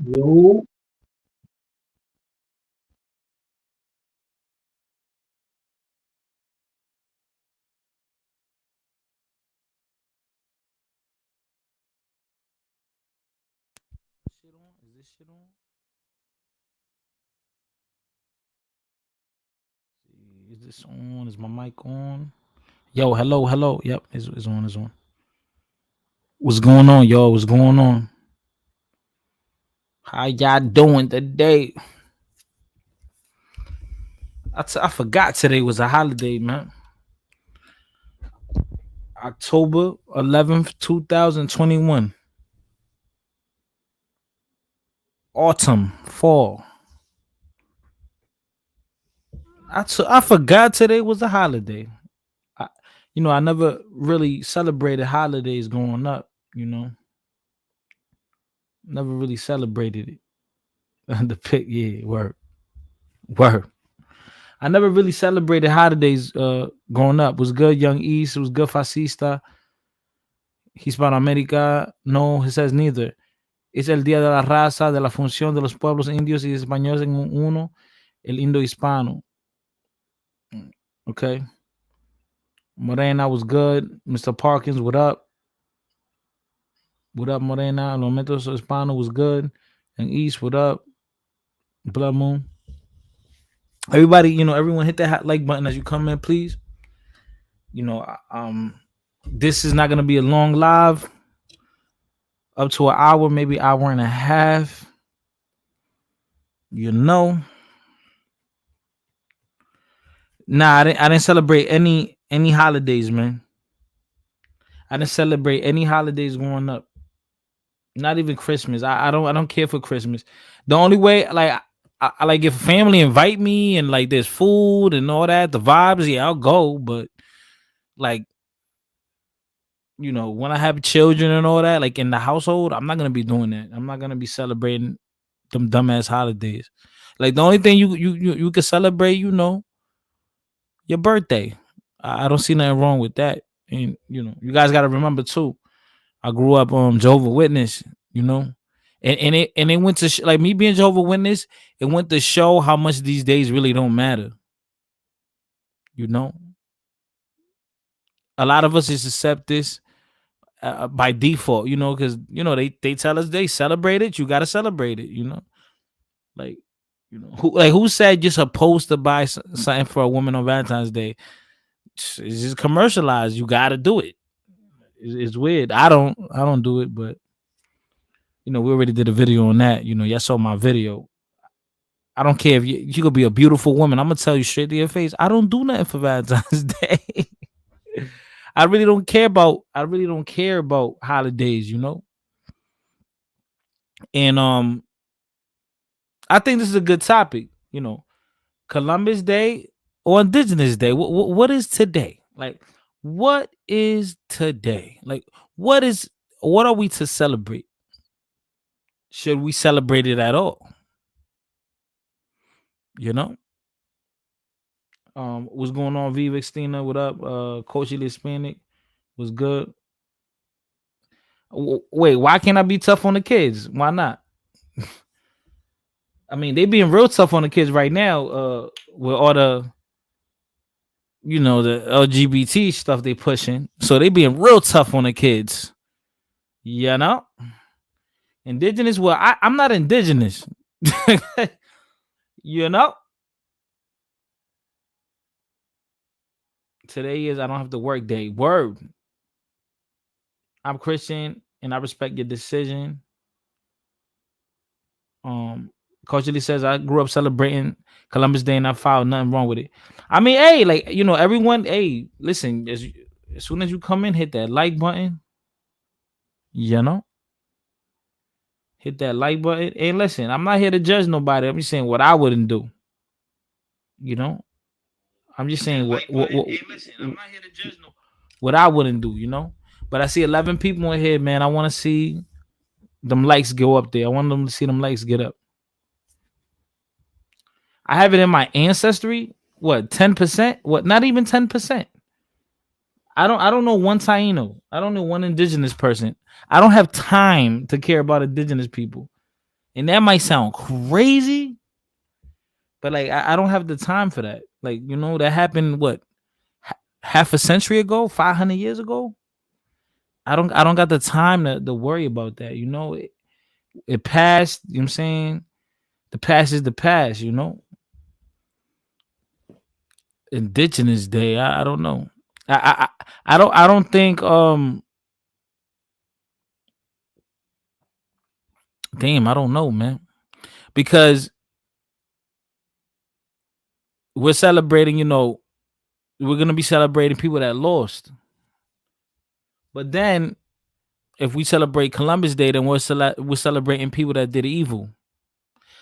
Yo, Shit on? Is this shit on? See, is this on? Is my mic on? Yo, hello, hello. Yep, it's on, it's on. What's going on, yo? What's going on? How y'all doing today? I forgot today was a holiday, man. October 11th, 2021. Autumn, fall. I forgot today was a holiday. I, I never really celebrated holidays growing up. Never really celebrated it. The pick, yeah, word. I never really celebrated holidays growing up. Was good, Young East. It was good, Fascista. Hispanoamérica. No, he says neither. Es el día de la raza, de la función de los pueblos indios y españoles en uno, el indo-hispano. Okay. Morena was good. Mr. Parkins, what up? What up, Morena? Los Mentos Hispano was good. And East, what up? Blood Moon. Everybody, everyone hit that like button as you come in, please. You know, this is not gonna be a long live. Up to an hour, maybe hour and a half. You know, I didn't celebrate any holidays, man. I didn't celebrate any holidays growing up. Not even Christmas. I don't care for Christmas. The only way, like, I like if family invite me and like there's food and all that, the vibes, yeah, I'll go. But like, when I have children and all that, like in the household, I'm not gonna be doing that. I'm not gonna be celebrating them dumbass holidays. Like the only thing you can celebrate, your birthday. I don't see nothing wrong with that. And you guys got to remember too. I grew up Jehovah Witness. You know, and it went to like me being Jehovah Witness. It went to show how much these days really don't matter. You know, a lot of us just accept this by default. Because they tell us they celebrate it. You got to celebrate it. Like who said you're supposed to buy something for a woman on Valentine's Day? It's just commercialized. You got to do it. It's weird. I don't do it, but we already did a video on that. Y'all saw my video. I don't care if you could be a beautiful woman. I'm gonna tell you straight to your face. I don't do nothing for Valentine's Day. I really don't care about holidays. And I think this is a good topic. Columbus Day or Indigenous Day. What is today? Like, what is today? Like, what are we to celebrate? Should we celebrate it at all? You know, what's going on, Viva Stina? What up, Coach Hispanic? Was good. Wait, why can't I be tough on the kids? Why not? I mean, they being real tough on the kids right now. With all the LGBT stuff they pushing, so they being real tough on the kids. You know, indigenous. Well, I'm not indigenous. you know, today is I don't have to work day. Word. I'm Christian and I respect your decision. Um, Culturally says I grew up celebrating Columbus Day and I found nothing wrong with it. I mean, hey, like everyone, hey, listen, as soon as you come in, hit that like button. You know, hit that like button. And listen, I'm not here to judge nobody. I'm just saying what I wouldn't do. You know, I'm just saying what I wouldn't do. But I see 11 people in here, man. I want to see them likes go up there. I want them to see them likes get up. I have it in my ancestry. What 10%? What? Not even 10%. I don't know one Taino. I don't know one indigenous person. I don't have time to care about indigenous people. And that might sound crazy, but like I don't have the time for that. Like, that happened what, half a century ago, 500 years ago. I don't got the time to worry about that. It passed. You know what I'm saying? The past is the past. Indigenous Day. I don't know. I don't think damn, I don't know, man. Because we're celebrating, we're gonna be celebrating people that lost. But then if we celebrate Columbus Day, then we're celebrating people that did evil.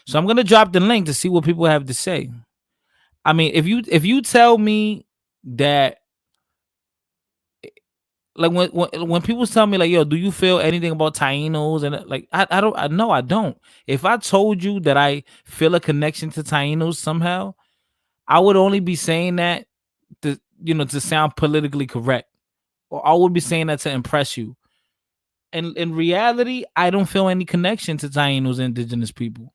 So I'm gonna drop the link to see what people have to say. I mean, if you tell me that, like, when people tell me, like, yo, do you feel anything about Tainos, and like, I don't, I know I don't. If I told you that I feel a connection to Tainos somehow, I would only be saying that to sound politically correct, or I would be saying that to impress you. And in reality, I don't feel any connection to Tainos, indigenous people.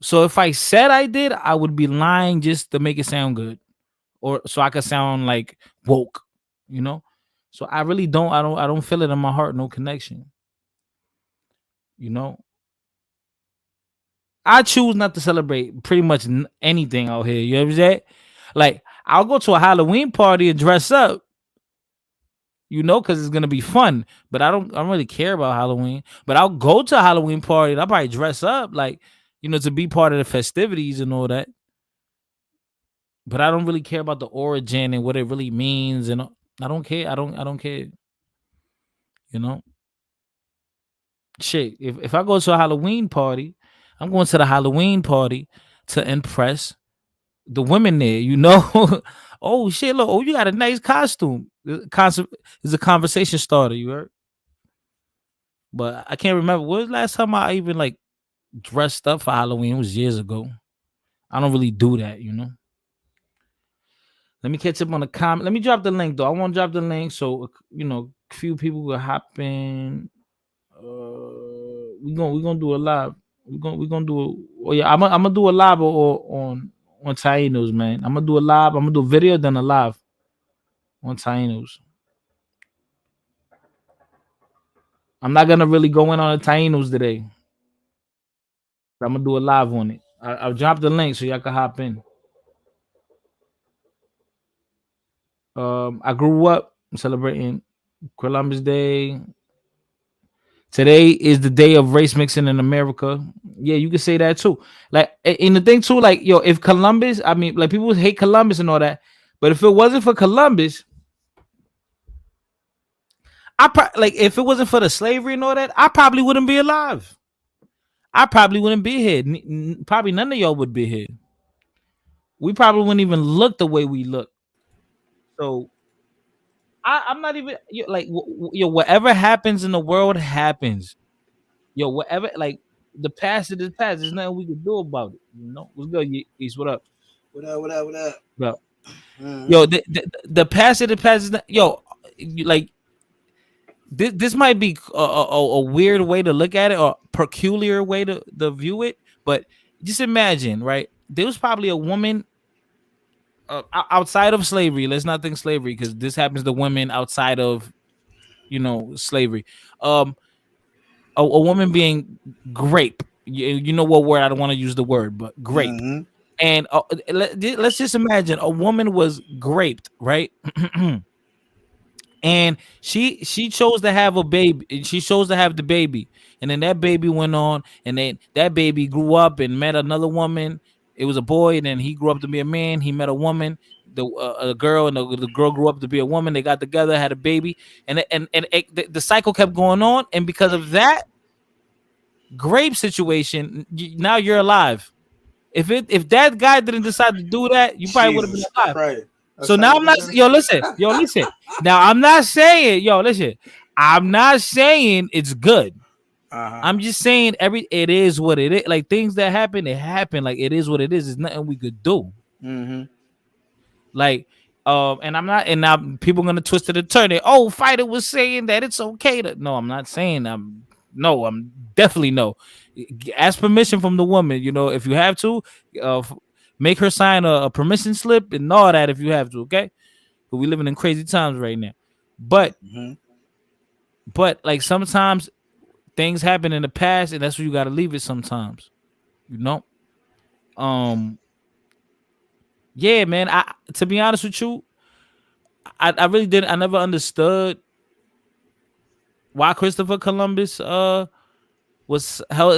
So if I said I did, I would be lying just to make it sound good, or so I could sound like woke, you know. So I really don't. I don't feel it in my heart. No connection. You know. I choose not to celebrate pretty much anything out here. You know what I'm saying? Like, I'll go to a Halloween party and dress up, because it's gonna be fun. But I don't really care about Halloween. But I'll go to a Halloween party and I'll probably dress up, like, to be part of the festivities and all that. But I don't really care about the origin and what it really means, and I don't care. I don't care. You know, shit. If I go to a Halloween party, I'm going to the Halloween party to impress the women there. Oh shit! Look, oh, you got a nice costume. It's a conversation starter. You heard? But I can't remember when was the last time I even like dressed up for Halloween. It was years ago. I don't really do that. Let me catch up on the comment. Let me drop the link though. I want to drop the link so a few people will hop in. We gonna do a live. We gonna do a. Oh yeah, I'm gonna do a live on Tainos, man. I'm gonna do a live. I'm gonna do a video then a live on Tainos. I'm not gonna really go in on the Tainos today. I'm gonna do a live on it. I'll drop the link so y'all can hop in. I grew up celebrating Columbus Day. Today is the day of race mixing in America. Yeah, you can say that too. Like, in the thing too, like, yo, if Columbus, I mean, like, people hate Columbus and all that, but if it wasn't for Columbus, like, if it wasn't for the slavery and all that, I probably wouldn't be alive. I probably wouldn't be here. Probably none of y'all would be here. We probably wouldn't even look the way we look. So I'm not even like, whatever happens in the world happens. Whatever, like, the past is the past. There's nothing we can do about it. What's good, East? What up? What up? What up? What up? Bro. Mm-hmm. Yo, the past of the past is not, like, this might be a weird way to look at it, or peculiar way to view it, but just imagine, right? There was probably a woman outside of slavery. Let's not think slavery, because this happens to women outside of slavery. A woman being grape. You know what word? I don't want to use the word, but grape. Mm-hmm. And let's just imagine a woman was graped, right? And she chose to have a baby, and she chose to have the baby, and then that baby went on, and then that baby grew up and met another woman. It was a boy, and then he grew up to be a man. He met a woman, a girl, and the girl grew up to be a woman. They got together, had a baby, the cycle kept going on. And because of that grape situation, now you're alive. If that guy didn't decide to do that, you probably would have been Jesus alive. Christ. That's So how now you I'm not, doing? listen. Now I'm not saying, listen. I'm not saying it's good. Uh-huh. I'm just saying it is what it is. Like, things that happen, it happen. Like, it is what it is. There's nothing we could do. Mm-hmm. Like, and I'm not, and now people gonna twist it and turn it. Oh, Fighter was saying that it's okay to. No, I'm not saying No, I'm definitely no. Ask permission from the woman. If you have to, make her sign a permission slip and all that if you have to. Okay, but we living in crazy times right now. But Mm-hmm. like sometimes things happen in the past, and that's where you got to leave it. Sometimes, you know. Um, yeah, man. I To be honest with you, I really didn't. I never understood why Christopher Columbus was held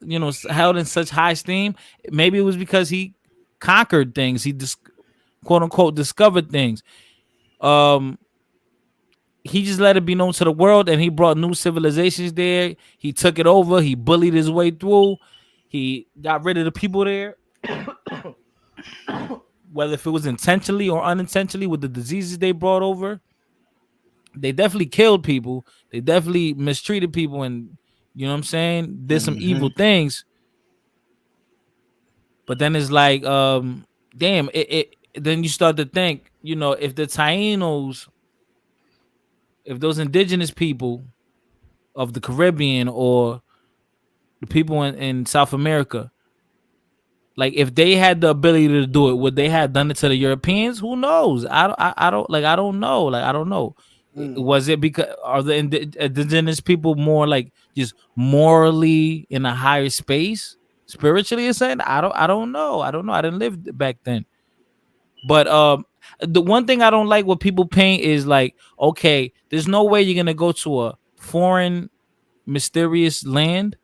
in held in such high esteem. Maybe it was because he conquered things. He quote unquote discovered things. Um, he just let it be known to the world, and he brought new civilizations there. He took it over. He bullied his way through. He got rid of the people there, whether if it was intentionally or unintentionally, with the diseases they brought over. They definitely killed people. They definitely mistreated people, and you know what I'm saying, did some Mm-hmm. evil things. But then it's like, damn, it then you start to think, if the Tainos, if those indigenous people of the Caribbean or the people in South America, like if they had the ability to do it, would they have done it to the Europeans? Who knows? I don't know. Like I don't know. Mm. Was it because are the indigenous people more like just morally in a higher space, spiritually or something? I don't know. I don't know. I didn't live back then. But the one thing I don't like what people paint is like, okay, there's no way you're gonna go to a foreign mysterious land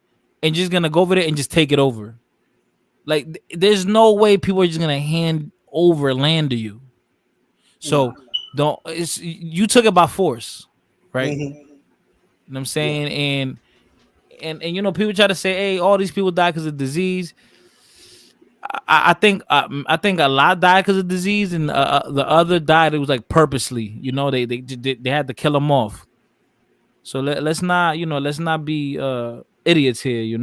and just gonna go over there and just take it over. Like there's no way people are just gonna hand over land to you. Nah. So don't you took it by force, right? You Mm-hmm. know what I'm Yeah. saying? And people try to say, hey, all these people die because of disease. I think a lot died because of disease, and the other died. It was like purposely. They had to kill them off. So let's not be idiots here.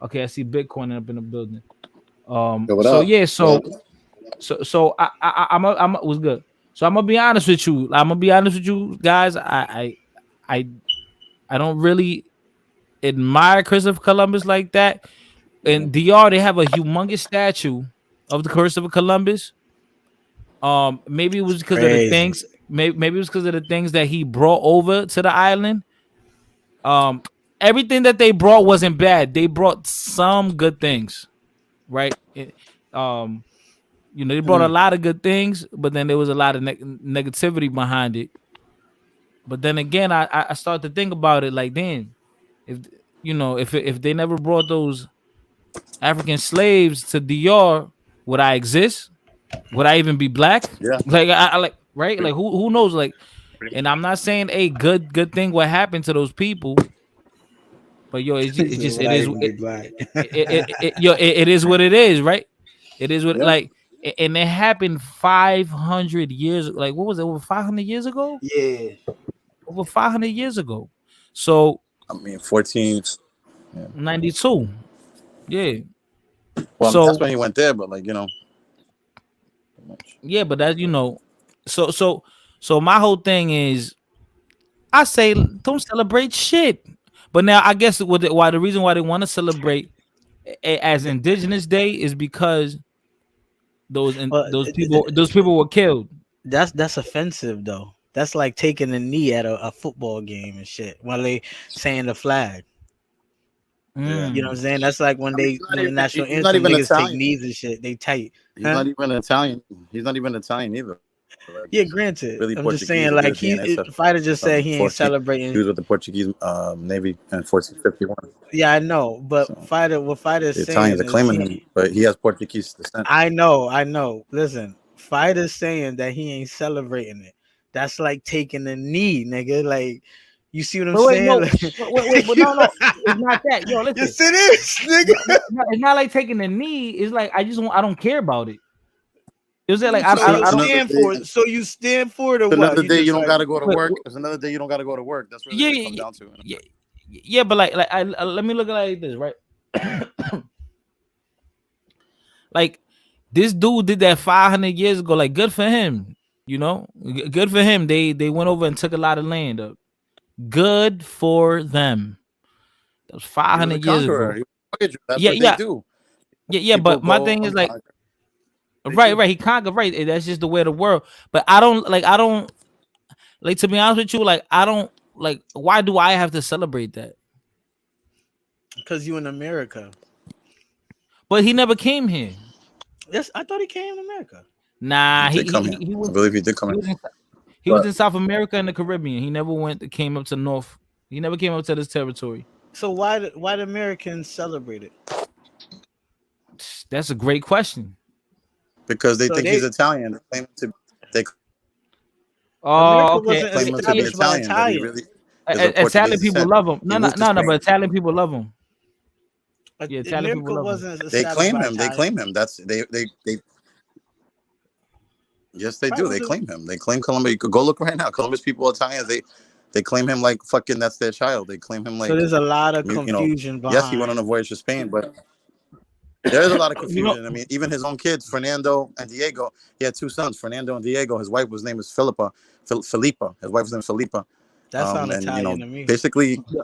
Okay, I see Bitcoin up in the building. Yo, what So up? yeah, so I'm was good. So I'm gonna be honest with you. I'm gonna be honest with you guys. I I don't really admire Christopher Columbus like that. In DR, they have a humongous statue of the Christopher Columbus. Maybe it was because of the Crazy. things. Maybe it was because of the things that he brought over to the island. Um, Everything that they brought wasn't bad. They brought some good things, right? Um, they brought a Mm. lot of good things, but then there was a lot of negativity behind it. But then again, I start to think about it like, damn, if if they never brought those African slaves to DR, would I exist? Would I even be black? Yeah. Like I like right? Like who knows? Like, and I'm not saying a good thing what happened to those people, but yo, He said, "Would it I is even be black?" it is what it is, right? It is what Yeah. like, and it happened 500 years. Like what was it? Over 500 years ago? Yeah. Over 500 years ago. So I mean, 14. Yeah. 92. Yeah. Well, that's So when he went there, but like, yeah, but that so my whole thing is I say don't celebrate shit. But now I guess why the reason why they want to celebrate as Indigenous Day is because Well, those people were killed. that's offensive though. That's like taking a knee at a football game and shit while they saying the flag. Yeah. You know what Mm. I'm saying? That's like when I mean, they when the national he's not anthem even niggas take Italian. knees and shit. They tight, He's huh? not even Italian. He's not even Italian either. Like Yeah, he's granted. really I'm just Portuguese. saying, He like has the ancestors Fighter just said from he ain't 14. He celebrating. was with the Portuguese Navy in 1451. Yeah, I know, but So What Fighter is the Italians saying are is claiming him, but he has Portuguese descent. I know. Listen, Fighter's saying that he ain't celebrating it. That's like taking a knee, nigga. Like, you see what I'm Wait, saying? no, but no, it's not that. Yo, listen, Yes, it is, nigga. it's not like taking a knee. It's like I don't care about it. It was like So you It's I don't. another stand for day. it. So you stand for it or It's what? another You day you just don't like, got to go to Wait, work. It's another day you don't got to go to work. That's really yeah, what it comes down to. yeah, yeah, but like let me look at it like this, right? Like this dude did that 500 years ago. Like good for him, good for him. They went over and took a lot of land up. Good for them. That was He was a 500 years conqueror. ago. He was a voyager. That's Yeah, what they yeah, do. yeah. People But my go thing is and like, conquer. They right, do. right. He conquered, right. That's just the way of the world. But I don't like to be honest with you. Like, I don't like. Why do I have to celebrate that? Because you in America. But he never came here. Yes, I thought he came to America. He Nah, did come here. he I was believe he did come he here. was in, he was But in South America and the Caribbean. He never came up to North. He never came up to this territory. So why the Americans celebrate it? That's a great question. because they So think he's they Italian, they Oh, America okay. wasn't claim him to be established by Italian, but he Italians. really is of Portuguese Italian people descent. love him. He No, no, moved to no, no. But Spain. Italian people love him. Yeah, Italian people America love him. wasn't They established claim by him. They Italians. claim him. That's they. Yes, they Right? do. They Was it? claim him. They claim Columbus. You could go look right now. Columbus people, Italians. They claim him like fucking. That's their child. They claim him So like there's a lot of you know. confusion Yes, he went on a behind. voyage to Spain, but there is a lot of You know, confusion. I mean, even his own kids, Fernando and Diego. He had two sons, Fernando and Diego. His wife was name was Philippa. Filipa. His wife was named Filipa. That sounds And Italian to me. basically, yeah,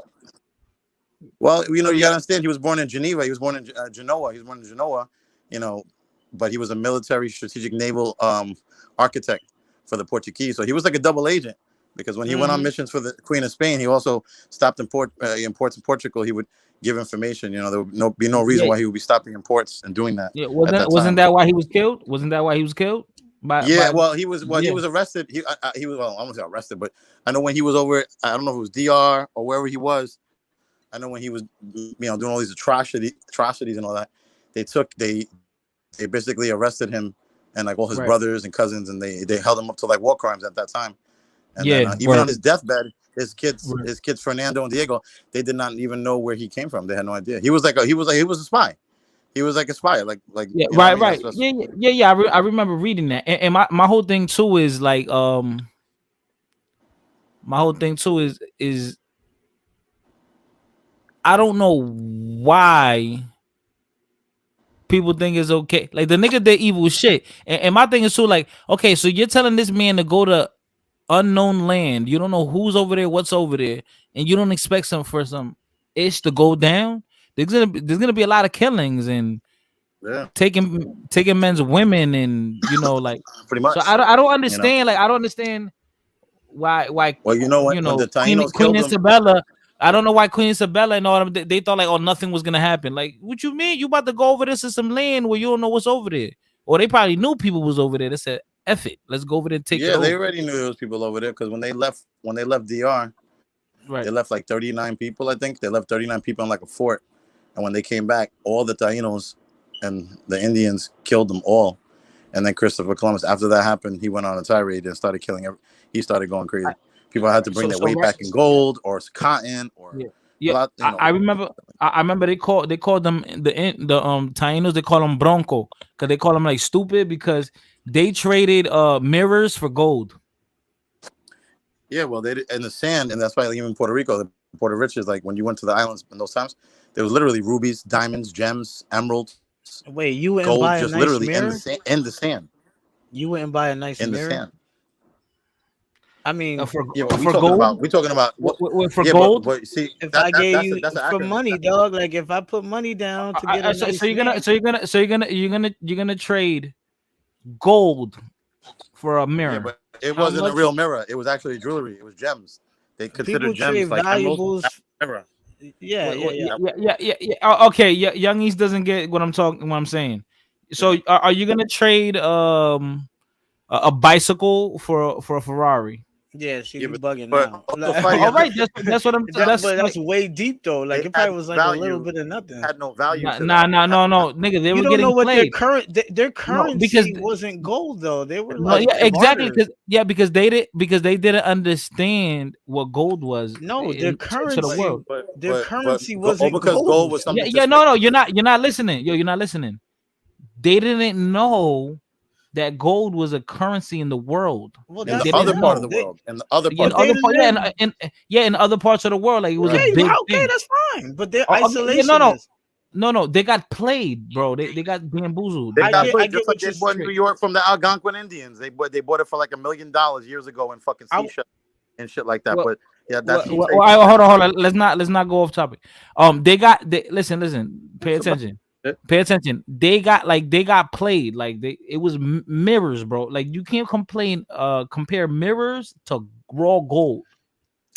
well, you yeah, gotta understand, he was born in Geneva. He was born in Genoa. He was born in Genoa, you know, but he was a military strategic naval architect for the Portuguese. So he was like a double agent because when he went on Hmm. missions for the Queen of Spain, he also stopped in ports in Portugal. He would give information. You know, there would be no reason yeah, why he would be stopping in ports and doing that yeah. at that Wasn't time. that why he was killed? Wasn't that why he was killed? Yeah, By he yeah, was arrested. He was, well, I won't say arrested, but I know when he was over. I don't know if it was DR or wherever he was. I know when he was, doing all these atrocities and all that. They basically arrested him and like all his right. brothers and cousins, and they held him up to like war crimes at that time. And then Yeah, even on word. his deathbed, Right. his kids Fernando and Diego, they did not even know where he came from. They had no idea. He was a spy. He was like a spy, Yeah, you know what I right, mean. right. That's Yeah, yeah, yeah. Yeah. I remember reading that, and my whole thing too is like my whole thing too is I don't know why people think it's okay. Like the nigga did evil shit. And my thing is too, like, okay, so you're telling this man to go to unknown land. You don't know who's over there, what's over there, and you don't expect some ish to go down. There's gonna be a lot of killings and yeah, taking men's women and like, pretty so much. I don't You know. understand. Like I don't understand why Well, you know what? When the Tainos Queen killed him, Isabella. I don't know why Queen Isabella and all them they thought like, oh, nothing was gonna happen. Like, what you mean? You about to go over this to some land where you don't know what's over there? Or they probably knew people was over there. They said, F it, let's go over there and take it yeah, they over. already knew there was people over there because when they left DR, they Right. left like 39 people. I think they left 39 people in like a fort, and when they came back, all the Tainos and the Indians killed them all. And then Christopher Columbus, after that happened, he went on a tirade and started killing. He started going crazy. People had to bring So their so weight right. back in gold or cotton or Yeah. Yeah. blood. I remember. I remember they called them the Tainos. They call them Bronco because they call them like stupid because they traded mirrors for gold. Yeah, well, they did in the sand, and that's why like, even Puerto Rico, the Puerto Riches, like when you went to the islands in those times, there was literally rubies, diamonds, gems, emeralds, Wait, you wouldn't gold, buy a just nice literally in the mirror? sand, in the sand, You wouldn't buy a nice in the mirror? sand. I mean, For Yeah, but we for talking gold. about what? For Yeah, gold. but see if I gave you that's an for accurate. money, dog, like if I put money down to get a So nice you're gonna mirror, so you're gonna so you're gonna trade gold for a Yeah, mirror. but it how wasn't a much real mirror. It was actually jewelry. It was gems. They people considered trade gems like emeralds. valuables? Mirror. Yeah, yeah, yeah. Yeah. Okay, yeah, Young East doesn't get what I'm saying. So Yeah. are you gonna trade a bicycle for a Ferrari? Yeah, see, Yeah, you bugging but now. also fighting All at the right, that's what I'm. But That's that's like way deep though. Like it it had probably was no like a little value. bit of nothing. Had no value to nah, them. nah, no, no, nigga. They You were don't know getting what their played. their No, because currency wasn't gold though. They were no, like yeah, exactly. barter. Because they didn't understand what gold was No, their to the But world. currency, their currency all wasn't because gold gold. was Yeah, something to yeah, no, spend. no, you're not listening. Yo, you're not listening. They didn't know that gold was a currency in the world. Well, In the that's They for other didn't part of them. the know. world. In the other Yeah, part in But of the they other world. part, live. yeah, in other parts of the world, like it was a Right. Okay, big okay, thing. that's fine. But they're Oh, okay, yeah, no, no, isolationists. no. They got played, bro. They got bamboozled. They They got got played I get just like what they you're. bought New tricked. York from the Algonquin Indians. They bought it for like $1 million years ago in fucking I seashells and shit like that. well, But Yeah, that's Well, he well, takes hold on. Let's not go off topic. Listen. Pay about attention. it. Pay attention. They got played. Like it was mirrors, bro. Like you can't compare mirrors to raw gold.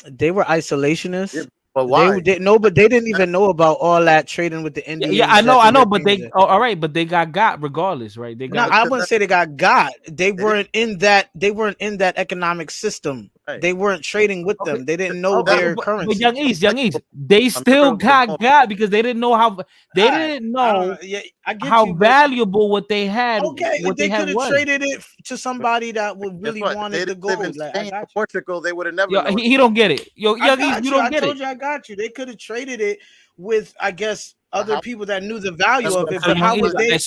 They were Yeah, isolationists. but why? But they didn't even know about all that trading with the Yeah, Indians that the I know, but Europeans they did. all right, but they got regardless, right? They No, got But I to wouldn't them, say they got. They they didn't. weren't in that. They weren't in that economic system. Right. They weren't trading with okay. them. They didn't To know them, their But young currencies. East, a they still mirror was more. got because they didn't know how they All right, didn't I don't know. know Yeah, I get how you, but valuable okay, what they they had could have was. traded it to somebody that would Guess really what? If they wanted the didn't live in gold. Like I Spain or got you. Portugal, they would have never Yo, known. he don't get it. Yo, I young East, got you you. don't I get told it. you I got you. They could have traded it with, I guess, other How? people that knew the value That's of what. it. So But young how East, would they?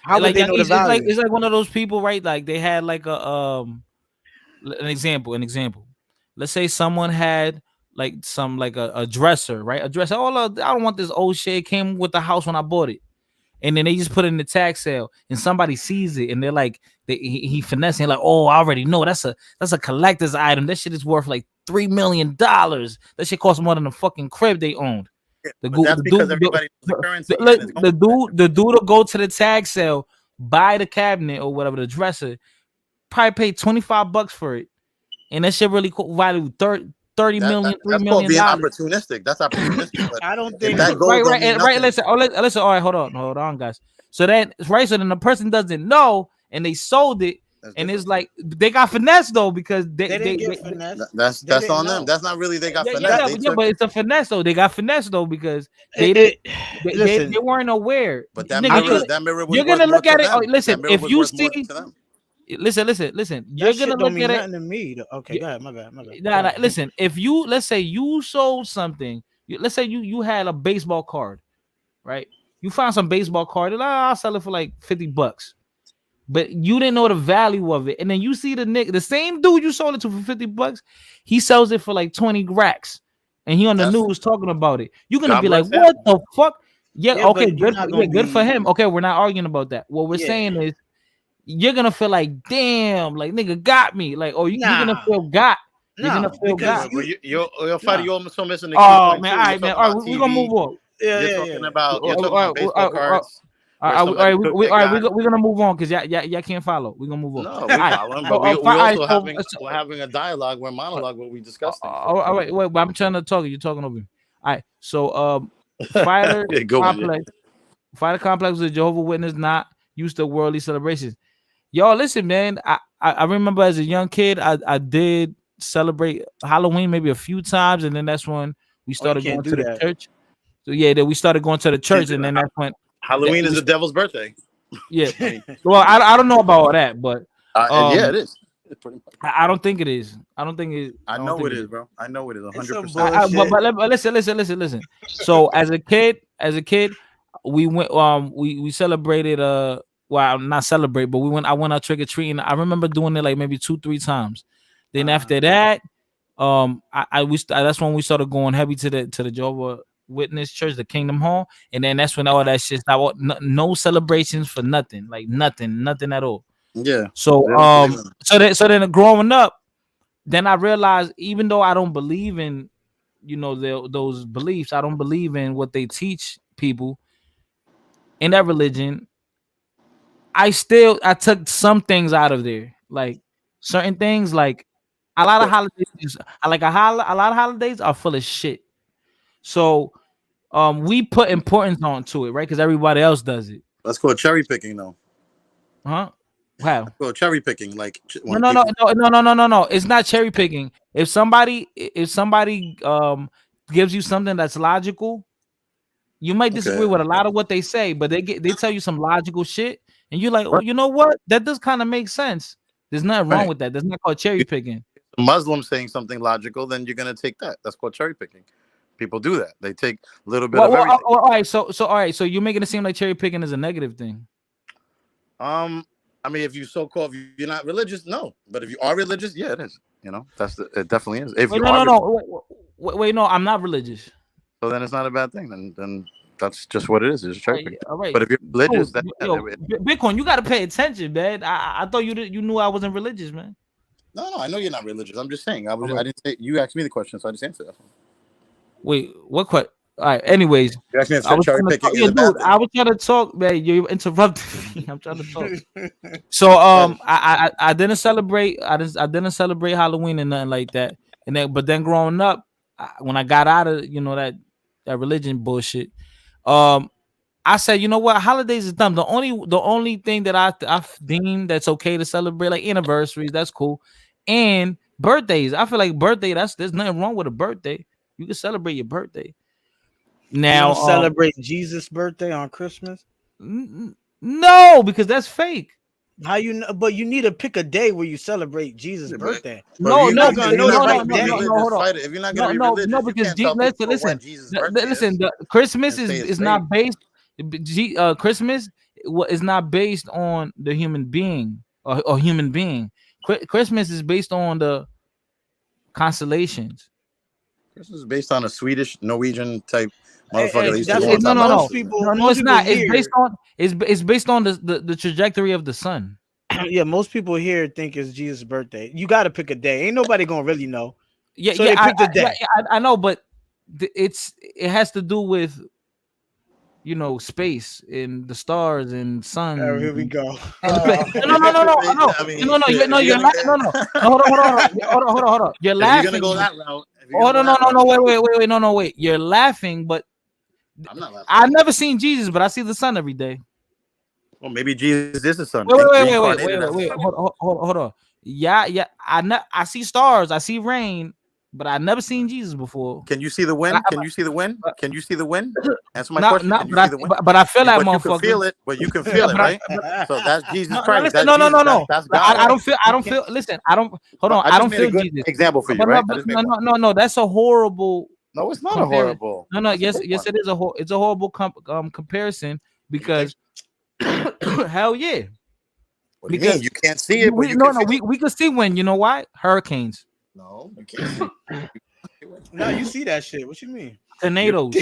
How would like they young know the East, value? it's like one of those people, right? Like they had like an example. Let's say someone had like a dresser, right? A dresser. Oh, look, I don't want this old shit. It came with the house when I bought it, and then they just put it in the tag sale, and somebody sees it, and they're like, he finessing like, oh, I already know that's a collector's item. That shit is worth like $3 million. That shit costs more than the fucking crib they owned. Yeah, but that's because everybody knows the currency and it's going for that. The dude will go to the tag sale, buy the cabinet or whatever, the dresser, probably pay $25 for it, and that shit really value 30 million, three That's called million being dollars. opportunistic. That's opportunistic. But I don't if think. that Right, gold don't mean right. nothing, Listen, listen. All right, hold on, guys. So that right, so then the person doesn't know, and they sold it, that's and it's different. like they got finesse though because They didn't get finesse. They That's didn't on them. know. That's not really they got finesse. That They yeah, took, but it's a finesse though. They got finesse though because they didn't. it, listen. They weren't aware, but I could. that mirror was you're worth gonna more look to at it. Oh, them. That listen, mirror if was you worth see, more to them. listen, you're That gonna shit don't look mean at it. nothing to me. Okay, go ahead. My bad. My bad. Go Nah, ahead. listen, if you let's say you sold something, let's say you had a baseball card, right? You found some baseball card, and I'll sell it for like $50, but you didn't know the value of it, and then you see the same dude you sold it to for $50, he sells it for like 20 racks, and he on the That's news talking about it. You're gonna God be like, bless him. what the fuck? Yeah, Yeah, okay, but you're not gonna good for be. him. Okay, we're not arguing about that. What we're Yeah. saying is you're gonna feel like, damn, like nigga got me. Like, oh, you're gonna Nah. feel got. You're gonna No, feel because got. But you're fighting. nah. You're almost missing the key Oh point man, too. all You're right, man. talking All about right, we're gonna move TV. on. Yeah, You're yeah, talking yeah. about baseball cards where All somebody right, took their guy. we're gonna move on because y'all can't follow. We're gonna move on. No, All we right, follow him, so, but we all right, also so, we're having a dialogue, we're monologue where we discuss things. all right, wait, but I'm trying to talk. You're talking over me. All right, so fighter Yeah, go on. Yeah. complex, fighter complex with Jehovah Witness not used to worldly celebrations. Y'all, listen, man. I remember as a young kid, I did celebrate Halloween maybe a few times, and then that's when we Oh, you started can't going do to the that. church. So yeah, then we started going to the church, Can't do and that. then that's when that Halloween is we the devil's birthday. yeah. I mean, Well, I don't know about all that, but yeah, it um, is. It's pretty much. I don't think it is. I don't think it. I I don't know think it it is, is. bro. I know it is It's some 100%. bullshit. But listen. So as a kid, we went we celebrated well not celebrate, but I went out trick or treating. I remember doing it like maybe 2-3 times. Then after that, that's when we started going heavy to the Jehovah Witness Church, the Kingdom Hall, and then that's when all that shit stopped. No celebrations for nothing, like nothing at all. Yeah. So They don't believe in it. so then growing up, then I realized even though I don't believe in those beliefs, I don't believe in what they teach people in that religion. I took some things out of there, like certain things, like a Of lot of course. holidays. A lot of holidays are full of shit. So we put importance onto it, right? Because everybody else does it, That's called cherry picking, though. huh? Wow. Well, cherry picking, like No, when no, no, people. no, no, no, no, no, no. It's not cherry picking. If somebody gives you something that's logical, you might disagree Okay. with a lot of what they say, but they tell you some logical shit, and you're like, oh, Right. you know what? That does kind of make sense. There's nothing wrong Right. with that. That's not called cherry picking. A Muslim saying something logical, then you're gonna take that. That's called cherry picking. People do that. They take a little bit of everything. All right. All right. So you're making it seem like cherry picking is a negative thing. I mean, if you so-called, if you're not religious, no. But if you are religious, yeah, it is. It definitely is. If Wait, you no, are, no, no. Wait, no. I'm not religious. so then it's not a bad thing. Then that's just what it is. It's All cherry right. picking. All right. But if you're religious, then Yo, Bitcoin, you got to pay attention, man. I thought you knew I wasn't religious, man. No, I know you're not religious. I'm just saying. I Okay. didn't say you asked me the question, so I just answered that. Wait, what? All right. Anyways, You asked me I if was cherry trying to talk. picking is Yeah, a bad dude, thing. I was trying to talk, man. You interrupted me. I'm trying to talk. So I didn't celebrate. I didn't celebrate Halloween and nothing like that. And then but then growing up, when I got out of that religion bullshit, um, I said, you know what, holidays is dumb. The only thing that I deem that's okay to celebrate, like anniversaries, that's cool, and birthdays. I feel like birthday. There's nothing wrong with a birthday. You can celebrate your birthday. You Now, don't celebrate Jesus' birthday on Christmas? no, because that's fake. How you know? But you need to pick a day where you celebrate Jesus' Yeah, birthday. but if No, you're You're no, not not because gonna if you're know the not no, trying no, to right be no, a no, day. no. religious Hold on. fighter, if you're not gonna No, be no, no, religious, you because can't tell people listen, when Jesus' birthday listen. is The Christmas and say it's is fake. not based. Christmas is not based on the human being or human being. Christmas is based on the constellations. This is based on a Swedish, Norwegian type motherfucker that And used to that's go on what No, top of no, no, most houses, man. people, no, no. most It's people not. It's based here. on. It's based on the trajectory of the sun. Yeah, most people here think it's Jesus' birthday. You got to pick a day. Ain't nobody gonna really know, Yeah, so yeah, they picked a day. I know, but it has to do with space and the stars and Oh, sun here we go. and the place. No, no, no, no, no, I mean, no, no, shit. If you're you're gonna no, no, no. Hold on. You're if you're gonna laughing. go that route, if you're Oh gonna go no, no, that no, route, no, wait, no, no, wait. You're laughing, but I'm not laughing. I've never seen Jesus, but I see the sun every day. Well, maybe Jesus is the son, Wait. reincarnated as a son. Hold on. Yeah, yeah. I see stars, I see rain, but I never seen Jesus before. Can you see the But wind? Can you see the wind? but Can you see the wind? Answer my not question. not Can you see the wind? but I feel that But you can motherfucker. feel it. But you can Yeah, feel it, but I right? but So that's Jesus no, no, Christ. listen, That's Jesus. no. That's But I God. don't feel. I You don't can't. feel. Listen, I don't. Hold No, on. I I just don't made a feel good Jesus. example for you, But no, right? I but just made one. no. That's a horrible No, it's not a comparison. horrible. No. That's a Yes, great yes, one. it is it's a horrible comparison You think? because hell yeah, What do you mean? because You can't see it, but you can feel it. we could see when, you know why, hurricanes, No, you can't see. No, you see that shit. What you mean? You're tornadoes.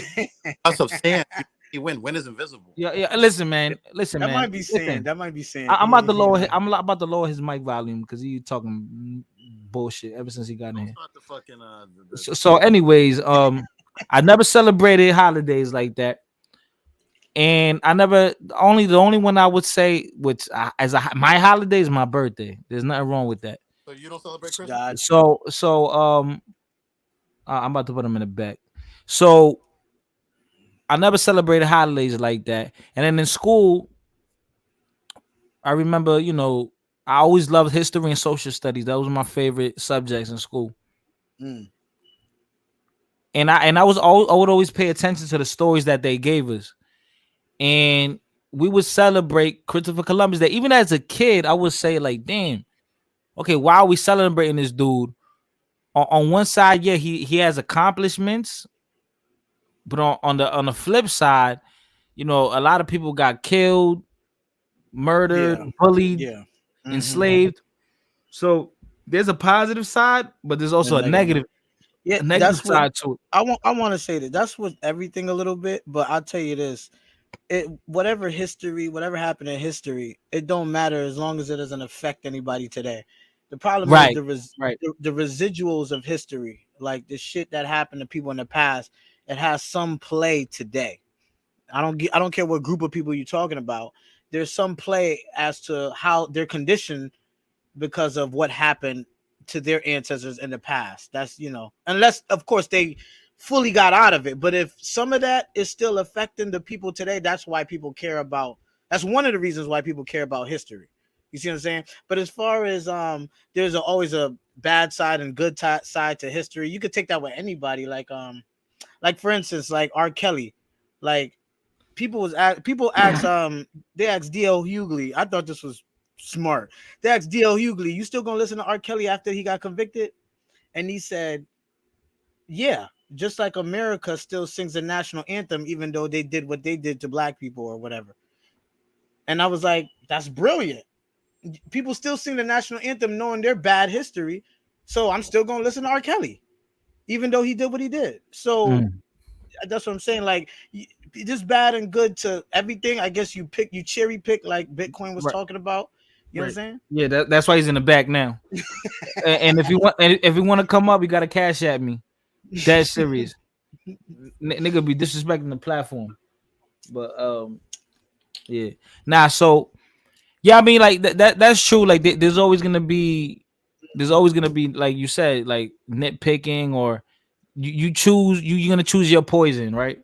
lots of sand. You see wind. Wind is invisible. Yeah, yeah. Listen, man. That might be saying. Listen. That might be saying. I'm about to lower. Yeah. I'm about to lower his mic volume because he talking bullshit ever since he got in Don't here. start the fucking So anyways, I never celebrated holidays like that, and I never the only one I would say, which my holiday is my birthday. There's nothing wrong with that. So you don't celebrate Christmas? Got you. So I'm about to put him in the back. So I never celebrated holidays like that, and then in school, I remember, I always loved history and social studies. That was my favorite subjects in school. Mm. And I would always pay attention to the stories that they gave us. And we would celebrate Christopher Columbus Day. Even as a kid, I would say, like, damn, okay, why are we celebrating this dude? On one side, yeah, he has accomplishments, but on the flip side, a lot of people got killed, murdered, Yeah. bullied, Yeah. Hmm. enslaved. So there's a positive side, but there's The also a negative. negative Yeah, a negative that's what side to it. I want to say that that's with everything a little bit, but I'll tell you this. Whatever history, whatever happened in history, it don't matter as long as it doesn't affect anybody today. The problem is Right, right. the residuals of history, like the shit that happened to people in the past, it has some play today. I don't care what group of people you're talking about. There's some play as to how they're conditioned because of what happened to their ancestors in the past. That's, unless of course they fully got out of it. But if some of that is still affecting the people today, that's why people care about. That's one of the reasons why people care about history. You see what I'm saying? But as far as there's always a bad side and good side to history. You could take that with anybody. Like for instance, like R. Kelly, like people ask they asked DL Hughley. I thought this was smart. They asked DL Hughley, you still gonna listen to R. Kelly after he got convicted? And he said, yeah, just like America still sings the national anthem, even though they did what they did to black people or whatever. And I was like, that's brilliant. People still sing the national anthem knowing their bad history. So I'm still gonna listen to R. Kelly, even though he did what he did. So Mm, that's what I'm saying. Like, just bad and good to everything. I guess you cherry pick, like Bitcoin was right. talking about. You know what I'm Right. saying? Yeah, that's why he's in the back now. And if you want to come up, you got to cash at me. Dead serious. Nigga be disrespecting the platform. But yeah. Nah, so yeah, I mean like that's true. Like there's always gonna be like you said, like nitpicking or you choose you're gonna choose your poison, right?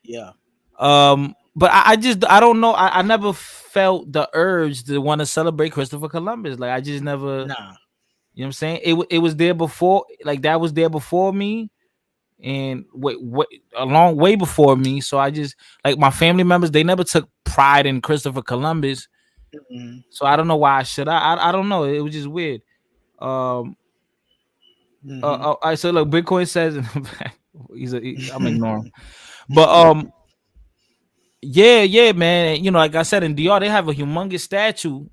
Yeah. But I don't know. I never felt the urge to want to celebrate Christopher Columbus. Like I just never, Nah. you know what I'm saying? It was there before, like that was there before me, and wait a long way before me. So I just like my family members, they never took pride in Christopher Columbus. Mm-hmm. So I don't know why I should. I don't know. It was just weird. Um. Mm-hmm. I so look. Bitcoin says in the back, I'm ignoring. But yeah, man. You know, like I said in DR, they have a humongous statue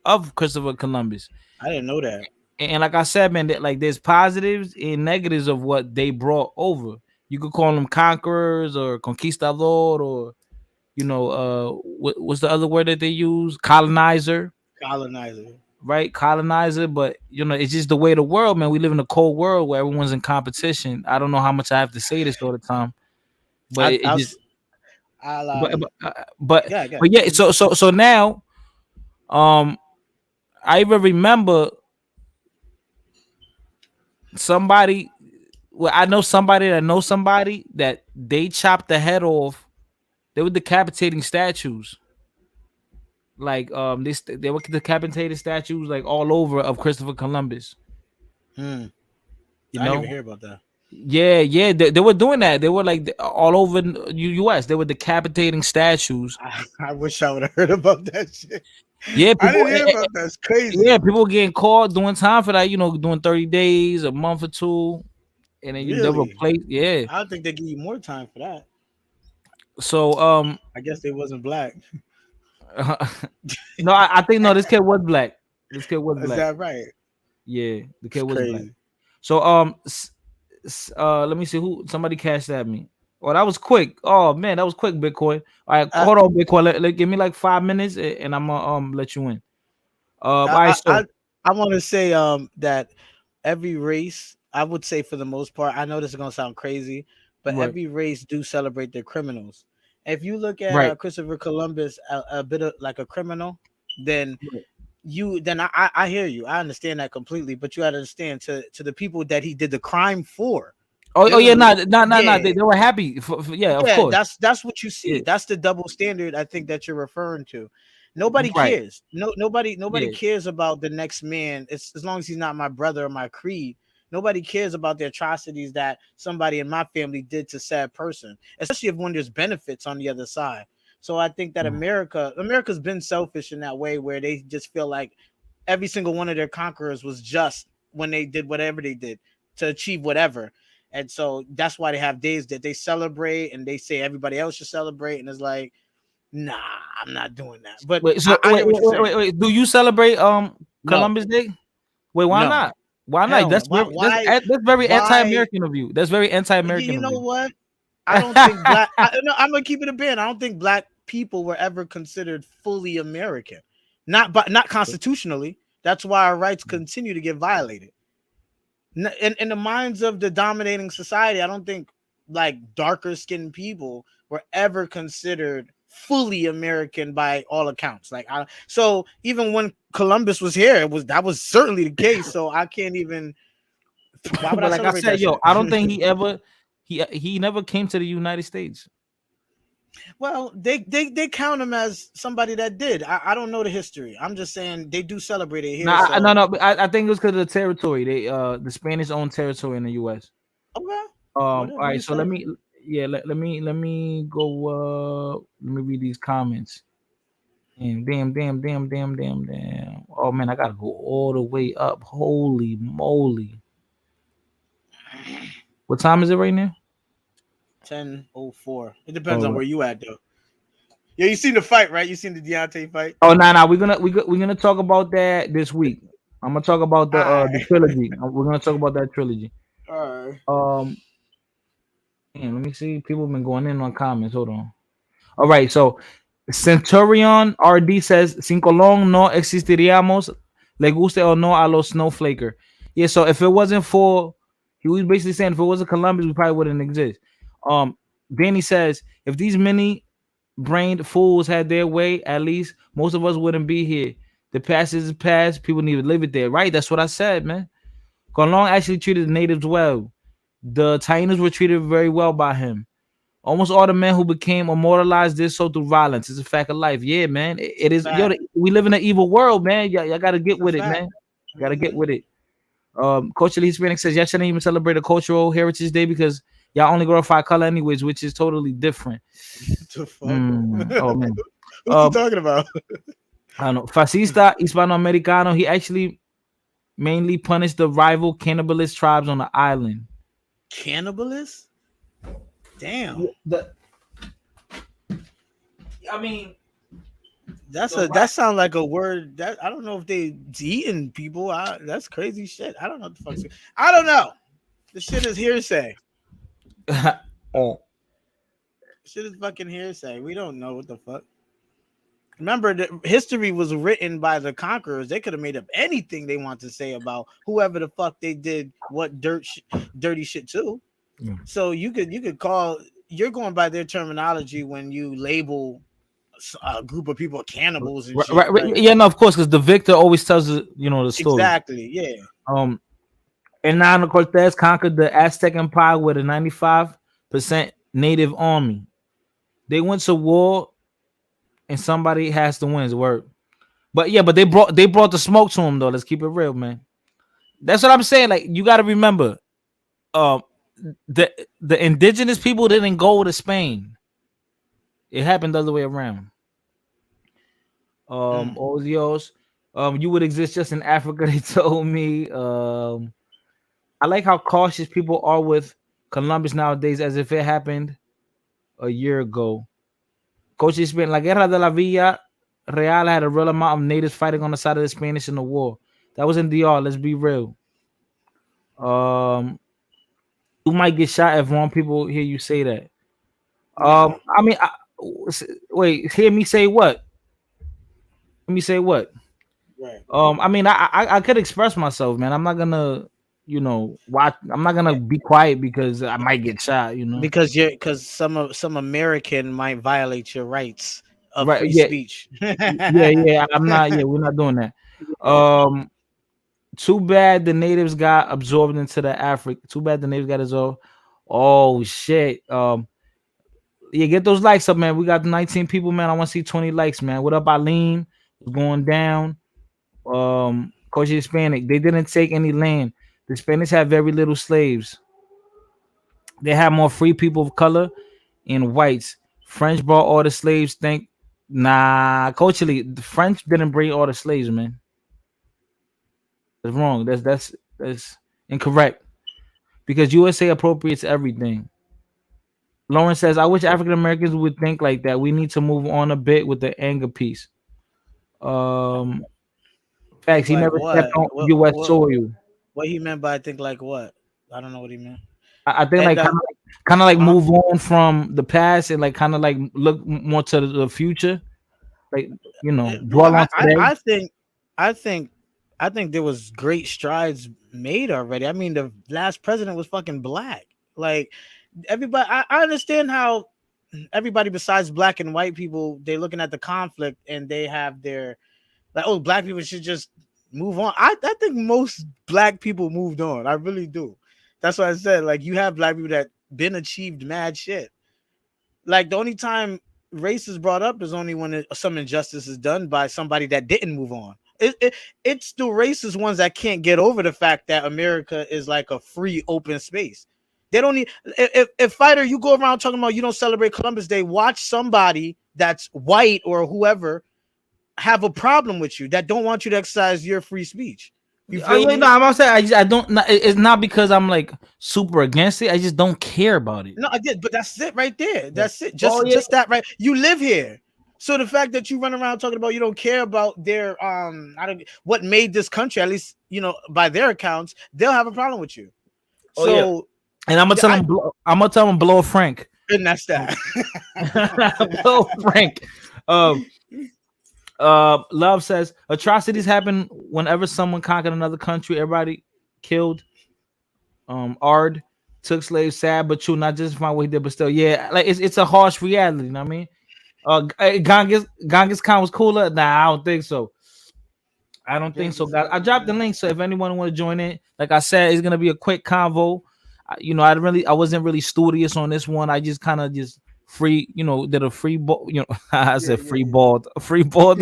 of Christopher Columbus. I didn't know that. And like I said, man, like there's positives and negatives of what they brought over. You could call them conquerors or conquistador or what's the other word that they use? Colonizer, Colonizer. right? Colonizer, but it's just the way of the world, man. We live in a cold world where everyone's in competition. I don't know how much I have to say this all the time, but I, it I'll, just s- I'll but but uh, but, yeah, yeah. but yeah. So now, um, I even remember somebody. Well, I know somebody that knows somebody that they chopped the head off. They were decapitating statues. Like they were decapitated statues like all over of Christopher Columbus. Hmm. You I didn't even know, hear about that. yeah, they were doing that. They were like all over U.S. They were decapitating statues. I wish I would have heard about that shit. Yeah, I people. didn't hear about that. It's crazy. Yeah, people getting caught doing time for that. Doing 30 days, a month or two, and then they Really? replace. Yeah. I don't think they give you more time for that. So I guess they wasn't black. no, I think no. This kid was black. This kid was Is black. that right? Yeah, the It's kid was black. crazy. So let me see who somebody cashed at me. Oh, that was quick. Oh man, that was quick, Bitcoin. All right, I hold on, Bitcoin. Give me like 5 minutes, and I'm gonna let you in. All I right, I I, so I want to say that every race, I would say for the most part, I know this is gonna sound crazy, but right, every race do celebrate their criminals. If you look at right, Christopher Columbus a bit of like a criminal, then right. I hear you. I understand that completely, but you got to understand to the people that he did the crime for. Oh There's yeah, a nah. yeah. They were happy. Yeah, of Yeah, course. that's what you Yeah, see. That's the double standard I think that you're referring to. Nobody right. cares. Nobody Yeah. cares about the next man. It's as long as he's not my brother or my creed. Nobody cares about the atrocities that somebody in my family did to said person, especially if when there's benefits on the other side. So I think that Mm. America's been selfish in that way where they just feel like every single one of their conquerors was just when they did whatever they did to achieve whatever. And so that's why they have days that they celebrate and they say everybody else should celebrate. And it's like, nah, I'm not doing that. But Wait, so I hear what you're saying. wait. Do you celebrate No, Columbus Day? Wait, why no, not? Why not? hell no. That's very Why? anti-American of you. That's very You anti-American of know you. what? I don't think no, I'm gonna keep it a band. I don't think black people were ever considered fully American, not constitutionally. That's why our rights continue to get violated. In the minds of the dominating society, I don't think like darker skinned people were ever considered fully American by all accounts. So even when Columbus was here, that was certainly the case. So I can't even. Why would I But like I celebrate said, that yo, shit? I don't think he never came to the United States. Well, they count him as somebody that did. I don't know the history. I'm just saying they do celebrate it No, here. no, So no. But I think it was because of the territory. They the Spanish owned territory in the U.S. okay, All whatever you right. So say. let me go. Let me read these comments. And damn. Oh man, I gotta go all the way up. Holy moly! What time is it right now? 10:04. It depends All on right. where you at though. Yeah, you seen the fight, right? You seen the Deontay fight? Oh no, no, we're gonna talk about that this week. I'm gonna talk about All the right, trilogy. We're gonna talk about that trilogy. all right. Um, let me see. People have been going in on comments. Hold on. All right, so Centurion RD says, Sin Colón no existiríamos, le guste o no a los snowflaker. Yeah, so if it wasn't for, he was basically saying if it wasn't Columbus, we probably wouldn't exist. Danny says, if these many brained fools had their way, at least most of us wouldn't be here. The past is the past. People need to live it there. Right? That's what I said, man. Colón actually treated the natives well. The Taínos were treated very well by him. Almost all the men who became immortalized did so through violence. It's a fact of life. Yeah, man. It is. Yo, Fact. we live in an evil world, man. Y'all got to get It's a with it, fact. man. Got to get with it. Coach Elise Hispanic says y'all shouldn't even celebrate a cultural heritage day because y'all only glorify color anyways, which is totally different. What the fuck? Oh man. What you talking about? I don't know. Fascista Hispanoamericano. He actually mainly punished the rival cannibalist tribes on the island. Cannibalist? Damn. I mean, That sounds like a word that I don't know if they eating people. That's crazy shit. I don't know what the fuck. I don't know. The shit is hearsay. oh, Shit is fucking hearsay. We don't know what the fuck. Remember, the history was written by the conquerors. They could have made up anything they want to say about whoever the fuck they did what dirty shit to. Yeah. So you could call. You're going by their terminology when you label a group of people cannibals and shit. right. Yeah, no, of course, because the victor always tells the story. Exactly. Yeah. Hernando Cortez conquered the Aztec Empire with a 95% native army. They went to war, and somebody has to win. Word. But yeah, but they brought the smoke to him though. Let's keep it real, man. That's what I'm saying. Like you got to remember, um, the indigenous people didn't go to Spain. It happened the other way around. Ozios, you would exist just in Africa. They told me. I like how cautious people are with Columbus nowadays, as if it happened a year ago. Coach spent La Guerra de la Villa Real had a real amount of natives fighting on the side of the Spanish in the war. That was in DR. Let's be real. You might get shot if wrong people hear you say that. I mean, wait, hear me say what? Let me say what? Right. I mean, I could express myself, man. I'm not gonna, watch. I'm not gonna be quiet because I might get shot. Because some American might violate your rights of Right? free Yeah, speech. yeah. I'm not. Yeah, we're not doing that. Too bad the natives got absorbed into the Africa. Too bad the natives got absorbed. Oh shit. Yeah, get those likes up, man. We got 19 people, man. I want to see 20 likes, man. What up, Eileen? What's going down? Coach Hispanic. They didn't take any land. The Spanish had very little slaves. They had more free people of color and whites. French brought all the slaves. Coach Lee, the French didn't bring all the slaves, man. That's wrong. That's incorrect. Because USA appropriates everything. Lauren says, I wish African Americans would think like that. We need to move on a bit with the anger piece. Facts. He Like never stepped what? on What? US What? soil. What he meant by I think like what? I don't know what he meant. I think And like kind of like huh? move on from the past and like kind of like look more to the future. Like Well, dwell on today. I think I think there was great strides made already. I mean, the last president was fucking black. Like everybody, I understand how everybody besides black and white people they're looking at the conflict and they have their like, oh, black people should just move on. I think most black people moved on. I really do. That's what I said. Like you have black people that been achieved mad shit. Like the only time race is brought up is only when some injustice is done by somebody that didn't move on. It's the racist ones that can't get over the fact that America is like a free open space. They don't need if fighter you go around talking about you don't celebrate Columbus Day, watch somebody that's white or whoever have a problem with you that don't want you to exercise your free speech. You Oh feel yeah, me? no, I'm gonna say I don't. It's not because I'm like super against it. I just don't care about it. No, I did, but that's it right there. That's it. Oh yeah. Just that right. You live here. So the fact that you run around talking about you don't care about their I don't what made this country, at least by their accounts, they'll have a problem with you. Oh yeah. So And I'm gonna tell him. I'm gonna tell him blow Frank. and that's that. Blow Frank. Um, Love says atrocities happen whenever someone conquered another country. Everybody killed. Ard took slaves. Sad but true. Not justifying what he did, but still, yeah. Like it's a harsh reality. You know what I mean? Genghis Khan was cooler. Nah, I don't think so. I don't think so, Genghis guys. I Khan, dropped the man. link, so if anyone want to join in, like I said, it's gonna be a quick convo. You know, I wasn't really studious on this one. I just kind of just free, did a free ball. I Yeah, said yeah, free ball, free ball.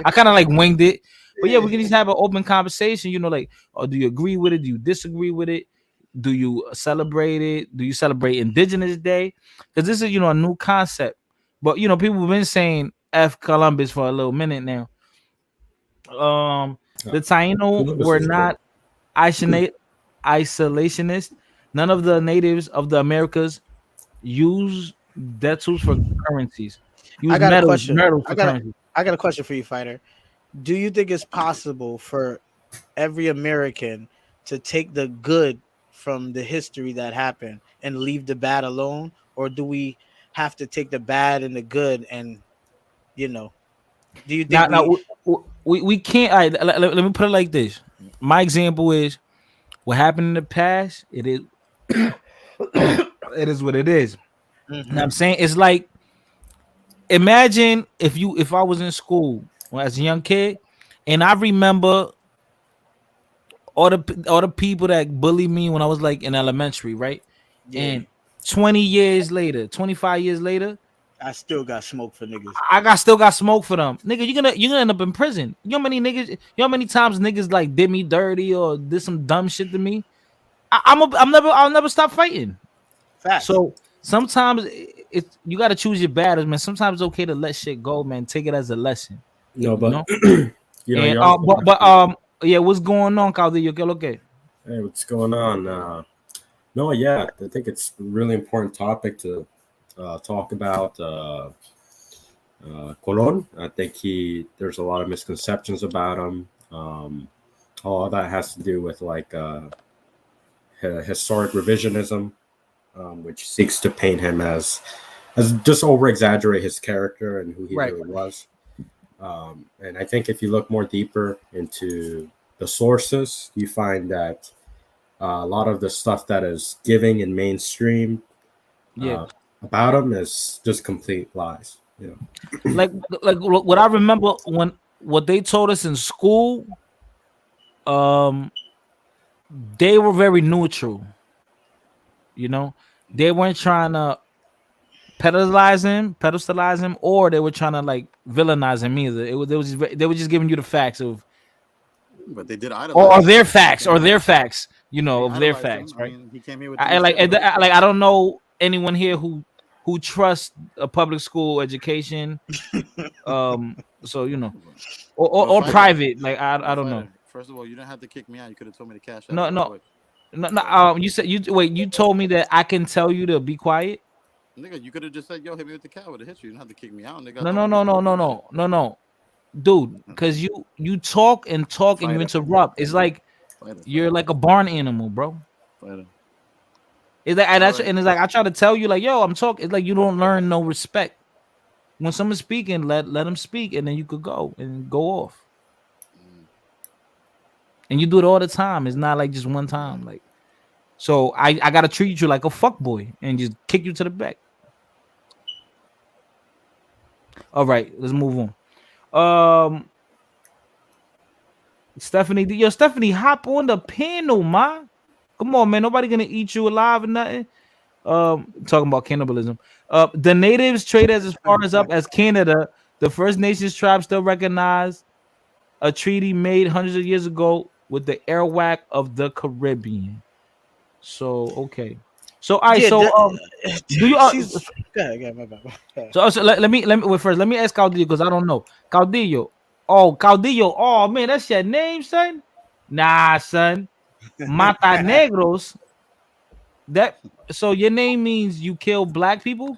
I kind of like winged it, but yeah, we can yeah. just have an open conversation. Like, oh, do you agree with it? Do you disagree with it? Do you celebrate it? Do you celebrate Indigenous Day? Because this is a new concept. But people have been saying F Columbus for a little minute now. Yeah. The Taino Columbus were was great. not isolationist. None of the natives of the Americas use metals for currencies. I Use got a metals, question. metals for currency. I got a question for you, fighter. Do you think it's possible for every American to take the good from the history that happened and leave the bad alone, or do we have to take the bad and the good and you know? Do you think Now, we? we can't. All right, let me put it like this. My example is what happened in the past. It is it is what it is. You know what Mhm. I'm saying? It's like imagine if I was in school as a young kid, and I remember all the people that bullied me when I was like in elementary, right? Yeah, And 20 years later, 25 years later, I still got smoke for niggas. still got smoke for them. Nigga, you're gonna end up in prison. You know how many niggas, how many times niggas like did me dirty or did some dumb shit to me? I'll never stop fighting. Facts. So sometimes it's you gotta choose your battles, man. Sometimes it's okay to let shit go, man. Take it as a lesson, No, you but know? And you also have but to. yeah, what's going on, Caudillo? Que lo que? Hey, what's going on? No, yeah, I think it's a really important topic to talk about. Colon, I think there's a lot of misconceptions about him. All of that has to do with like historic revisionism, which seeks to paint him as just over exaggerate his character and who he Right. really was. And I think if you look more deeper into the sources, you find that a lot of the stuff that is giving in mainstream Yeah. uh, about him is just complete lies. like what I remember when what they told us in school, um, they were very neutral. You know, they weren't trying to pedestalize him, or they were trying to like villainize him either. They were just giving you the facts of, But they did idolize him. their When he facts, came or their here. facts. They Of their idolized him. facts, I right? mean, he came here with I three like, sticks, right? I don't know anyone here who trusts a public school education. So But or fighter, private. Like I but don't know. fighter. First of all, you didn't have to kick me out. You could have told me to cash out No, real no, quick. no, no. So, You said you wait. You told me that I can tell you to be quiet. nigga, you could have just said, "Yo, hit me with the cow." Would have hit you. You didn't have to kick me out, nigga. I No, thought no, we was no, no, cool no, and shit. no, no, no, dude. Because you talk and talk and you Fighter, interrupt. It's like you're fighter, like a barn animal, bro. fighter. It's like and All that's right. and it's like I try to tell you, like, yo, I'm talking. It's like you don't learn no respect. When someone's speaking, let them speak, and then you could go and go off. Mm, And you do it all the time. It's not like just one time. Like so, I gotta treat you like a fuck boy and just kick you to the back. All right, let's move on. Stephanie, hop on the panel, ma. Come on, man. Nobody gonna eat you alive or nothing. Talking about cannibalism. The natives trade as far as up as Canada. The First Nations tribes still recognize a treaty made hundreds of years ago with the Arawak of the Caribbean. So okay. So all right. Yeah, So do you she's. Go ahead, my bad. Go ahead. so let me wait first. Let me ask Caudillo because I don't know. Caudillo. Oh, Caudillo. Oh man, that's your name, son. Nah, son. Mata Negros. That so your name means you kill black people?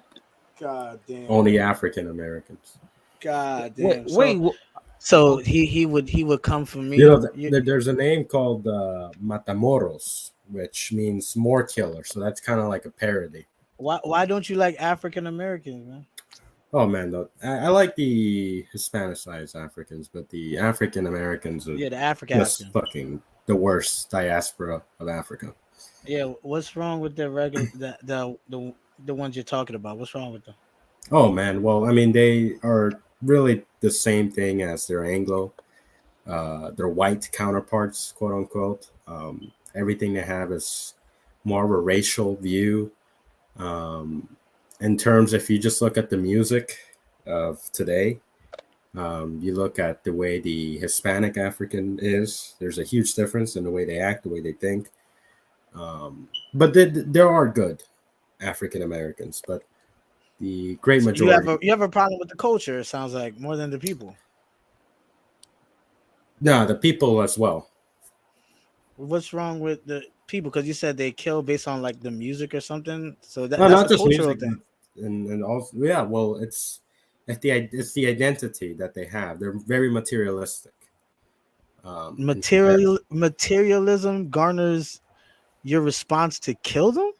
God damn. Only African Americans. God Wait, damn. wait. So he would come for me. You know, there's a name called Matamoros, which means more killer. So that's kind of like a parody. Why don't you like African Americans, man? Oh man, though I like the Hispanicized Africans, but the African Americans are Yeah, the just African. fucking the worst diaspora of Africa. Yeah, what's wrong with the regular the ones you're talking about? What's wrong with them? Oh man, well, I mean, they are really the same thing as their Anglo, their white counterparts, quote unquote. Everything they have is more of a racial view. Um, in terms, if you just look at the music of today, you look at the way the Hispanic African is. There's a huge difference in the way they act, the way they think. But there are good African Americans, but the great So majority. you have a problem with the culture. It sounds like more than the people. No, the people as well. What's wrong with the people? Because you said they kill based on like the music or something. So No, that's not a just cultural music, thing. but and also yeah. Well, it's the identity that they have. They're very materialistic. In comparison. Materialism garners your response to kill them.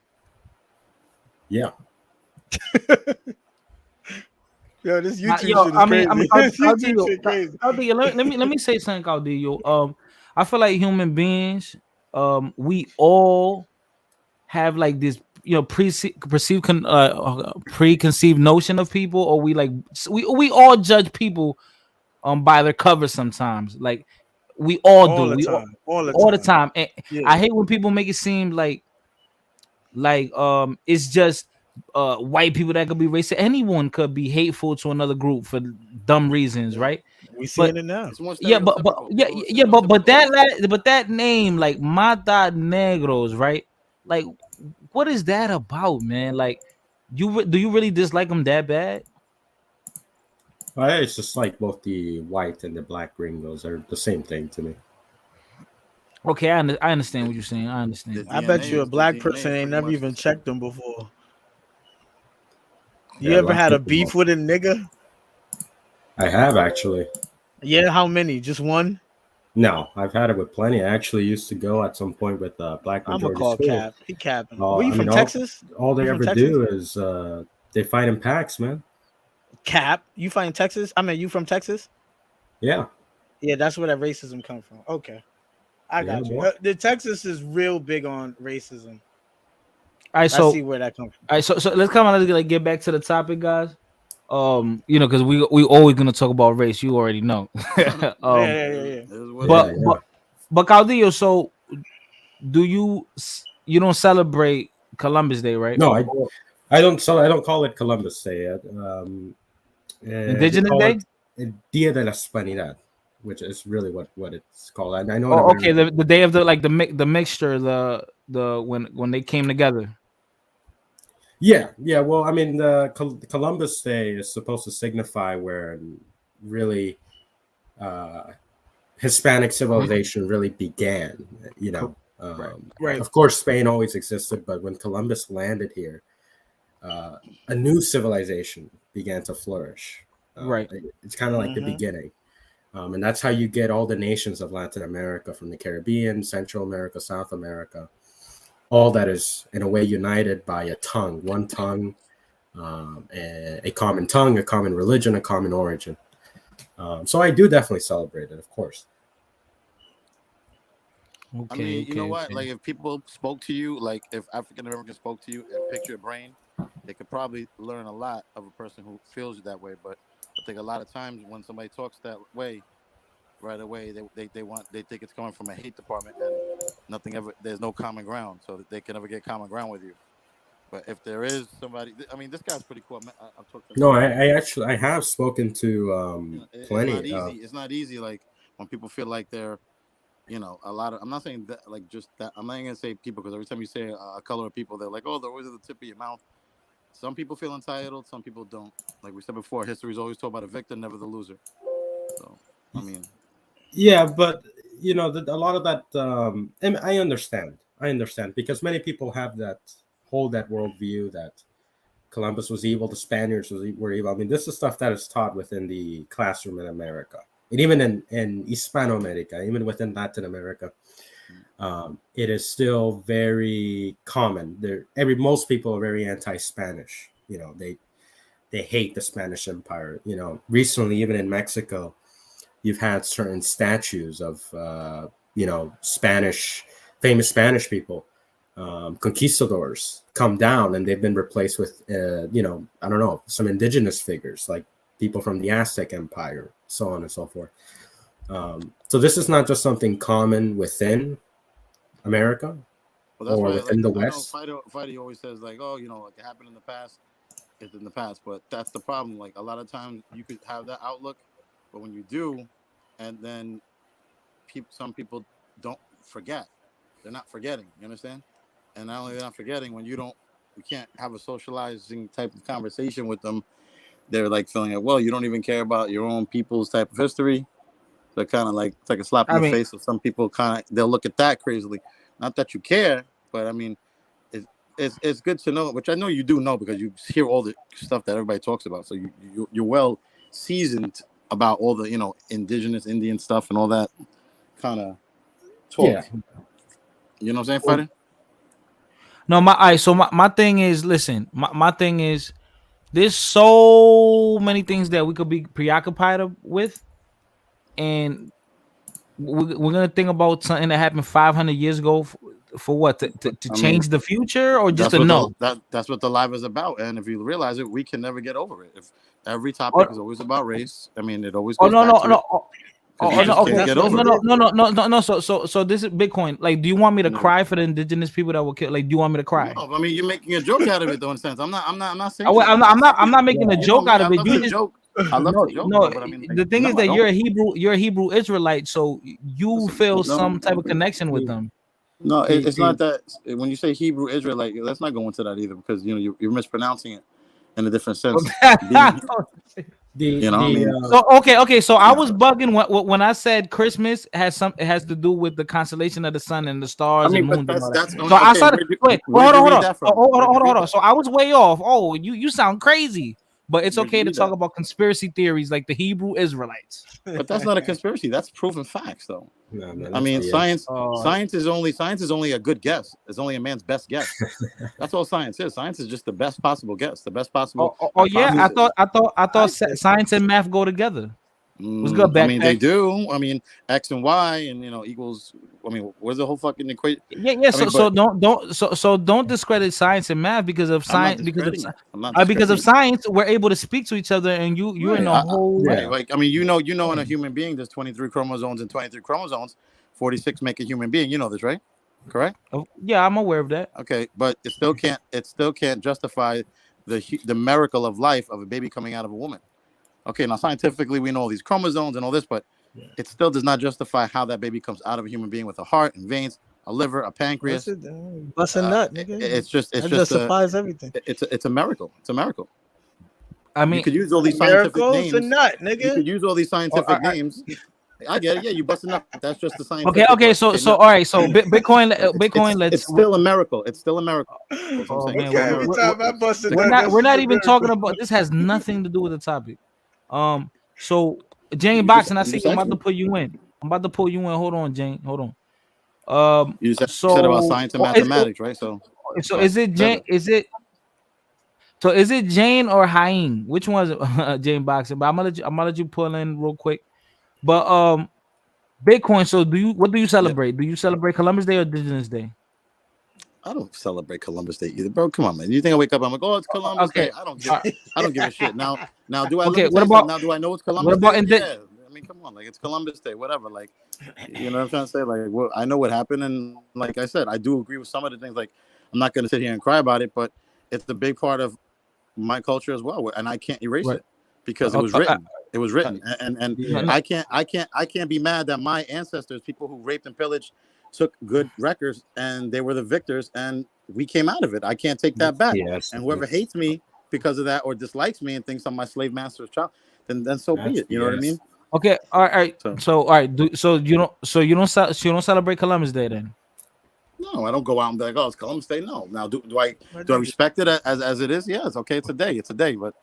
Yeah. Yo, this YouTube Yo, shit is I mean, crazy. This YouTube Caudillo, shit crazy. Caudillo, let me say something, Caudillo. I feel like human beings, we all have like this, preconceived notion of people, or we like we all judge people by their cover sometimes. Like we all do. All the time. All the All the time. time. And Yeah. I hate when people make it seem it's just white people that could be racist. Anyone could be hateful to another group for dumb reasons, Yeah. right? We But seeing it now. It's more yeah, stereotypical. yeah, People are yeah, but stereotypical. that name, like Mata Negros, right? Like, what is that about, man? Like, do you really dislike them that bad? Well, it's just like both the white and the black gringos are the same thing to me. Okay, I understand what you're saying. I The understand. I bet you DNA, a the black DNA person is ain't pretty never much the even same. checked them before. You Yeah, ever black had a people. beef with a nigga? I have actually. Yeah, how many? Just one? No, I've had it with plenty. I actually used to go at some point with black I'm gonna majority call school. Cap. He capping. Where you I mean, from? Texas? all You they from ever Texas? do is they fight in packs, man. Cap. You find Texas? I mean, you from Texas? Yeah, Yeah, that's where that racism come from. Okay, I yeah, got you. boy. The Texas is real big on racism. All right, I so see where that comes from. all right, so let's come on. Let's like get back to the topic, guys. Because we always gonna talk about race. You already know. Yeah, Yeah, um, yeah, it yeah, is, yeah. it is what it but Yeah, is. yeah. but but Caudillo, so you don't celebrate Columbus Day, right? No, Or I don't. So I don't call it Columbus Day. They Indigenous call Day? it Dia de la Hispanidad, which is really what it's called. And I know in Oh, okay. America. The day of the mixture, the when they came together. Yeah, yeah. Well, I mean, the Columbus Day is supposed to signify where really uh, Hispanic Mhm. civilization really began. You Co- know, Right, right, Right. of course, Spain always existed, but when Columbus landed here, uh, a new civilization began to flourish. right. It's kind of like the Mm-hmm. beginning. And that's how you get all the nations of Latin America, from the Caribbean, Central America, South America, all that is in a way united by a tongue, one tongue, a common tongue, a common religion, a common origin. So I do definitely celebrate it, of course. I Okay, mean, you know okay, what? okay. Like, if people spoke to you, like if African Americans spoke to you and picked your brain, they could probably learn a lot of a person who feels that way. But I think a lot of times when somebody talks that way, right away they think it's coming from a hate department, and nothing ever. There's no common ground, so that they can never get common ground with you. But if there is somebody, I mean, this guy's pretty cool. I've talked to him No, before. I actually I have spoken to You know, it's not plenty easy. of. It's not easy. Like when people feel like they're, a lot of. I'm not saying that like just that. I'm not even gonna say people, because every time you say a color of people, they're like, oh, they're always at the tip of your mouth. Some people feel entitled. Some people don't. Like we said before, history is always told by the victor, never the loser. So I mean, Yeah, but a lot of that, and I understand. I understand because many people have that hold that worldview that Columbus was evil, the Spaniards were evil. I mean, this is stuff that is taught within the classroom in America, and even in Hispanoamerica, even within Latin America, it is still very common. Most people are very anti-Spanish. they hate the Spanish Empire. You know, recently, even in Mexico, you've had certain statues of famous Spanish people, conquistadors, come down, and they've been replaced with I don't know, some indigenous figures like people from the Aztec Empire, so on and so forth. So this is not just something common within America Well, that's or why, within like, the I know West. Fighty always says, like, oh, like it happened in the past, it's in the past. But that's the problem. Like, a lot of times you could have that outlook, but when you do, and then some people don't forget. They're not forgetting. You understand? And not only they're not forgetting, when you can't have a socializing type of conversation with them. They're like feeling like, well, you don't even care about your own people's type of history. They're kind of like, it's like a slap in I the mean, face. So some people they'll look at that crazily. Not that you care, but I mean, it's good to know, which I know you do know because you hear all the stuff that everybody talks about. So you're well seasoned about all the indigenous Indian stuff and all that kind of talk. Yeah. You know what I'm saying, Fighter? no, my thing is, listen, my thing is, there's so many things that we could be preoccupied with, and we're gonna think about something that happened 500 years ago for what to I mean, change the future or just that's to what know. that's what the live is about. And if you realize it, we can never get over it. If every topic is Oh, always about race, I mean, it always oh goes no back no to it no. because we Oh no, just That's can't okay. that's get what No, over it it. no, is. no, no, no, no, no. So this is Bitcoin. Like, do you want me to No. cry for the indigenous people that were killed? Like, do you want me to cry? No, I mean, you're making a joke out of it, though. In a sense, I'm not saying I'm that. not. I'm saying, I'm not making a you know joke me. out I of it. love You to just joke. I love to joke, no. but I mean, like, The thing no, is I that don't. You're a Hebrew Israelite, so you Listen, feel no, some type of connection with The, them. no, the, it's not the, that. When you say Hebrew Israelite, let's not go into that either because you're mispronouncing it in a different sense. Being, I the mean, So okay. So I yeah. was bugging when I said Christmas it has to do with the constellation of the sun and the I stars and mean, but moons and all that. that's So I okay. started wait, Where'd hold you on, hold read on. that Oh, from? Where'd you hold read on. that? So I was way off. Oh, you sound crazy. But it's Where'd you okay to read talk that? about conspiracy theories like the Hebrew Israelites. But that's not a conspiracy. That's proven facts, though. no, man, I that's mean, BS. Uh, science is only a good guess. It's only a man's best guess. That's all science is. Science is just the best possible guess, the best possible yeah. hypothesis. I thought I think science and math go together. What's good, I mean, they backpack? do. I mean, X and Y, and equals. I mean, where's the whole fucking equation? Yeah. I mean, So but don't discredit science and math because of I'm not science discrediting it. I'm not because of discrediting it. science we're able to speak to each other and you're in Right. a whole Right. Yeah. Like, I mean, in a human being, there's 23 chromosomes and 23 chromosomes. 46 make a human being. You know this, right? Correct. yeah, I'm aware of that. Okay, but it still can't justify the miracle of life of a baby coming out of a woman. Okay, now scientifically we know all these chromosomes and all this, but it still does not justify how that baby comes out of a human being with a heart and veins, a liver, a what's pancreas. it? Bust a nut, nigga. It's That just justifies everything. it's a miracle. It's a miracle. I You mean, could use all these scientific Miracle's a names. nut, You nigga. could use all these scientific names. I get it. Yeah, you busting up. That's just the scientific. okay. Or, So okay, so no, all right. So Bitcoin, it's let's. it's still a miracle. It's still a miracle. That's what I'm Oh saying. It's man, still a Okay, every miracle. time I bust a The- nut, that we're shit's not a even talking miracle. about this. Has nothing to do with the topic. So Jane you just Boxing, I you see just you. I'm asked about to me. pull you in. Hold on, Jane. Hold on. You said about So science and mathematics, right? So so I is it said Jane? that. Is it Jane or Haim? Which one is it? Jane Boxing? But I'm gonna let you pull in real quick. But Bitcoin. So what do you Yeah. celebrate? Do you celebrate Columbus Day or Indigenous Day? I don't celebrate Columbus Day either, bro. Come on, man. You think I wake up? I'm like, oh, it's Columbus Okay. Day. I don't give. Uh, I don't give a shit. Now, do I? Let okay. me tell you something. Now, do I know it's What Columbus about Day? Yeah. I mean, come on, like it's Columbus Day, whatever. Like, you know what I'm trying to say? Like, well, I know what happened, and like I said, I do agree with some of the things. Like, I'm not going to sit here and cry about it, but it's a big part of my culture as well, and I can't erase right? it because it Uh, was uh, uh, written. It was written, and no, Yeah. no, I can't be mad that my ancestors, people who raped and pillaged, took good records and they were the victors, and we came out of it. I can't take that back. Yes. And whoever hates me because of that or dislikes me and thinks I'm my slave master's child, then so be That's it. You know what I BS. mean? okay. All right. So So all right. You don't celebrate Columbus Day then? no, I don't go out and be like, oh, it's Columbus Day. No. Now, My do I nigga. respect it as it is? Yeah, it's okay. It's a day. It's a day. But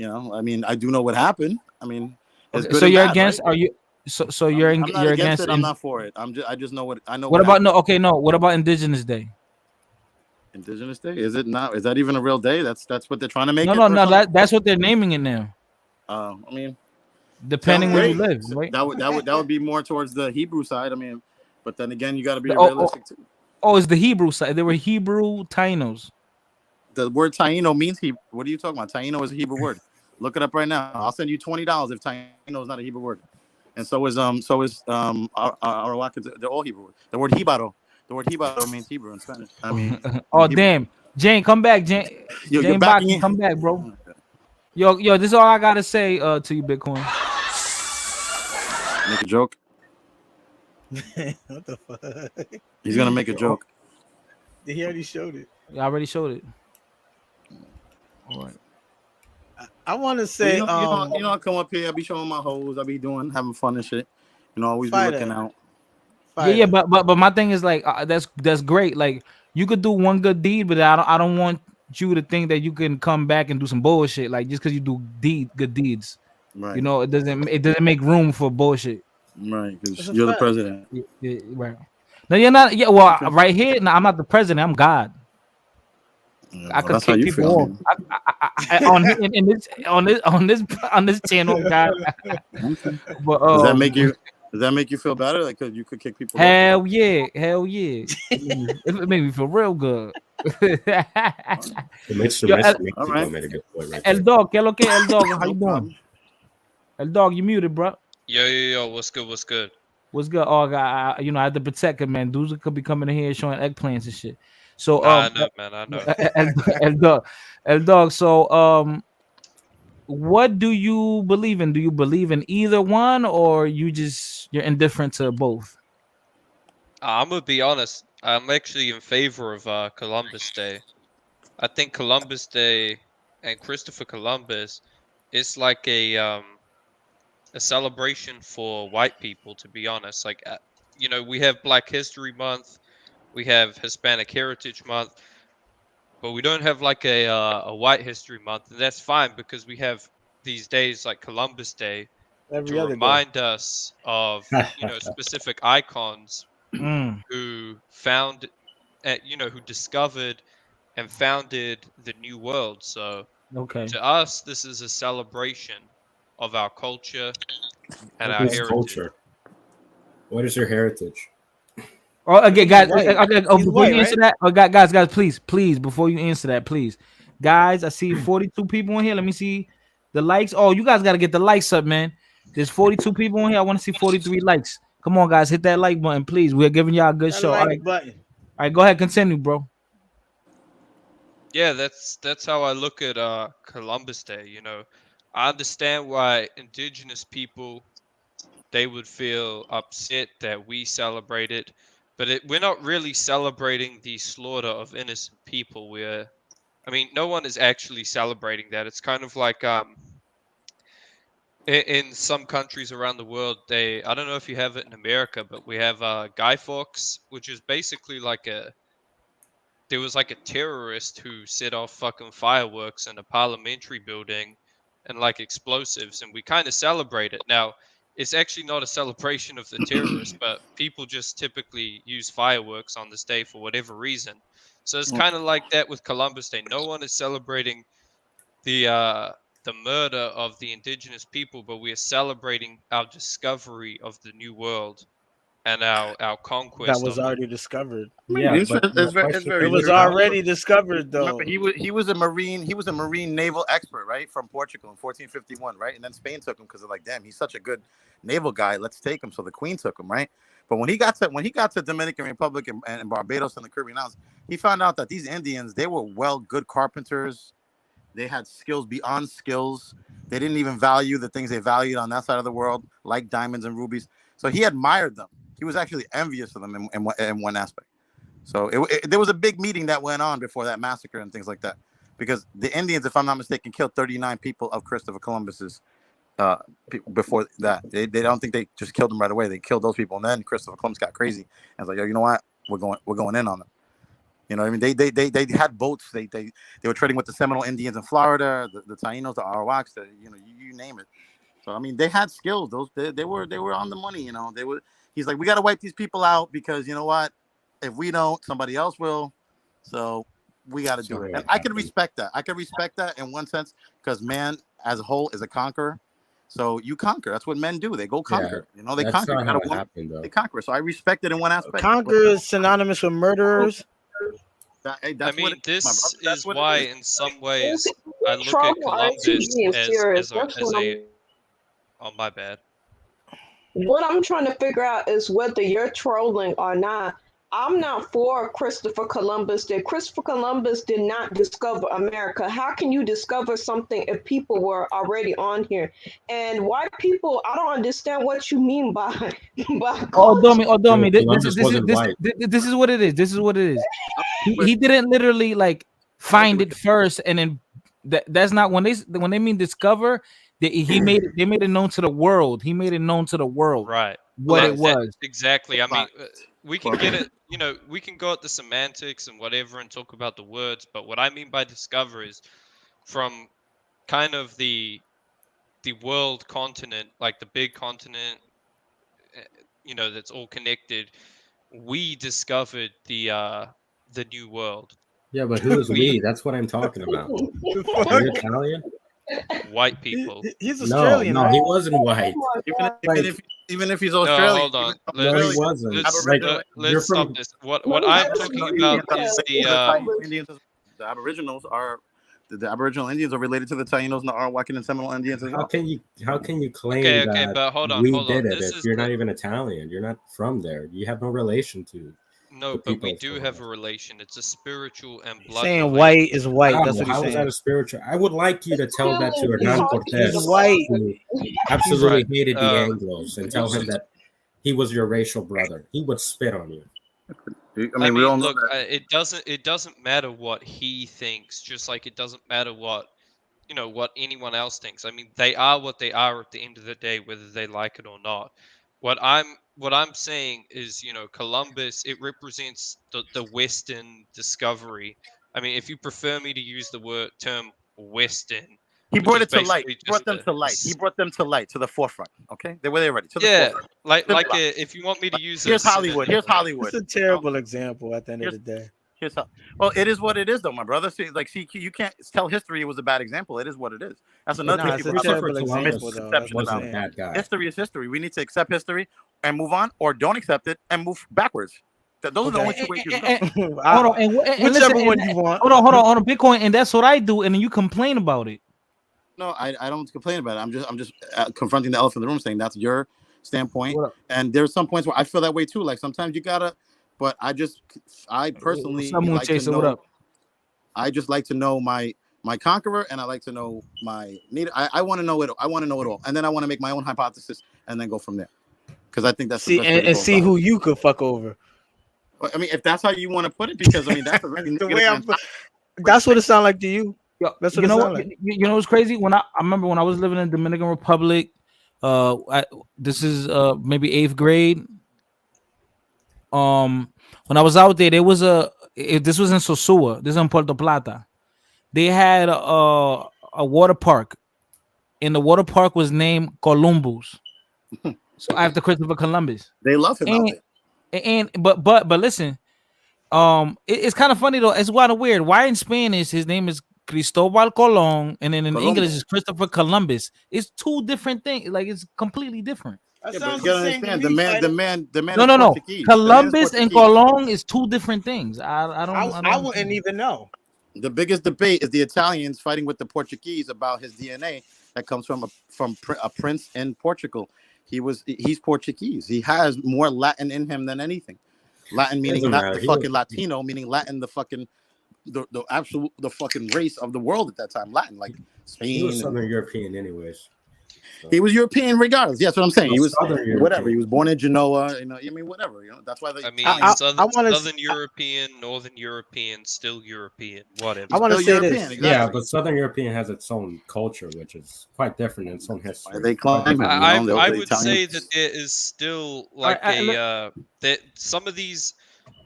I mean, I do know what happened. I mean, it's Okay. good So and you're bad, against? right? Are you? So I'm not you're against against? it. I'm not for it. I just know what I know What what about no? happened. Okay, no. What about Indigenous Day? Indigenous Day? Is it not? Is that even a real day? That's what they're trying to make No, it no, or no. something. That's what they're naming it now, I mean, sounds depending where you great. live, right? That would be more towards the Hebrew side. I mean, but then again, you got to be Oh, oh, realistic too. oh, it's the Hebrew side. They were Hebrew Tainos. The word Taino means Hebrew. What are you talking about? Taino is a Hebrew word. Look it up right now. I'll send you $20 if Taino is not a Hebrew word. And Arawak. They're all Hebrew words. The word Hibaro. The word Hibaro means Hebrew in Spanish. I mean Oh, Hebrew. damn, Jane, come back, Jane. You're Jane backing Boxing, in. come back, bro. Yo, this is all I gotta say to you, Bitcoin. Make a joke. What the fuck? He's gonna make a Oh, joke. He already showed it. I already showed it. All right. I want to Well, say, I come up here. I be showing my hoes. I be having fun and shit. Always be looking fighter, out. Yeah, fighter. but my thing is like that's great. Like you could do one good deed, but I don't want you to think that you can come back and do some bullshit. Like just because you do good deeds, Right, it doesn't make room for bullshit. right. Because That's a you're the fact. president. Yeah, yeah, right. No, you're not. Yeah, well, Okay. right here, no, I'm not the president. I'm God. Yeah, I well, could that's how kick you people feel. I off. mean, In this on this channel, God. okay. But Does that make you? Does that make you feel better? Like, cause you could kick people off? hell yeah, hell yeah. It made me feel real good. So Mr. Yo, All Mexico right. made a good point right El there. Dog, ¿qué lo que? El Dog, how No you doing? problem. El Dog, you muted, bro. Yo, what's good? What's good? What's good? Oh, I had to protect him, man. Dudes could be coming in here showing eggplants and shit. So, Nah, I know, man. I know. El Dog, El Dog. So, what do you believe in? Do you believe in either one, or you're indifferent to both? I'm gonna be honest. I'm actually in favor of Columbus Day. I think Columbus Day and Christopher Columbus is like a celebration for white people. To be honest, like we have Black History Month, we have Hispanic Heritage Month, but we don't have like a White History Month, and that's fine because we have these days like Columbus Day to Every other day. remind us of specific icons Mm, who found who discovered and founded the new world. So okay. to us this is a celebration of our culture and our Okay. Whose heritage. culture? What is your heritage? Oh, okay, He's guys. white. Okay, oh, He's before white, you answer right? that, guys, please, before you answer that, please, guys, I see 42 people in here. Let me see the likes. Oh, you guys got to get the likes up, man. There's 42 people in here. I want to see 43 likes. Come on, guys, hit that like button, please. We're giving y'all a good That show. like button. All right, go ahead, continue, bro. Yeah, that's how I look at Columbus Day. I understand why indigenous people they would feel upset that we celebrate it, but we're not really celebrating the slaughter of innocent people. I mean, no one is actually celebrating that. It's kind of like in some countries around the world, I don't know if you have it in America, but we have Guy Fawkes, which is basically like there was like a terrorist who set off fucking fireworks in a parliamentary building and like explosives, and we kind of celebrate it. Now, it's actually not a celebration of the terrorist, but people just typically use fireworks on this day for whatever reason. So it's kind of like that with Columbus Day. No one is celebrating the uh the murder of the indigenous people, but we are celebrating our discovery of the new world and our That conquest was of it. already discovered. I mean, Yeah, but my it's question It very for was true. you, Al, already discovered, Remember, though. he was a marine. He was a marine naval expert, right, from Portugal in 1451, right? And then Spain took him because they're like, damn, he's such a good naval guy. Let's take him. So the Queen took him, right? But when he got to Dominican Republic and Barbados and the Caribbean Islands, he found out that these Indians they were good carpenters. They had skills beyond skills. They didn't even value the things they valued on that side of the world, like diamonds and rubies. So he admired them. He was actually envious of them in one aspect. So there was a big meeting that went on before that massacre and things like that, because the Indians, if I'm not mistaken, killed 39 people of Christopher Columbus's before that. They don't think they just killed them right away. They killed those people, and then Christopher Columbus got crazy and was like, yo, you know what? We're going in on them. You know what I mean? They had boats. They were trading with the Seminole Indians in Florida, the Tainos, the Arawaks, you name it. So I mean, they had skills. They were on the money. They were. He's like, we got to wipe these people out because you know what? If we don't, somebody else will. So we got to do it. Sorry, And I could respect that. I could respect that in one sense because man, as a whole, is a conqueror. So you conquer. That's what men do. They go conquer. Yeah, They that's conquer. You not got how a it woman, happened they though. conquer. So I respect it in one aspect. Conquer is synonymous with murderers. Hey, I that's what mean, it is, my brother. this That's is what it why, is. in some Is ways, I look at trouble auntie Columbus being as serious? as a That's as what a. I'm. Oh, my bad. What I'm trying to figure out is whether you're trolling or not. I'm not for Christopher Columbus. That Christopher Columbus did not discover America. How can you discover something if people were already on here? And white people, I don't understand what you mean by by Oh, culture. Domi. Columbus wasn't white. This is what it is. This is what it is. But He didn't literally like I agree find with it first and then that's not when they mean discover. They made it known to the world. He made it known to the world Right. what it Facts. was. Exactly. I mean, Facts. we can get it. We can go at the semantics and whatever and talk about the words. But what I mean by discover is from kind of the world continent, like the big continent, eh, that's all connected. We discovered the new world. Yeah, but who is We we? That's what I'm talking about. The Are fuck? you Italian? white people. He's No, Australian, no, right? he wasn't white. Oh my Even God. even Like, if even if he's No, Australian, hold on. even if no, he Let's Australian, wasn't. let's Like, Aboriginal, you're let's stop from. this. What No, I'm that's talking Aboriginal about Indians yeah, is are the the Taino Columbus. Indians. The Aboriginals are the Aboriginal Indians are related to the Tainos and the Arawakan and Seminole Indians as How well. can you claim okay, that but hold we on. did it This if is you're not even Italian? You're not from there. You have no relation to no, the but we people of do have a Colombia. relation. It's a spiritual and He's blood saying relation. white is white. That's How? what he's How is that saying. a spiritual? I would like you to tell that to Killing Hernan because he's He's a Cortez, white. Muslim. who He's absolutely Right. hated the Anglos, and tell him that he was your racial brother. He would spit on you. I I mean, we all mean, know look, that. it doesn't matter what he thinks, just like it doesn't matter what anyone else thinks. I mean, they are what they are at the end of the day, whether they like it or not. What I'm saying is, Columbus, it represents the Western discovery. I mean, if you prefer me to use the term Western, He which brought is it to light. basically He brought just them to light. He brought them to light, to the forefront. Okay, they were there ready to the yeah, forefront. like Simple. if you want me to use a Here's Hollywood. synonym Here's for that. Hollywood. It's a terrible example at the end of Here's the day. here's how. Well, it is what it is, though, my brother. See, you can't tell history it was a bad example. It is what it is. That's But another Nah, thing it's a people have Christopher terrible a example though. That's misconception what I'm wasn't about. a saying. bad guy. History is history. We need to accept history and move on, or don't accept it and move backwards. Those are the only Okay. two ways you can go. Hold on, and listen, Whichever one you want. hold on, Bitcoin, and that's what I do, and then you complain about it. No, I don't complain about it. I'm just confronting the elephant in the room, saying that's your standpoint. What up? And there's some points where I feel that way too. Like sometimes you gotta, but I personally What's up, Moon like to Chaser? What know. up? I just like to know my conqueror, and I like to know my need. I want to know it. I want to know it all, and then I want to make my own hypothesis, and then go from there. Because I think that's the See best way to and go see about who it. you could fuck over. I mean, if that's how you want to put it, because I mean that's a very The negative way I'm, mentality. that's what it sounds like to you. Yo, That's what you it know sound what? like. You know what's crazy? When I remember when I was living in Dominican Republic, this is maybe 8th grade. When I was out there, there was this was in Sosua, this is in Puerto Plata. They had a water park, and the water park was named Columbus. So after Christopher Columbus. They love him out And there. but listen, it's kind of funny though. It's kind of weird. Why in Spanish his name is Cristobal Colon, and then in Colombo. English is Christopher Columbus. It's two different things. Like it's completely different. That Yeah, but sounds you the gotta same to understand me. the man No, is no, no. Portuguese. The man is Columbus and Portuguese. Colon is two different things. I don't. I wouldn't even know. The biggest debate is the Italians fighting with the Portuguese about his DNA that comes from a prince in Portugal. He's Portuguese. He has more Latin in him than anything. Latin meaning Doesn't not matter. the fucking Latino, meaning Latin, the fucking the absolute the fucking race of the world at that time. Latin, like He was Spain. Southern European, anyways. So. He was European regardless. That's what I'm saying. He was Southern whatever. European. He was born in Genoa. I mean, whatever. That's why the I mean, Italians I want to. Southern European, Northern European, still European, whatever. I want to still say European. this. Exactly. Yeah, but Southern European has its own culture, which is quite different in its own history. They claim him. I The would say Italians. that there is still like right, that some of these,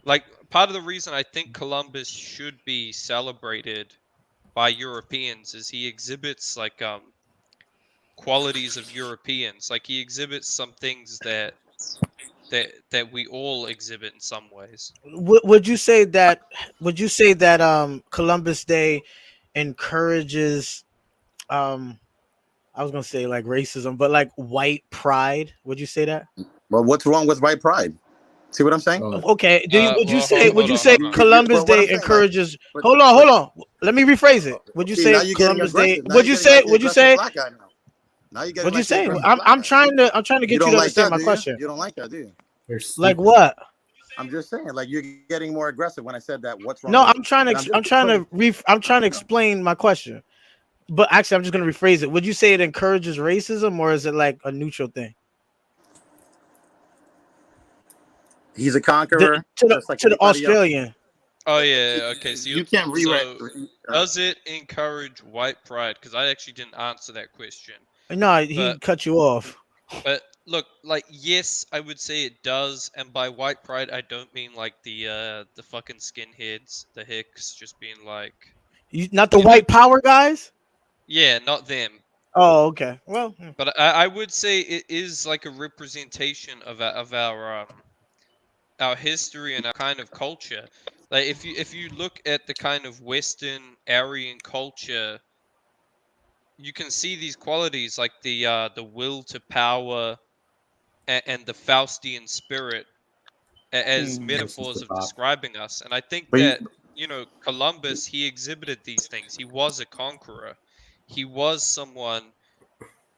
like part of the reason I think Columbus should be celebrated by Europeans is he exhibits like qualities of Europeans. Like he exhibits some things that that we all exhibit in some ways. Would you say that? Would you say that Columbus Day encourages um I was gonna say like racism, but like white pride? Would you say that? Well, what's wrong with white pride? See what I'm saying? Oh, Okay. Do you would you Well, say hold would you on, say hold on. Columbus But what I'm Day saying, like, encourages? but Hold on, but hold on. Let me rephrase it. Would you see, say now you're getting Columbus Day? aggressive. Now Would you're you getting say? like the Would you aggressive say? black guy now. Now you're getting Would you like the say? aggressive black I'm guy. See? trying to You get you don't to like understand that, my do you? question. You don't like that, do you? they're Like stupid. what? I'm just saying, like you're getting more aggressive when I said that. What's wrong No, with it? I'm trying to. And I'm just I'm trying putting, to. I'm trying to explain my question. But actually, I'm just gonna rephrase it. Would you say it encourages racism, or is it like a neutral thing? he's a conqueror, just like To the anybody else. Australian. Oh yeah, okay. So You can't rewrite. does it encourage white pride? Because I actually didn't answer that question. No, he But cut you off. but look, like yes, I would say it does. And by white pride, I don't mean like the fucking skinheads, the hicks, just being like, Not the you know, white power guys. yeah, not them. Oh, okay. Well, But I would say it is like a representation of our history and our kind of culture. Like if you look at the kind of Western Aryan culture, you can see these qualities like the will to power and the Faustian spirit as This is metaphors the of pop. describing us. And I think But that Columbus, he exhibited these things. He was a conqueror. He was someone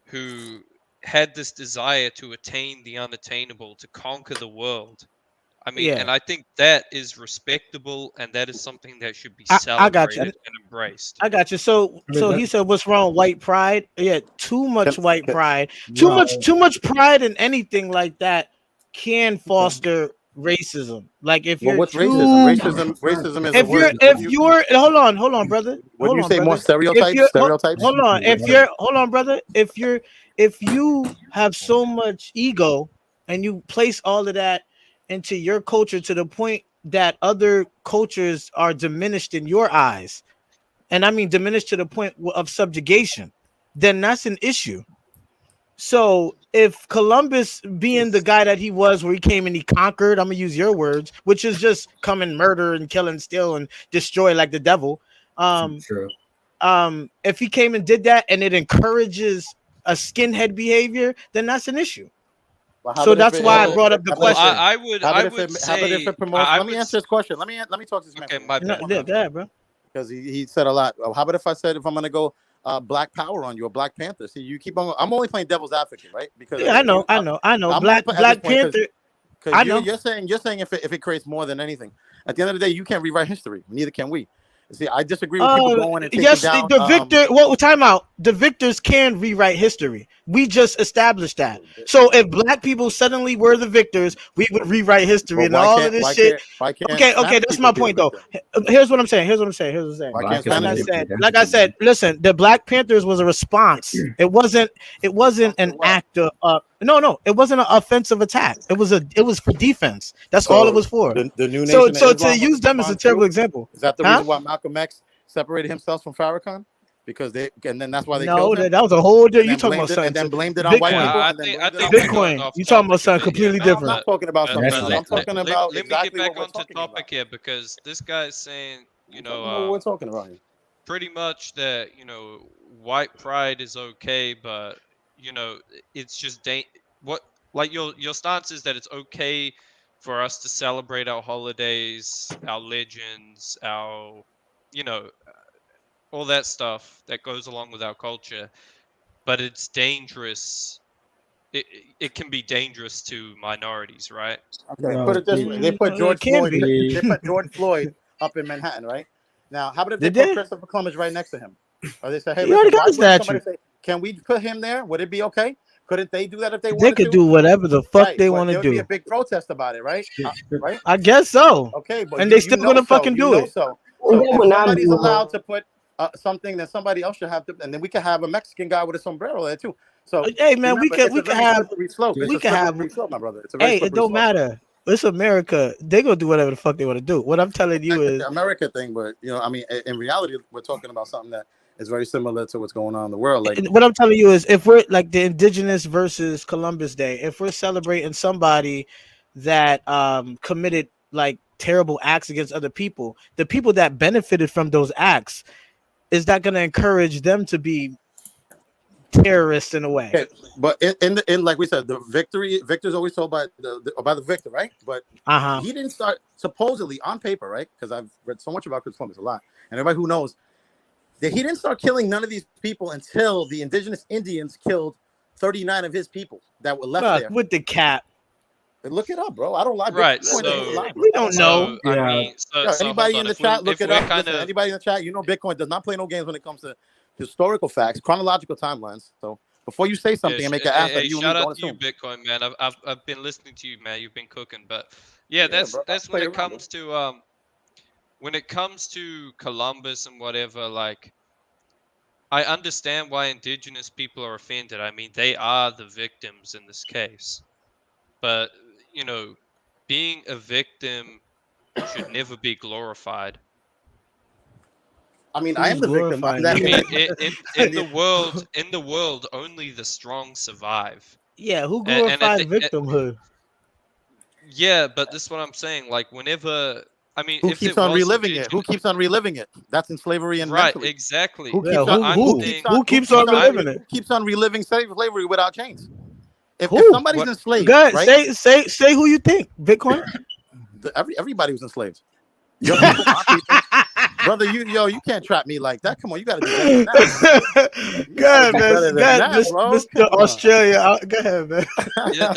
who had this desire to attain the unattainable, to conquer the world. I mean, yeah. and I think that is respectable, and that is something that should be I got you. celebrated and embraced. I got you. So I mean, he said, "What's wrong? White pride? Yeah, too much can, white can, pride. no, Too much pride in anything like that can foster racism. Like if well, you're what's racism? too, Racism is a word. if you're, hold on, brother, Would you say more If stereotypes? you're, Stereotypes. hold on, if you're, hold on, brother, if you have so much ego and you place all of that into your culture to the point that other cultures are diminished in your eyes, and I mean diminished to the point of subjugation, then that's an issue. So if Columbus being the guy that he was, where he came and he conquered, I'm gonna use your words, which is just come and murder and kill and steal and destroy like the devil. Um, true. if he came and did that and it encourages a skinhead behavior, then that's an issue. Well, So that's why I brought up the question. I would how about if say it promotes? I Let me would. answer this question. Let me talk to this man. Okay, my No, bad. yeah, go ahead, bro. Because he said a lot. How about if I said if I'm gonna go Black Power on you, or Black Panther? See, you keep on. I'm only playing devil's advocate, right? Because Yeah, I know. I'm only Black at this point Panther. because you're saying if it creates more than anything. At the end of the day, you can't rewrite history. Neither can we. See, I disagree with people going and taking Yes, down. the victor. Well, time out. The victors can rewrite history. We just established that. So if black people suddenly were the victors, we would rewrite history But and all of this shit. why can't Okay, Spanish that's people my be the point though. victor? Here's what I'm saying. Why Black can't is Spanish people? Like I said, listen, the Black Panthers was a response. It wasn't an What? act of no, it wasn't an offensive attack. It was for defense. That's all it So was for. the new So nation of Islam to was use a them as a response terrible too? example. Is that the Huh? reason why Malcolm X separated himself from Farrakhan? Because and then that's why they No, killed him, that was a whole different. and You then talking about something? blamed it on white Bitcoin. people, Yeah, and then I blamed it think on we're white going people. Bitcoin. off You talking about topic a something bit here. completely No, I'm different. not talking about something That's else. like I'm talking about Let me get exactly what back we're onto talking topic about. here because this guy's saying, I'm talking about what we're talking about here. pretty much that, white pride is okay, but, it's just what like your stance is that it's okay for us to celebrate our holidays, our legends, our, you know, all that stuff that goes along with our culture, but it's dangerous. It can be dangerous to minorities, right? Okay, put Well, it this way: they put It George can Floyd. be. They put George Floyd up in Manhattan, right? Now, how about if they Did put they? Christopher Columbus right next to him? Or they say, "Hey, He already listen, got why a wouldn't somebody statue. say, can we put him there? Would it be okay? Couldn't they do that if they They wanted could to? do whatever the fuck Right, they but want to there would be a do. big protest about it, right? Right? I guess so. Okay, but And they still gonna fucking you do know it. so. They So if would not somebody's do it. allowed to put something, then somebody else should have to, and then we could have a Mexican guy with a sombrero there too. So Hey man, remember, it's a very slippery slope. It's we a could have slippery slope, my brother. It's a very hey, it slippery don't slope. matter. It's America. They gonna do whatever the fuck they want to do. What I'm telling you That's is the America thing, but I mean, in reality, we're talking about something that is very similar to what's going on in the world. Like, what I'm telling you is if we're like the Indigenous versus Columbus Day, if we're celebrating somebody that committed like terrible acts against other people, the people that benefited from those acts, is that going to encourage them to be terrorists in a way? Okay, but in like we said, the victor's always told by the victor, right? But Uh-huh. he didn't start supposedly on paper, right? Because I've read so much about Chris Columbus, a lot, and everybody who knows that he didn't start killing none of these people until the indigenous Indians killed 39 of his people that were left there. With the cap. Look it up, bro. I don't lie. Right, Bitcoin doesn't lie, bro. We don't know. So I Yeah. mean, Yo, so anybody hold in on. the chat, look if it up. we're kind Listen, of anybody in the chat, you know, Bitcoin does not play no games when it comes to historical facts, chronological timelines. So before you say something and make an ass out of you, and me, shout don't out to you, assume. Bitcoin man. I've been listening to you, man. You've been cooking, but yeah, Yeah, that's bro. that's Play when it around, bro. comes to when it comes to Columbus and whatever. Like, I understand why indigenous people are offended. I mean, they are the victims in this case, but you know, being a victim should never be glorified. I mean, I am Who's the victim. glorifying I it? mean, in the world, only the strong survive. Yeah, who And at glorified the victimhood? yeah, but this is what I'm saying. Like, whenever, I mean, Who if keeps it on was reliving it? Who indigenous, keeps on reliving it? That's in slavery and right? mentally. Exactly. Who Yeah, keeps on? But I'm saying, who keeps on I'm reliving it? Who keeps on reliving slavery without chains? If Who? somebody's what? enslaved, Go ahead, right? say who you think. Bitcoin. Everybody was enslaved. Your people, my people, brother. You can't trap me like that. Come on, you got to do better than that. You Go got to ahead, do man. better Go than ahead, that, bro. Mr. Come on. Australia. Go ahead, man. Yeah,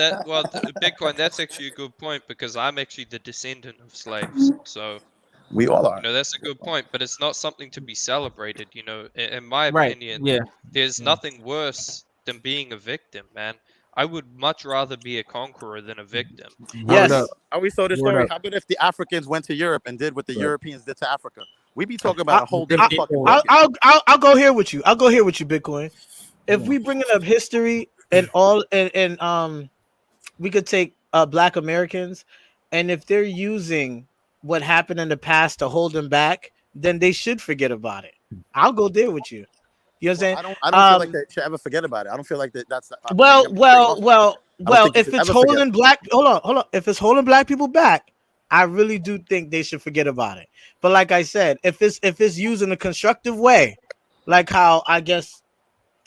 Bitcoin. That's actually a good point because I'm actually the descendant of slaves. So We all are. that's a good point. But it's not something to be celebrated. In my Right. opinion, Yeah. there's Yeah. nothing worse than being a victim, man. I would much rather be a conqueror than a victim. Word up. Yes. I always told this Word story. up. How about if the Africans went to Europe and did what the Right. Europeans did to Africa? We'd be talking I, about a whole Them different I, fucking people, market. I'll go here with you. I'll go here with you, Bitcoin. If Yeah. we bringing up history and all and we could take Black Americans, and if they're using what happened in the past to hold them back, then they should forget about it. I'll go there with you. You know what I'm Well, saying? I don't feel like they should ever forget about it. I don't feel like that's. Well, I'm straight well, off. well, I don't well. think you If should it's ever forget. holding black, hold on. If it's holding black people back, I really do think they should forget about it. But like I said, if it's used in a constructive way, like how I guess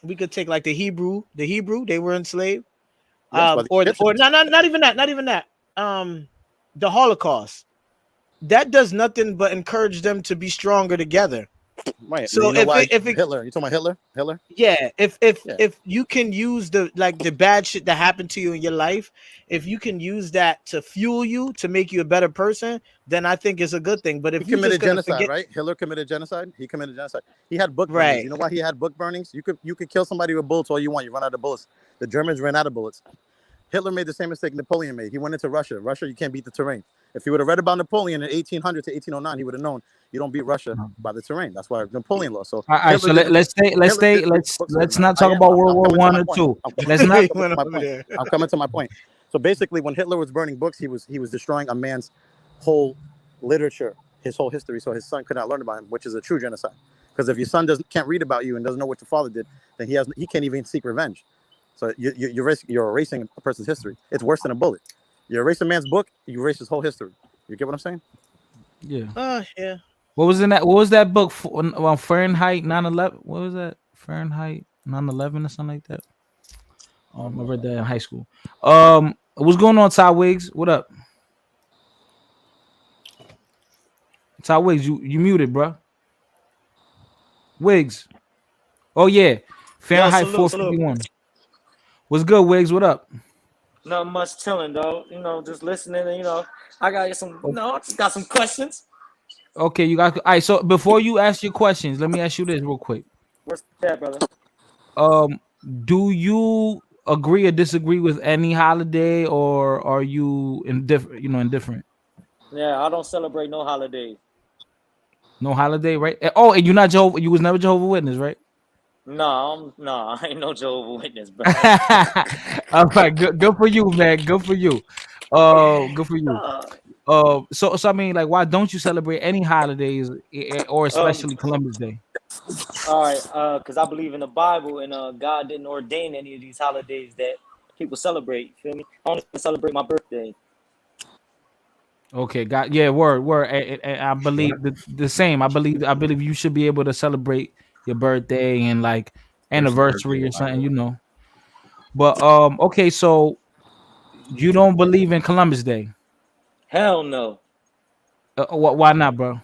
we could take like the Hebrew, they were enslaved, Yes, by the or Egyptians. not even that, the Holocaust. That does nothing but encourage them to be stronger together. Right. So You know why if it Hitler? You talking about Hitler? Hitler? yeah, Yeah. if you can use the bad shit that happened to you in your life, if you can use that to fuel you to make you a better person, then I think it's a good thing. But He if you're just committed gonna genocide, forget, right? Hitler committed genocide. He committed genocide. He had book burnings. right? You know why he had book burnings? You could kill somebody with bullets all you want. You run out of bullets. The Germans ran out of bullets. Hitler made the same mistake Napoleon made. He went into Russia. Russia, you can't beat the terrain. If he would have read about Napoleon in 1800 to 1809, he would have known you don't beat Russia by the terrain. That's why Napoleon lost. So All right. Hitler So didn't. let's Hitler didn't read books. let's not I talk am. about World War coming to One my or point. two. I'm Let's coming not. He to went my over point. there. I'm coming to my point. So basically, when Hitler was burning books, he was destroying a man's whole literature, his whole history, so his son could not learn about him, which is a true genocide. Because if your son can't read about you and doesn't know what your father did, then he can't even seek revenge. So you're erasing a person's history. It's worse than a bullet. You erase a man's book, you erase his whole history. You get what I'm saying? Yeah. Yeah. What was that book on Fahrenheit 9/11? What was that? Fahrenheit 9/11 or something like that. I read that in high school. What's going on, Ty Wiggs? What up? Ty Wiggs, you muted, bro. Wiggs. Oh yeah. Fahrenheit salute, salute. 451. What's good, Wiggs? What up? Not much chilling, though. Just listening. And, I got some. Just got some questions. Okay, you got. All right. So before you ask your questions, let me ask you this real quick. What's that, brother? Do you agree or disagree with any holiday, or are you indifferent? Indifferent. Yeah, I don't celebrate no holidays. No holiday, right? Oh, and you're not Jehovah. You was never Jehovah Witness, right? No, I ain't no Jehovah Witness, bro. All right, good for you, man. Good for you. Good for you. So I mean, like, why don't you celebrate any holidays, or especially Columbus Day? All right, because I believe in the Bible, and God didn't ordain any of these holidays that people celebrate. You feel me? I only celebrate my birthday. Okay, got yeah, word. I believe the same. I believe you should be able to celebrate your birthday and like There's a birthday anniversary or something, fire. But okay, so you don't believe in Columbus Day? Hell no. Why not, bro?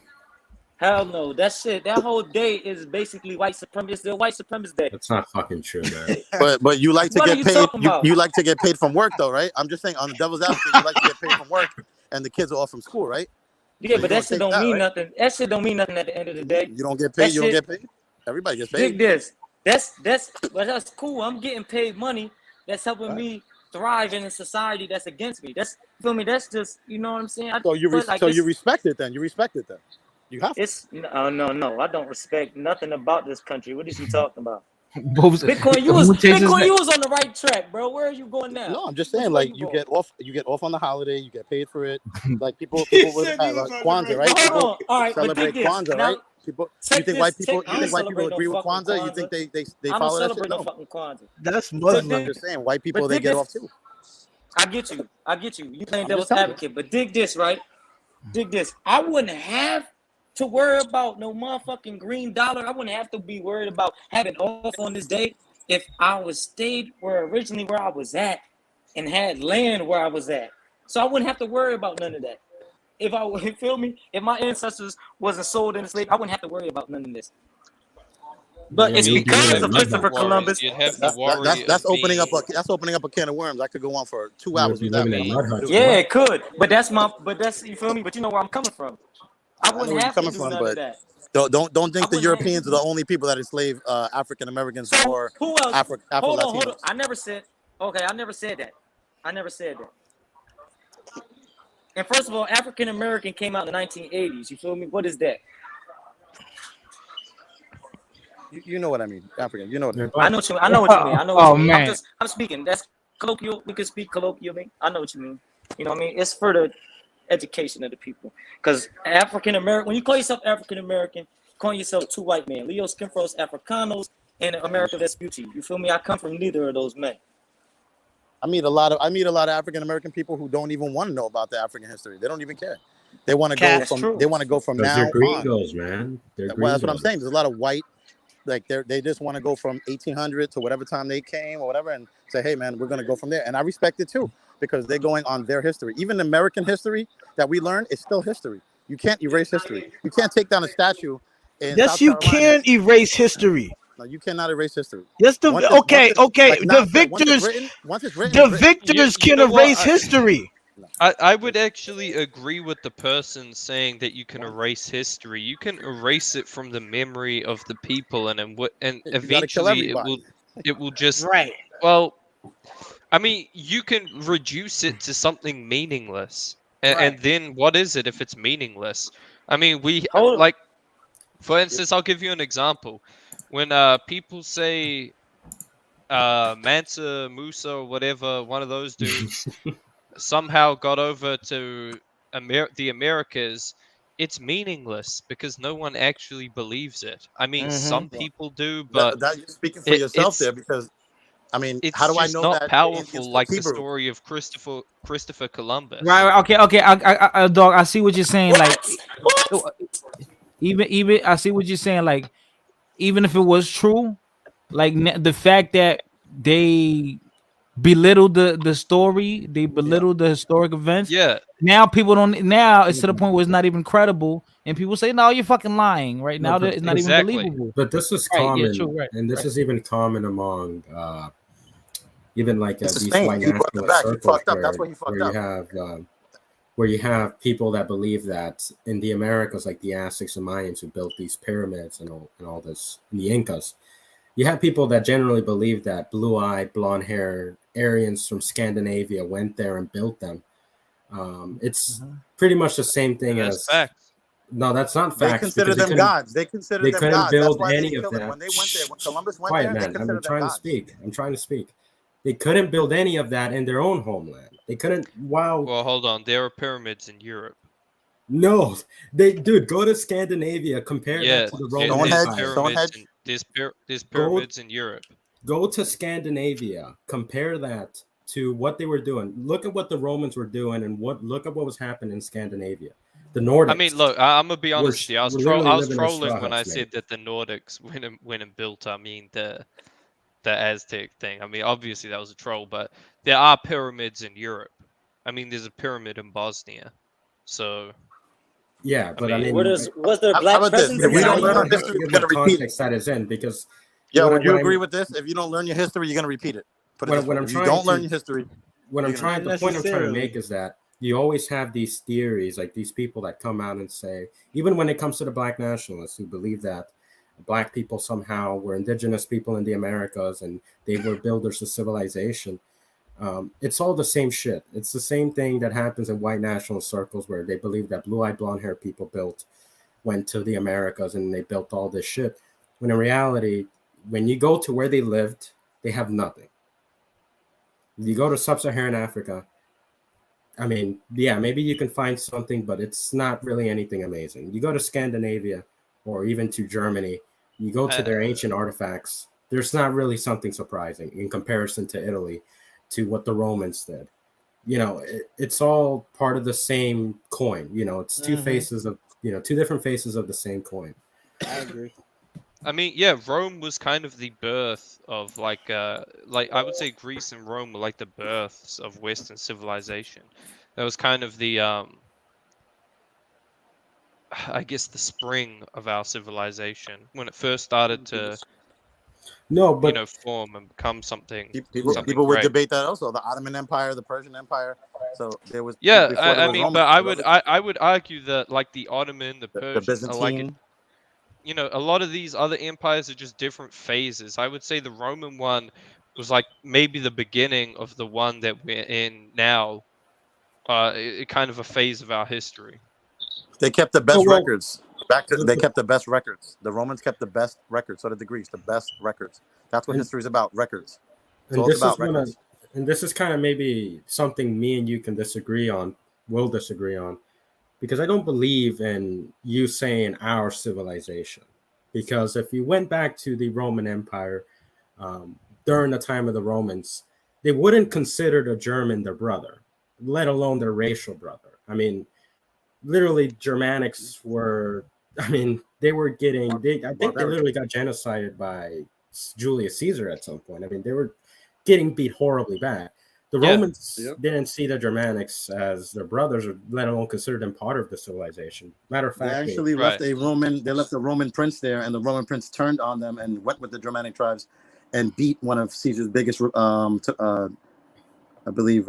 Hell no. That shit, that whole day is basically white supremacy. It's the white supremacist day. That's not fucking true, man. But you like to What are get you paid. talking You about? you like to get paid from work though, right? I'm just saying on the devil's advocate, you like to get paid from work, and the kids are off from school, right? Yeah, So but you're that gonna shit take don't that, mean right? nothing. That shit don't mean nothing at the end of the day. You don't get That paid. You don't shit, get paid. Everybody gets dig paid. this. That's cool. I'm getting paid money. That's helping Right. me thrive in a society that's against me. That's feel me. That's just you know what I'm saying. I So you feel like so you respect it then. You respect it then. You have to. it's no. I don't respect nothing about this country. What is you talking about? Both Bitcoin, you was who takes his Bitcoin, name? you was on the right track, bro. Where are you going now? No, I'm just Which saying way like you you going? get off. You get off on the holiday. You get paid for it. Like people He would said he have was on the Kwanzaa, right right? But hold People on. All right, but dig celebrate this. Kwanzaa, Now right? People. You check think this. white people? I You don't think white people celebrate no agree with fucking Kwanzaa? You Kwanzaa. think they I don't follow that shit? celebrate no No. fucking Kwanzaa. That's But I'm Muslim. just saying white people but they dig get this. off too. I get you. I get you. You playing I'm just devil's telling you. advocate, but dig this, right? Dig this. I wouldn't have to worry about no motherfucking green dollar. I wouldn't have to be worried about having off on this day if I was stayed where I was at and had land where I was at. So I wouldn't have to worry about none of that. If I you feel me, if my ancestors wasn't sold into slavery, I wouldn't have to worry about none of this. But Yeah, it's me You'd being because in of have mud different Christopher huts, worries. man. Columbus. You'd have the worry That's of opening up being a can of worms. I could go on for two You would hours be with that, living but I'm in not mud gonna do huts, it. Yeah, man. it could. But that's you feel me? But you know where I'm coming from. I I know wouldn't where you're have to coming do from, none of but that. don't I think the wouldn't have. Europeans are the only people that enslave African Americans So or who else? Afro Hold on. Latinos. I never said. Okay, I never said that. I never said that. And first of all, African American came out in the 1980s. You feel me? What is that? You know what I mean, African. You know what I Yeah, mean. I but know what you mean. I know what you mean. I know what Oh you mean. man, I'm speaking. That's colloquial. We can speak colloquially. I know what you mean. You know what I mean? It's for the education of the people. Because African American, when you call yourself African American, call yourself two white men. Leo Skinfro's Africanos and America Vespucci. You feel me? I come from neither of those men. I meet a lot of African American people who don't even want to know about the African history. They don't even care. They want to go Cat. That's from true. from because they're now on. gringos, man. They're Well, that's what I'm gringos. saying. There's a lot of white, like they just want to go from 1800 to whatever time they came or whatever, and say, hey man, we're gonna go from there. And I respect it too because they're going on their history. Even American history that we learn is still history. You can't erase history. You can't take down a statue in Yes, South you Carolina. can erase history. No, you cannot erase history. Yes, okay. Like Nas said, once it's written, The it's written. victors you can know what? erase history. No. I would actually agree with the person saying that you can erase history. You can erase it from the memory of the people, and You gotta kill eventually everybody. it will just Right. well. I mean, you can reduce it to something meaningless, and Right. then what is it if it's meaningless? I mean, we Hold. like, for instance, I'll give you an example. When people say Mansa Musa or whatever, one of those dudes somehow got over to the Americas, it's meaningless because no one actually believes it. I mean, Mm-hmm. some people do, That, but that you're speaking for yourself it's there because I mean, how it's do I just know not that the Indians powerful spoke like the Hebrew? story of Christopher Columbus. right. Okay. Dog. I see what you're saying. Like, What? even I see what you're saying. Like, even if it was true, like the fact that they belittle the story, they Yeah. belittle the historic events. Yeah, Now people don't. Now it's to the point where it's not even credible, and people say, "No, you're fucking lying." Right No, now, that it's not even exactly. believable. but this is Right? Yeah. common, True. Right. and this Right. is even common among even like It's the these Spain. white He brought them nationalist back. He circles fucked up. That's where he fucked up. where you have people that believe that in the Americas, like the Aztecs and Mayans who built these pyramids and all this, and the Incas, you have people that generally believe that blue-eyed, blonde-haired Aryans from Scandinavia went there and built them. It's pretty much the same thing That's as fact. no, that's not They facts consider because them gods. They consider they them couldn't gods. That's build why they any didn't of kill them. that. When they went there, when Columbus went Quiet, there, they man. considered them gods. I'm trying to speak. They couldn't build any of that in their own homeland. They couldn't. Wow. Well, hold on. There are pyramids in Europe. No, dude, go to Scandinavia. Compare Yeah, that to the Roman Stonehenge, Empire. Stonehenge. there's Go pyramids in Europe. go to Scandinavia. Compare that to what they were doing. Look at what the Romans were doing, and look at what was happening in Scandinavia. The Nordics. I mean, look, I'm gonna be honest with you. were literally I was living in straw trolling when I huts, said mate. that the Nordics went and built. I mean, the Aztec thing. I mean, obviously that was a troll, but there are pyramids in Europe. I mean, there's a pyramid in Bosnia. So Yeah, but I mean, mean, was there How black about this? presence If in we again, don't learn our Scandinavia? history, we're give gonna what repeat it. context that is in, because Yeah, what would you what agree I'm with this? If you don't learn your history, you're gonna repeat it. Put it this what way. I'm If you trying don't learn to your history, what I'm you're gonna trying repeat the point I'm trying to Unnecessarily. make is that you always have these theories, like these people that come out and say, even when it comes to the black nationalists who believe that black people somehow were indigenous people in the Americas and they were builders of civilization. It's all the same shit. It's the same thing that happens in white nationalist circles where they believe that blue-eyed, blonde-haired people went to the Americas and they built all this shit. When in reality, when you go to where they lived, they have nothing. You go to sub-Saharan Africa, I mean, yeah, maybe you can find something, but it's not really anything amazing. You go to Scandinavia or even to Germany, you go to uh, their ancient artifacts. There's not really something surprising in comparison to Italy, to what the Romans did. It's all part of the same coin. It's two Hmm. faces of, two different faces of the same coin. I agree. I mean, yeah, Rome was kind of the birth of like I would say Greece and Rome were like the births of Western civilization. That was kind of the I guess the spring of our civilization when it first started to No, but form and become something people would great. debate that also. The Ottoman Empire, the Persian Empire. So there was Yeah, before there I was mean, Roman. but I would argue that like the Ottoman, the The Persian are like Byzantine. a lot of these other empires are just different phases. I would say the Roman one was like maybe the beginning of the one that we're in now. Kind of a phase of our history. They kept the no, best well, records. They kept the best records. The Romans kept the best records. So did the Greeks. The best records. That's what and history is about. Records. It's and all this is about gonna records. and this is kind of maybe something me and you can disagree on, will disagree on, because I don't believe in you saying our civilization. Because if you went back to the Roman Empire, during the time of the Romans, they wouldn't consider the German their brother, let alone their racial brother. I mean, literally, Germanics were, I mean, they were getting, I think they Barbaric. literally got genocided by Julius Caesar at some point. I mean, they were getting beat horribly bad. The Yeah, Romans Yep. didn't see the Germanics as their brothers, or let alone consider them part of the civilization. Matter of They fact, actually right. left a Roman prince there, and the Roman prince turned on them and went with the Germanic tribes and beat one of Caesar's biggest, I believe,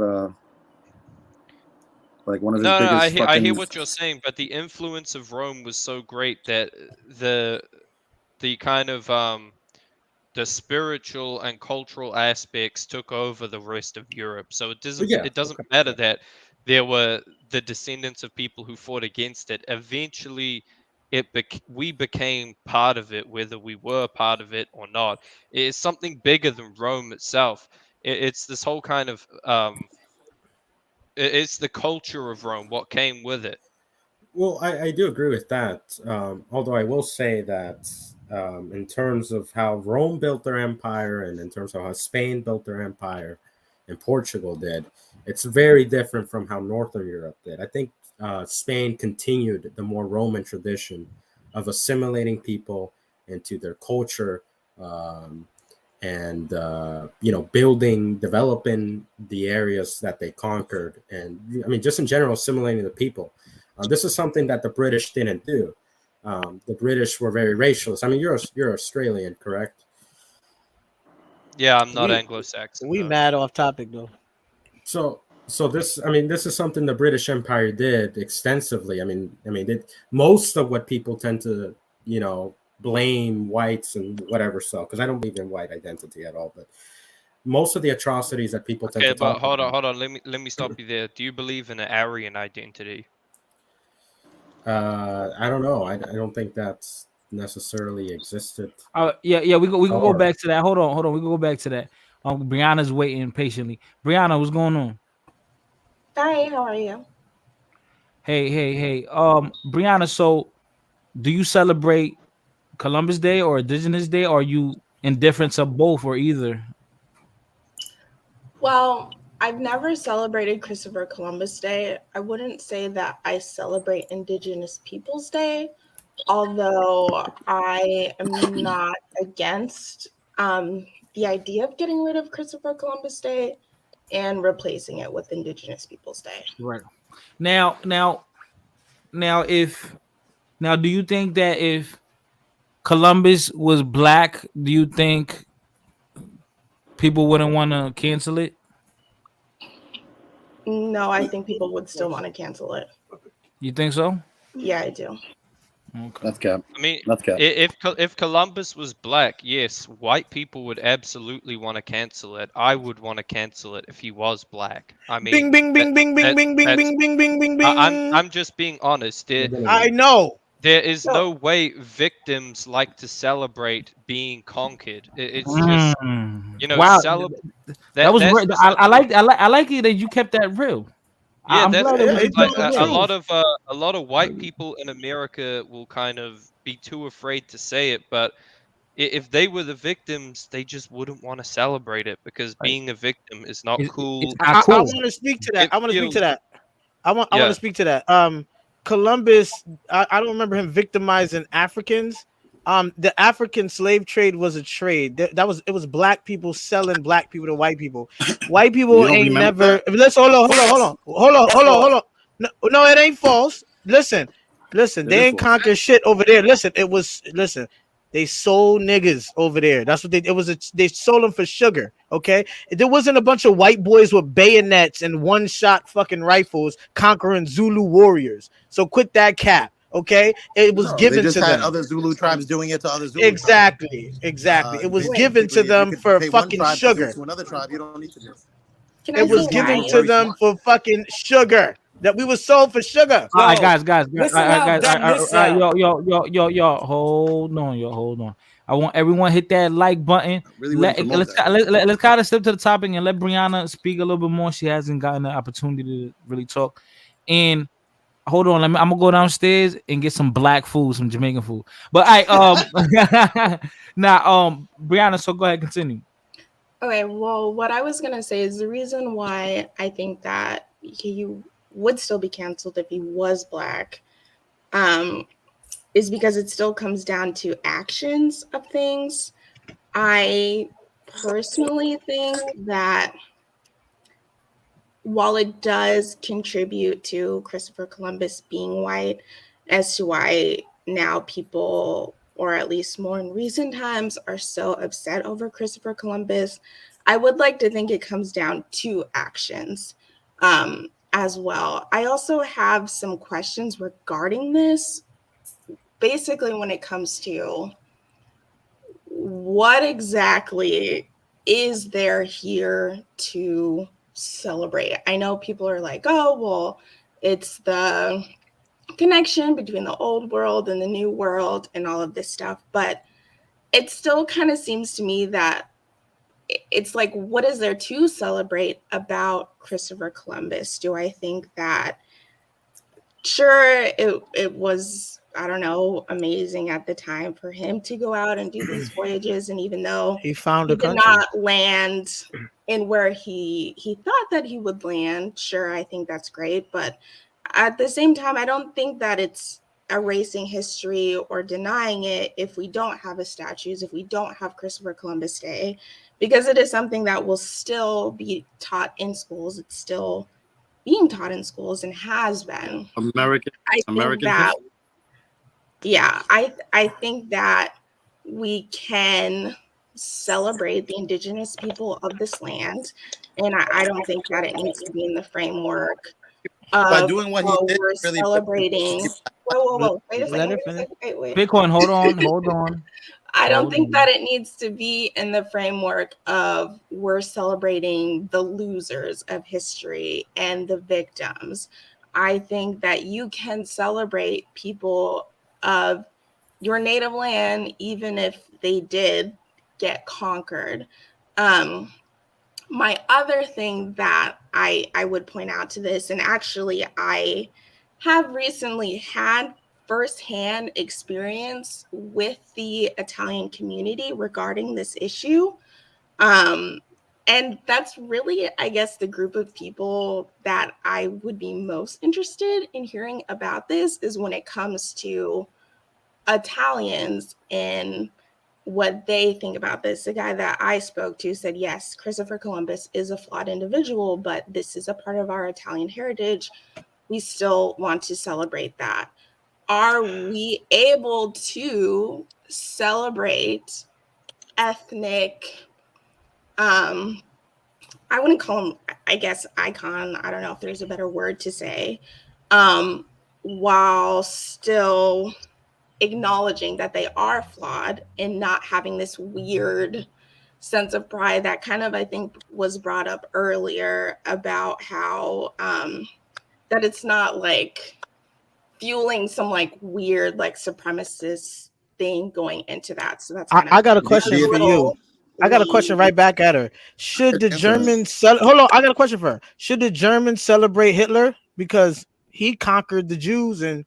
like one of his No, no, biggest I hear fucking. what you're saying, but the influence of Rome was so great that the the kind of the spiritual and cultural aspects took over the rest of Europe. So but yeah, it doesn't okay, matter yeah. that there were the descendants of people who fought against it. Eventually, we became part of it, whether we were part of it or not. It's something bigger than Rome itself. It's this whole kind of it's the culture of Rome, what came with it. Well, I do agree with that. Although I will say that, in terms of how Rome built their empire and in terms of how Spain built their empire and Portugal did, it's very different from how Northern Europe did. I think Spain continued the more Roman tradition of assimilating people into their culture, um, and building, developing the areas that they conquered, and I mean, just in general, assimilating the people. This is something that the British didn't do. The British were very racialist. I mean, you're Australian, correct? Yeah, I'm not We Anglo-Saxon we though. mad off topic though. So this, I mean, this is something the British Empire did extensively. Most of what people tend to, blame whites and whatever. So, because I don't believe in white identity at all, but most of the atrocities that people tend Okay, to but talk about. hold on. Let me stop you there. Do you believe in an Aryan identity? I don't know. I don't think that's necessarily existed Yeah, we can go before. back to that. Hold on. We can go back to that. Brianna's waiting patiently. Brianna, what's going on? Hi, how are you? Hey. Brianna, so do you celebrate Columbus Day or Indigenous Day? Or are you indifferent of both or either? Well, I've never celebrated Christopher Columbus Day. I wouldn't say that I celebrate Indigenous Peoples Day, although I am not against the idea of getting rid of Christopher Columbus Day and replacing it with Indigenous Peoples Day. Right. Now, if now, do you think that if Columbus was black, do you think people wouldn't want to cancel it? No, I think people would still want to cancel it. You think so? Yeah, I do. Okay. That's cap. I mean, That's cap. if Columbus was black, yes, white people would absolutely want to cancel it. I would want to cancel it if he was black. I Bing, mean, bing, bing, bing, bing, that bing, bing, that's bing, bing, bing, bing, bing. I'm just being honest. But then I again, know. There is So- no way victims like to celebrate being conquered. It's just Wow, that was that's real. just I like it that you kept that real. yeah, I'm that's glad that Yeah, we because he could like keep told the that real. a lot of white people in America will kind of be too afraid to say it, but if they were the victims, they just wouldn't want to celebrate it because Like, being a victim is not it's cool. not I cool. want to speak to that. It I want to speak to feels that. I want to yeah. speak to that. Columbus, I don't remember him victimizing Africans. The African slave trade was a trade. That was it was black people selling black people to white people. White You people don't ain't remember never. that? Let's hold on. No, it ain't false. Listen. It They is ain't false. conquer shit over there. Listen. They sold niggas over there. That's what they sold them for sugar. Okay, there wasn't a bunch of white boys with bayonets and one shot fucking rifles conquering Zulu warriors. So quit that cap. Okay, it was No, they given just to had them. other Zulu tribes doing it to other Zulu tribes. Exactly. It was Wait. given to Basically, if you them could for pay one fucking tribe to do it sugar. to another tribe, you don't need to do it. Can It I You was say don't need to. given why? We're to very them smart. for fucking sugar. That we were sold for sugar. All right, Yo, guys, listen how dumb this sound. yo, hold on. I want everyone hit that like button. I really wouldn't promote that. Let's kind of step to the topic and let Brianna speak a little bit more. She hasn't gotten the opportunity to really talk. And hold on, I'm gonna go downstairs and get some black food, some Jamaican food. But Brianna, so go ahead, continue. Okay, well, what I was gonna say is the reason why I think that he would still be canceled if he was black, um, is because it still comes down to actions of things. I personally think that while it does contribute to Christopher Columbus being white, as to why now people, or at least more in recent times, are so upset over Christopher Columbus, I would like to think it comes down to actions as well. I also have some questions regarding this, basically, when it comes to what exactly is there here to celebrate? I know people are like, oh, well, it's the connection between the old world and the new world and all of this stuff. But it still kind of seems to me that it's like, what is there to celebrate about Christopher Columbus? Do I think that, sure, it was, I don't know, amazing at the time for him to go out and do these voyages, and even though He found he a did country. not land in where he thought that he would land, sure, I think that's great, but at the same time, I don't think that it's erasing history or denying it if we don't have his statues, if we don't have Christopher Columbus Day, because it is something that will still be taught in schools. It's still being taught in schools and has been. American I think American that, history. yeah, I think that we can celebrate the indigenous people of this land, and I don't think that it needs to be in the framework By of, doing what he well, did, we're really celebrating. Whoa! Wait a Let second. her finish. Wait. Bitcoin, hold on. I don't Hold think on. that it needs to be in the framework of we're celebrating the losers of history and the victims. I think that you can celebrate people of your native land, even if they did get conquered. Um, my other thing that I would point out to this, and actually I have recently had firsthand experience with the Italian community regarding this issue. Um, And that's really, I guess, the group of people that I would be most interested in hearing about this is when it comes to Italians and what they think about this. The guy that I spoke to said, yes, Christopher Columbus is a flawed individual, but this is a part of our Italian heritage. We still want to celebrate that. Are we able to celebrate ethnic, I wouldn't call them, I guess, icon, I don't know if there's a better word to say, while still acknowledging that they are flawed and not having this weird sense of pride that kind of, I think, was brought up earlier about how that it's not like fueling some like weird like supremacist thing going into that. So that's kind of I got a question for you. I got a question right back at her. Should the Germans hold on? I got a question for her. Should the Germans celebrate Hitler because he conquered the Jews and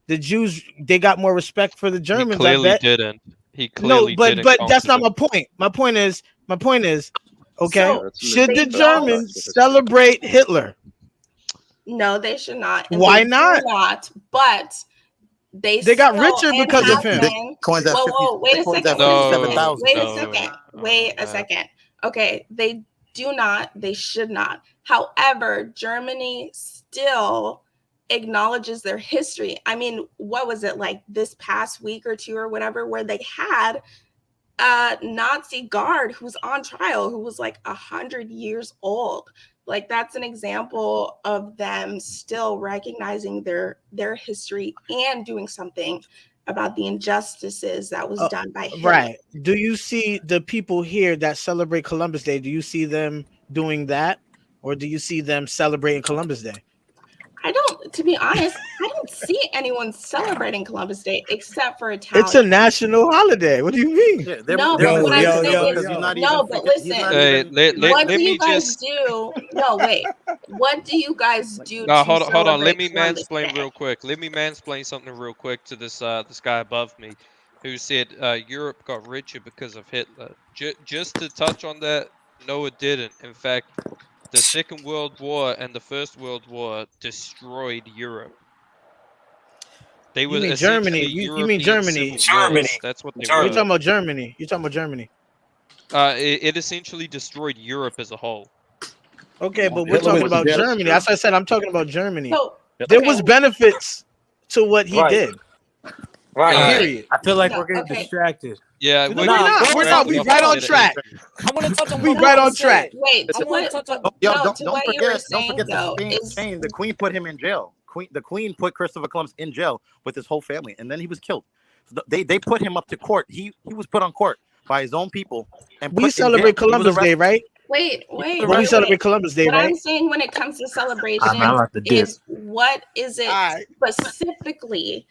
the Jews, they got more respect for the Germans? He clearly didn't. He clearly didn't. But that's not my point. My point is, okay, So, should the they don't- Germans celebrate Hitler? No, they should not. And Why they not? do not, but they got still richer because of him. enhancing- Coins at Whoa, wait a second. No, Wait a no. second. Wait a man. second. Okay, they do not. They should not. However, Germany still acknowledges their history. I mean, what was it like this past week or two or whatever, where they had a Nazi guard who's on trial who was like 100 years old. Like that's an example of them still recognizing their history and doing something about the injustices that was done by Hitler. Right. Do you see the people here that celebrate Columbus Day? Do you see them doing that, or do you see them celebrating Columbus Day? I don't, to be honest, I don't see anyone celebrating Columbus Day except for Italians. It's a national holiday. What do you mean? Yeah, No, but what I'm saying is, not no, even but freaking- he's listen, not Hey, even- what let do me you guys just. do? No, wait. What do you guys do No, to hold on. Let celebrate me Columbus mansplain Day? real quick. Let me mansplain something real quick to this guy above me, who said Europe got richer because of Hitler. Just to touch on that, no, it didn't. In fact, the Second World War and the First World War destroyed Europe. They were You mean essentially Germany? You mean European Germany? civil wars. That's what they You're were. talking about Germany. You're talking about Germany. It essentially destroyed Europe as a whole. Okay, but we're Hitler talking was about dead. Germany. That's what I said. I'm talking about Germany. So, There okay, was benefits to what he Right. did. Right. Period. I feel like No, we're getting okay. distracted. Yeah, We're we're not. We're not. We right on track. I want to touch on We what right Mama on track. said. Wait, I to want what, to touch on. Don't, yo, no, don't, to don't what you forget. were Don't saying forget though the is Shane. The Queen put him in jail. The Queen put Christopher Columbus in jail with his whole family, and then he was killed. So they put him up to court. He was put on court by his own people and We put in celebrate jail. He was Columbus Day, arrested. right? wait, But we celebrate Columbus Day, What I'm right? saying when it comes to celebration I'm about to dip. is what is it Alright. specifically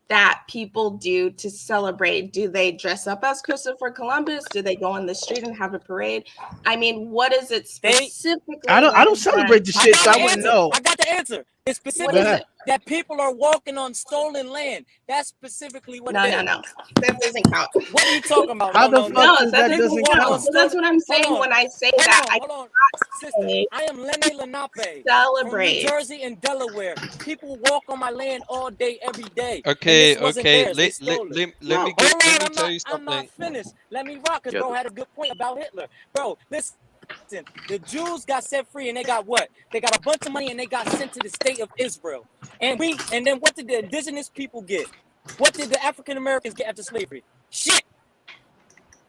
that people do to celebrate? Do they dress up as Christopher Columbus? Do they go in the street and have a parade? I mean, what is it specifically? I don't that is celebrate the done? shit, so I wouldn't know. I got the answer. It's What specifically is it? that people are walking on stolen land. That's specifically what No, it no, is. no. That doesn't count. What are you talking about? How No, the no, fuck No, does that that doesn't doesn't count. count? So that's what I'm saying Hold on. when I say Hold that. on, hold on. Sister, I am Lene Lenape from Celebrate. New Jersey and Delaware. People walk on my land all day, every day. And Okay, this wasn't okay. theirs. They Let stole it. me No. let Hold me on, tell you I'm not something. finished. Let me rock, because bro had a good point about Hitler. Bro, listen, the Jews got set free and they got what? They got a bunch of money and they got sent to the state of Israel. And then what did the indigenous people get? What did the African Americans get after slavery? Shit.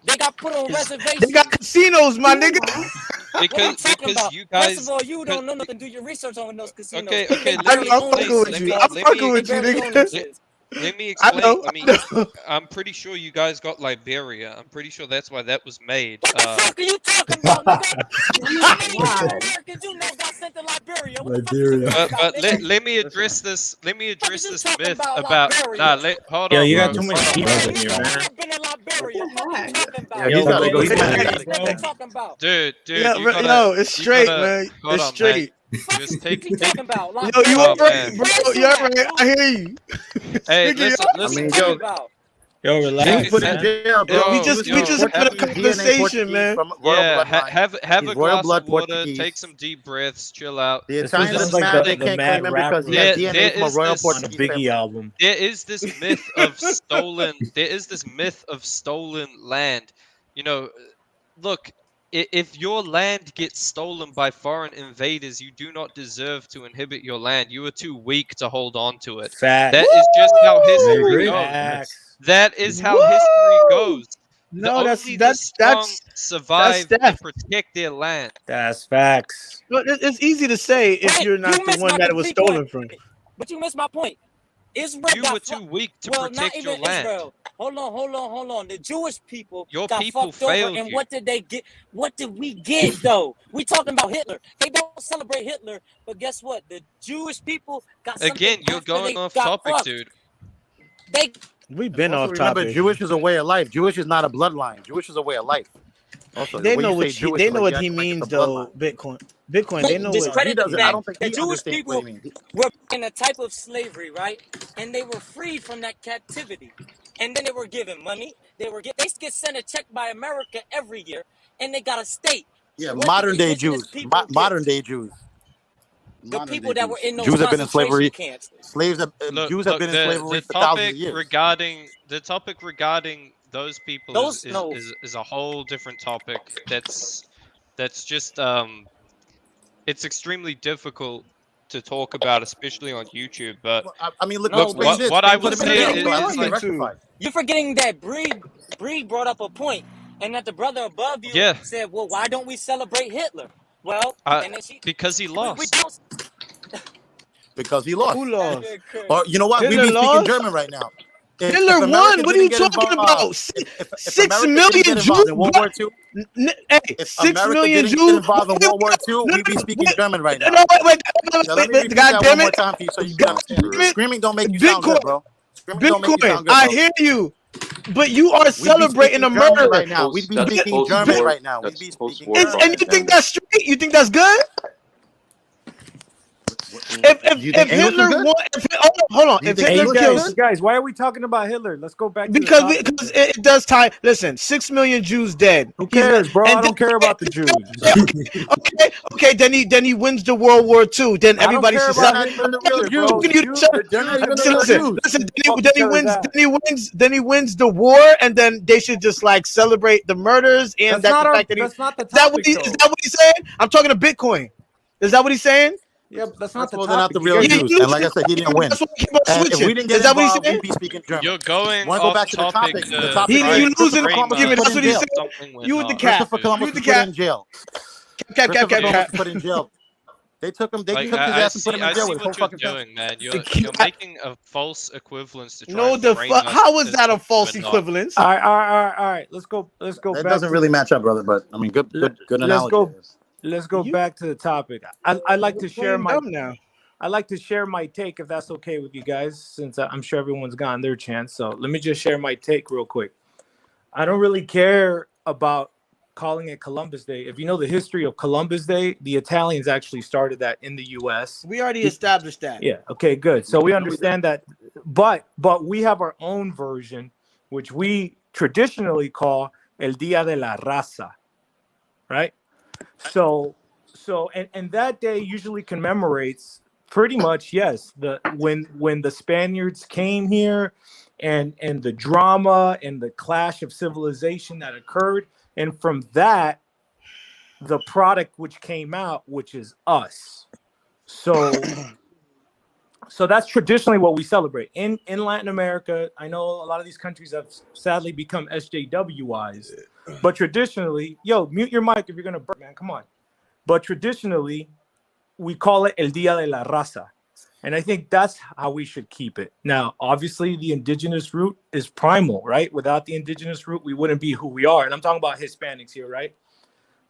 They got put on reservations. They got casinos, my nigga. What are you Because talking about? you First guys. of all, you don't know nothing. Do your research on those casinos. Okay, They listen, barely I'm own fucking them with shit, you. bro. I'm let fucking me- with you, Barely own nigga. them shit. Let me I explain. know. I mean, I'm pretty sure you guys got Liberia. I'm pretty sure that's why that was made. What the fuck are you talking about, nigga? How many God. Americans you know got sent to Liberia? What the fuck you Liberia. talking about, But nigga? let me address this. Let me address you this talking myth about about. Liberia? Hold Yo, on, you bro. got too much Hold on. details in He's here, never man. been in Liberia. What the What are you heck? talking about? Yeah, he's gotta go. He's What gotta the go. fuck are you talking about? Dude, Yeah, you but gotta. no, it's you straight, gotta- man. Hold It's on, man. straight. Just What take. you talking about? Yo, you Oh, alright, man. bro? You're right. I hear you. Hey, Nigga, listen, What listen. you I mean, talking yo, about? Yo, He was relax, put in man. jail, bro. We Yo, just yo, had a Portuguese, DNA conversation, Portuguese man. from royal Yeah, bloodline. have He's a royal glass blood of water, Portuguese. take some deep breaths, chill out. The This Italians sounds are like mad the they can't mad claim him because he rapper has There, DNA there from a is royal this on the Portuguese family. Biggie album. there is this myth of stolen land. You know, look, if your land gets stolen by foreign invaders, you do not deserve to inhabit your land. You are too weak to hold on to it. Facts. That is just how I history agree. goes. Facts. That is how history Woo! goes. No, Only the strong survive and Steph. protect their land. That's facts. But it's easy to say if Right, you're not you the missed one my that it was complete point. stolen from. But you missed my point. Israel You got were too weak to well, not protect your even land. Israel. Hold on. The Jewish people Your got people fucked over, failed and you. what did they get? What did we get though? We talking about Hitler. They don't celebrate Hitler, but guess what? The Jewish people got something Again, you're after going they off got topic, fucked. dude. They We've been Also, off remember, topic. Jewish is a way of life. Jewish is not a bloodline. Jewish is a way of life. Also, the They way know you what say Jewish, they is know like what you he act like it's a means though. bloodline. Bitcoin. They know what. He discredit the doesn't. I fact don't think the he Jewish understands what people he means. were in a type of slavery, right? And they were freed from that captivity. And then they were given money. They get sent a check by America every year, and they got a state. Yeah, What did modern day indigenous Jews. people get? Modern day Jews. The Modern people day that were Jews. in those Jews have been in concentration slavery. camps. Slaves have, Look, Jews have been in slavery for thousands of years. the topic regarding those people Those no. is a whole different topic. That's just it's extremely difficult to talk about, especially on YouTube. But Well, I mean, look No, what Spain but did. what I Spain will put him in say jail forgetting until one everything thing. gets rectified. You're forgetting that Breed brought up a point, and that the brother above you Yeah. said, "Well, why don't we celebrate Hitler?" Well, and then because he we lost. don't. Because he lost. Who lost? Or you know what? We Hitler be speaking lost? German right now. Hitler won. What are you talking about? If 6 America million didn't get involved Jews. in World War II, Hey, if 6 America million didn't Jews. get involved in World War II, we'd be speaking German right now. Now, let me repeat God that damn one more it. time for you so you can God understand. damn it. Screaming don't make you sound good, bro. Screaming don't make you sound Bitcoin. good, I bro. hear you. But you are We'd be celebrating speaking a German murder. right now. We'd be That's speaking German post-war. right now. We'd That's be speaking post-war German. And you think that's straight? You think that's good? Do you think If English is Hitler good? won, hold on. Do you If think Hey, Hitler English is kills, good? guys, why are we talking about Hitler? Let's go back to the because topic. it does tie. Listen, 6 million Jews dead. Who cares, bro? I don't care about the Jews. Okay. Then he wins the World War II. Then I don't everybody care should about They're not even the real Hitler, bro. Jews. They're not even the real Jews. Listen. Fuck Then each other's ass. Then he wins the war, and then they should just like celebrate the murders and That's not fact that that's not the is that topic, is that what he's saying? I'm talking to Bitcoin. Is that what he's saying? Yeah, but that's First not of the all, they're not topic. the real You guys- Jews. And like I said, he didn't win. That's what we keep on And if switching. we didn't get Is that what he's involved, saying? we'd be speaking German. You're going Want to go off back to the topic. topic? To The topic try is and losing Christopher frame Columbus argument. was That's put in what he's jail. saying. something we're You with the not. cap. Christopher Columbus You with was the put cap. in jail. Cap. Christopher Columbus was put in jail. They took him. They Like took his I ass and put see, him in jail with what his you're whole fucking family. doing, man. You're Cap. making a false equivalence to try No, and the frame fuck. us How is as that a something false we're not. equivalence? All right. Let's go That back doesn't to really match up, brother. But I mean, good analogy. let's go You- back to the topic. I like to share Playing my dumb now. I like to share my take if that's okay with you guys, since I'm sure everyone's gotten their chance. So let me just share my take real quick. I don't really care about calling it Columbus Day. If you know the history of Columbus Day, the Italians actually started that in the U.S. We already established that. Yeah. Okay. Good. So we understand that, but we have our own version, which we traditionally call El Día de la Raza, right? So and that day usually commemorates pretty much, yes, the when the Spaniards came here, and the drama and the clash of civilization that occurred, and from that, the product which came out, which is us. So that's traditionally what we celebrate in Latin America. I know a lot of these countries have sadly become SJWized, but traditionally, mute your mic if you're gonna burp, man. Come on. But traditionally, we call it El Día de la Raza. And I think that's how we should keep it. Now, obviously, the indigenous root is primal, right? Without the indigenous root, we wouldn't be who we are. And I'm talking about Hispanics here, right?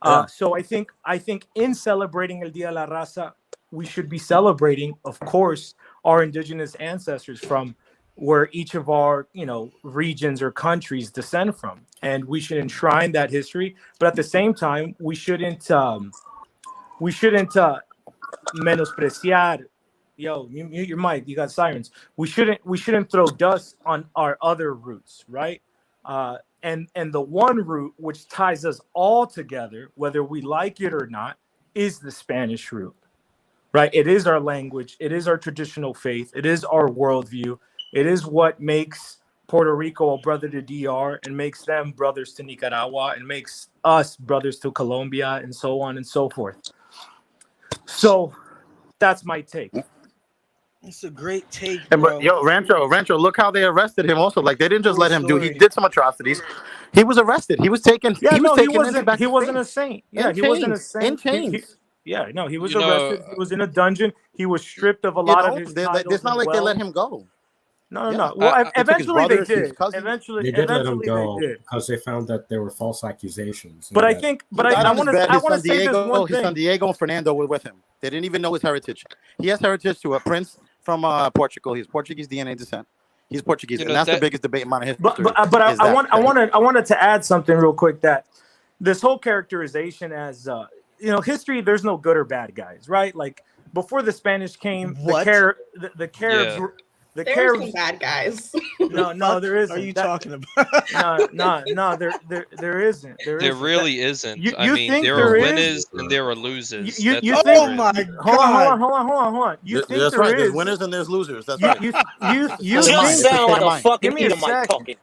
Yeah. So I think in celebrating El Día de la Raza, we should be celebrating, of course, our indigenous ancestors from where each of our, regions or countries descend from. And we should enshrine that history. But at the same time, we shouldn't menospreciar yo, you mute your mic. You got sirens. We shouldn't throw dust on our other roots, right? And the one root which ties us all together, whether we like it or not, is the Spanish root, right? It is our language. It is our traditional faith. It is our worldview. It is what makes Puerto Rico a brother to DR and makes them brothers to Nicaragua and makes us brothers to Colombia and so on and so forth. So that's my take. It's a great take, And bro. but yo, Rancho, look how they arrested him. Also, like they didn't just Cool let him do. He story. did some atrocities. He was arrested. He was taken. Yeah, He was no, he taken into wasn't. back He to wasn't Spain. a saint. Yeah, In he wasn't a chains. In saint. chains. Yeah, no, he was You know, arrested. He was in a dungeon. He was stripped of a You lot of know, his it's titles not and like they let wealth. him go. No. Yeah. Well, I- They took his eventually they brothers, his did. cousins. Eventually They did let him they go did. because they found that there were false accusations. But and I that- think, He but died I on his want bed. to, His son say this one His son thing. Diego and Fernando were with him. They didn't even know his heritage. He has heritage to a prince from Portugal. He's Portuguese DNA descent. He's Portuguese, You and know that's the that biggest debate in modern history. But is I that wanted to add something real quick, that this whole characterization as history, there's no good or bad guys, right? Like before the Spanish came, What? the Caribs Yeah. were the There's Caribs. some bad guys. No, Fuck there isn't. are you That- talking about? No, there isn't. There there isn't. really isn't. You I mean, think there there are is? winners and there are losers. You That's you all think? Oh there is. my Hold god. on. You think that's there right. There's is? winners and there's losers. That's You right. you It's you state of mind. Just think? It's the sound state like of a mind. fucking Give me a Edomite sec. talking.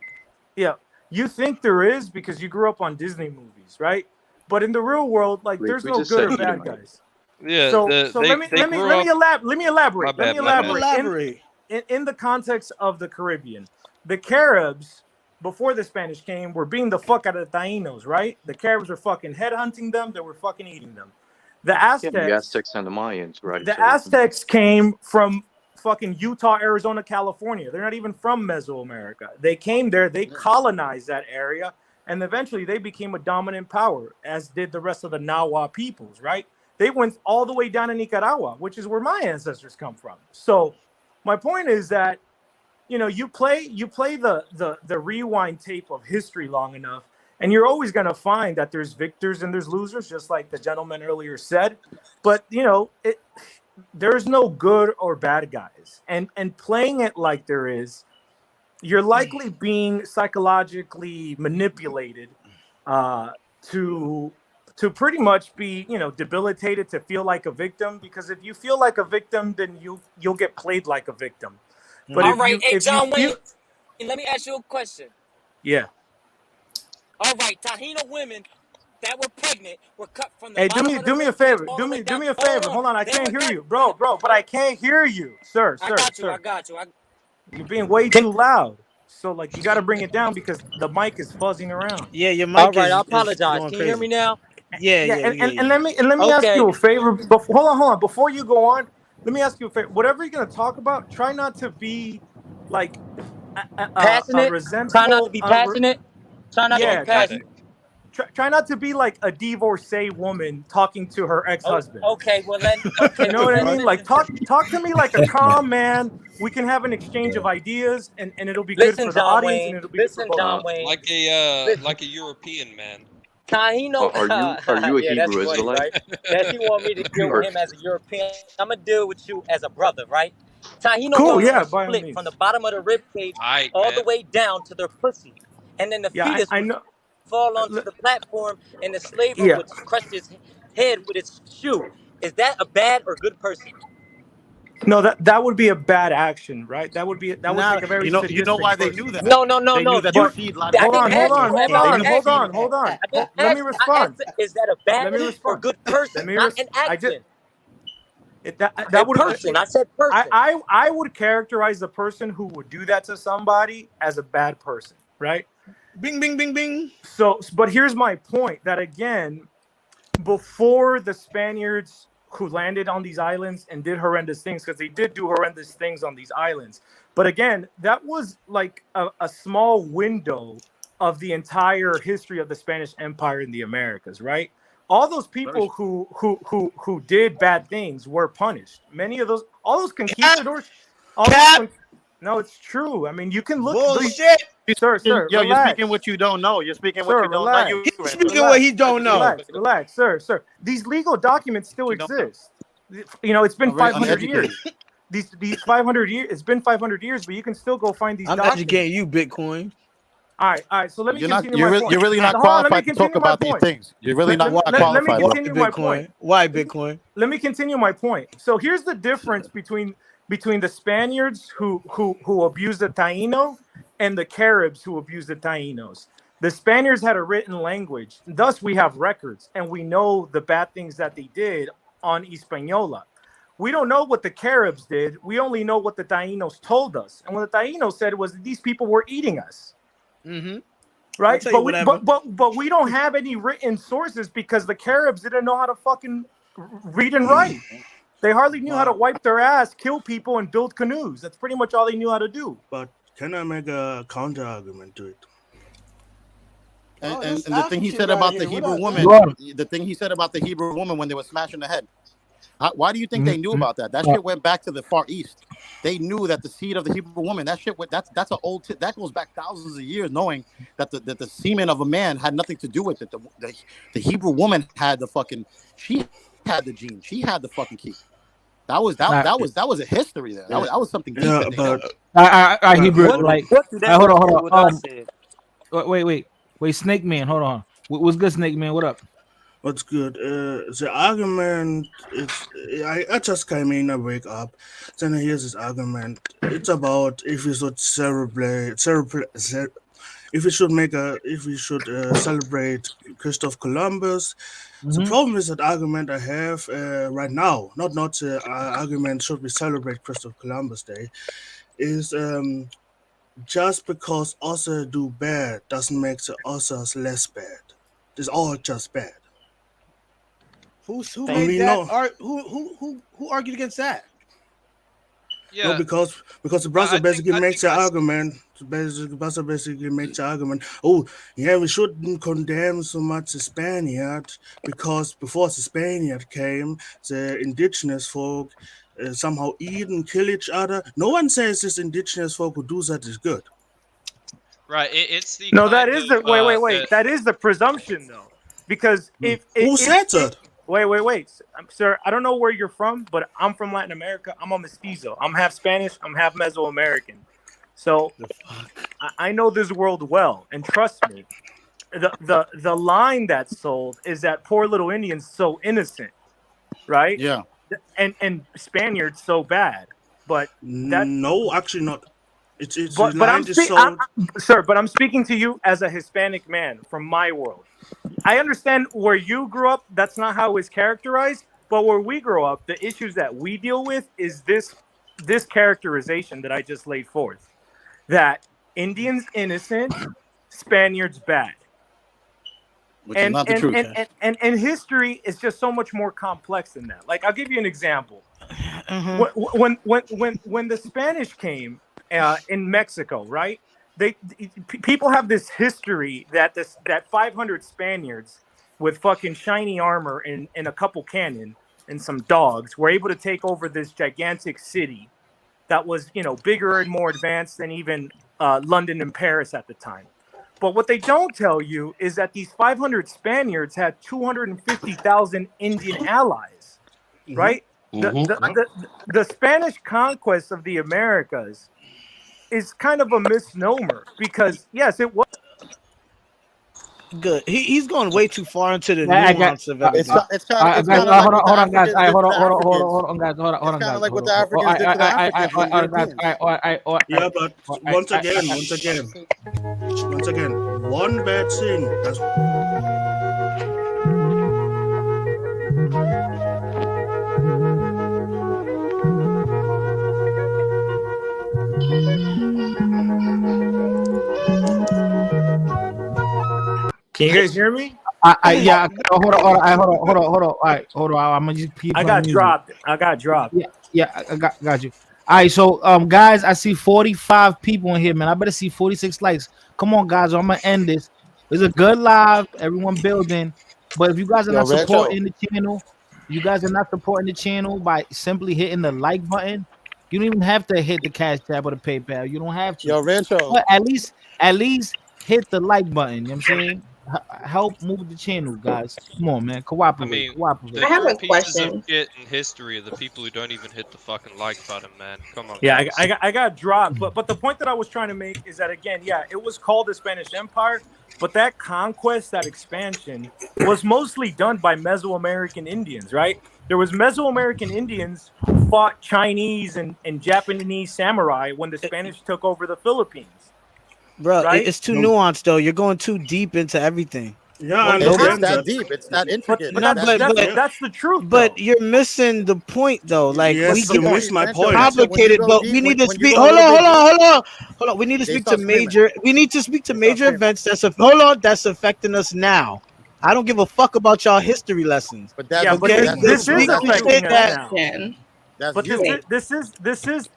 Yeah, you think there is because you grew up on Disney movies, right? But in the real world, like, Wait, there's who no just good said or bad Edomite? guys. Yeah, So they let me grew up. elaborate. My Let bad, me my Let him bad. elaborate. elaborate. In the context of the Caribbean, the Caribs before the Spanish came were beating the fuck out of the Tainos, right? The Caribs were fucking headhunting them. They were fucking eating them. The Yeah, the Aztecs, Aztecs and the Mayans, right? the Aztecs came from fucking Utah, Arizona, California. They're not even from Mesoamerica. They came there, they colonized that area, and eventually they became a dominant power, as did the rest of the Nahua peoples, right? They went all the way down to Nicaragua, which is where my ancestors come from. So my point is that you play the rewind tape of history long enough, and you're always going to find that there's victors and there's losers, just like the gentleman earlier said. But there's no good or bad guys, and playing it like there is, you're likely being psychologically manipulated to pretty much be debilitated, to feel like a victim, because if you feel like a victim, then you'll get played like a victim. But All if right, you hey if you John Wayne, feel let me ask you a question. yeah. All right, Taino women that were pregnant were cut from the Hey, do bottom me of the a rib favor. cage all Do the way me down. a favor. Hold on, I They can't were hear cut. you, bro. But I can't hear you, sir. I got you. You're being way Can, too loud. So like you got to bring it down because the mic is fuzzing around. Yeah, your all mic right, I is apologize. going Can you hear me crazy. now? Yeah, Yeah, we get and you. let me ask Okay. you a favor. Hold on. Before you go on, let me ask you a favor. Whatever you're gonna talk about, try not to be like a Passionate. Try not to resentful. be passionate. Try not to be Yeah, Dogmatic. try not to be like a divorcee woman talking to her ex-husband. Okay, well then. Okay, You know well, what I then mean? Like listen talk to me like a calm man. We can have an exchange of ideas, and it'll be good Listen, for the John audience, and Wayne. it'll be good for Listen, both of John us. Wayne. Like Listen. a European man. Tahino. Are you a Yeah, that's Hebrew funny, Israelite? right? That he want me to deal Or with him as a European. I'm gonna deal with you as a brother, right? Tahino Cool, women yeah, are by all split means. from the bottom of the rib cage Aight, all the man. way down to their pussy, and then the Yeah, fetus I would know. fall onto the platform, and the slaver Yeah, would crush his head with its shoe. Is that a bad or good person? no, that would be a bad action, right? That would Now, take a very You know sadistic why they person. knew that? No, They knew that the But seed I lineage didn't was ask you going. that. I didn't ask you that. hold on. I didn't Let me ask. I respond. asked, is that a bad Let me or respond. good Let person, me not res- an I just action? that A would person. I said person. I would characterize the person who would do that to somebody as a bad person, right? bing, bing, bing, bing. So, but here's my point: that again, before the Spaniards who landed on these islands and did horrendous things, because they did do horrendous things on these islands. But again, that was like a small window of the entire history of the Spanish Empire in the Americas, right? All those people who did bad things were punished. Many of those, all those conquistadors, no, it's true. I mean, you can look. Bullshit. Sir, Yo, relax. you're speaking what you don't know. You're speaking what Sir, you don't know. Not relax. you, He's Rancho. speaking what he don't know. Relax, sir. These legal documents still You don't know. exist. It's been I'm very 500 uneducated. years. these 500 years. It's been 500 years, but you can still go find these I'm documents. educating you, Bitcoin. All right. So let me You're not. continue my point. You're really not Hold on, let me qualified to talk continue my about these point. things. You're really not Why? Let me qualified. Why continue my point. Bitcoin? Why Bitcoin? Let me continue my point. So here's the difference between the Spaniards who abused the Taino and the Caribs who abused the Tainos. The Spaniards had a written language, thus we have records, and we know the bad things that they did on Hispaniola. We don't know what the Caribs did. We only know what the Tainos told us. And what the Tainos said was that these people were eating us. Mm-hmm. Right? But we don't have any written sources because the Caribs didn't know how to fucking read and write. They hardly knew how to wipe their ass, kill people, and build canoes. That's pretty much all they knew how to do. But can I make a counter argument to it? And the thing he said about the Hebrew woman, the thing he said about the Hebrew woman when they were smashing the head. Why do you think they knew about that? That shit went back to the Far East. They knew that the seed of the Hebrew woman, that shit went. That's an old. That goes back thousands of years, knowing that the semen of a man had nothing to do with it. The Hebrew woman had the fucking. She had the gene. She had the fucking key. That was a history there. That was something deep. Yeah, but I Hebrew like. What do that Hold on, have to do hold with on. what I said? Wait, Snake Man, hold on. What's good, Snake Man? What up? what's good? The argument is I just came in, I wake up, then here's this argument. It's about if we should if we should celebrate Christopher Columbus. The problem with that argument I have right now, not the argument should we celebrate Christopher Columbus Day, is just because others do bad doesn't make the others less bad. It's all just bad. Who I made mean, that? no. Who argued against that? Yeah, No, because the brother basically makes the argument. The brother basically makes the argument. Oh, yeah, we shouldn't condemn so much the Spaniard because before the Spaniard came, the indigenous folk somehow eat and kill each other. No one says this indigenous folk who do that is good. right. It's the No, kind that is of, the wait. That is the presumption, though, because Who said that? Wait, sir. I don't know where you're from, but I'm from Latin America. I'm a mestizo. I'm half Spanish. I'm half Mesoamerican. So I know this world well, and trust me, the line that's sold is that poor little Indians so innocent, right? Yeah. And Spaniards so bad, but that No, actually not. It's but I'm speaking to you as a Hispanic man from my world. I understand where you grew up. That's not how it's characterized. But where we grow up, the issues that we deal with is this characterization that I just laid forth. That Indians innocent, Spaniards bad. Which is not the truth. And history is just so much more complex than that. Like, I'll give you an example. When the Spanish came in Mexico, right? People have this history that 500 Spaniards with fucking shiny armor and a couple cannon and some dogs were able to take over this gigantic city that was, bigger and more advanced than even London and Paris at the time. But what they don't tell you is that these 500 Spaniards had 250,000 Indian allies, right? The Spanish conquest of the Americas is kind of a misnomer because, yes, it was good. He's going way too far into the nuance of everything. It's kind of like hold on, guys. Hold on, guys. Hold on, It's kind of like what the Africans did to the Africans. Yeah, but once again, one bad thing. Can you guys hear me? Yeah. Hold on. All right, hold on. I'm gonna just keep. I got dropped. Yeah. I got you. All right, so guys, I see 45 people in here, man. I better see 46 likes. Come on, guys. I'm gonna end this. It's a good live. Everyone building. But if you guys are not supporting the channel, by simply hitting the like button. You don't even have to hit the Cash App or the PayPal. You don't have to. Yo, Rancho. But at least hit the like button. You know what I'm saying? Help move the channel, guys. Come on, man. I Cooperate. mean, Cooperate. the I have true a pieces of question. shit in history are the people who don't even hit the fucking like button, man. Come on, Yeah, guys. I got dropped. But the point that I was trying to make is that, again, yeah, it was called the Spanish Empire, but that conquest, that expansion, was mostly done by Mesoamerican Indians, right? There was Mesoamerican Indians who fought Chinese and Japanese samurai when the Spanish took over the Philippines, Bro, right? it's too nuanced though. You're going too deep into everything. Yeah, I Well, you It's have understand that that. deep. It's that but intricate. but It's No, that's that but deep. that's but Yeah. that's the truth, but though. you're missing the point though. Like Yes, we you don't missed my Mancho, point. Mancho, when you complicated, go but deep, we need to when you speak. go a Hold little on, bit hold on, deep, hold on, hold on. We need to they speak to start screaming. major. We need to speak to They start major screaming. events hold on. That's affecting us now. I don't give a fuck about y'all history lessons. But Yeah, that's but Okay, you. this That's let's you, this bro. is speak That's to you. shit affecting us that. now. Question. That's But you. Wait.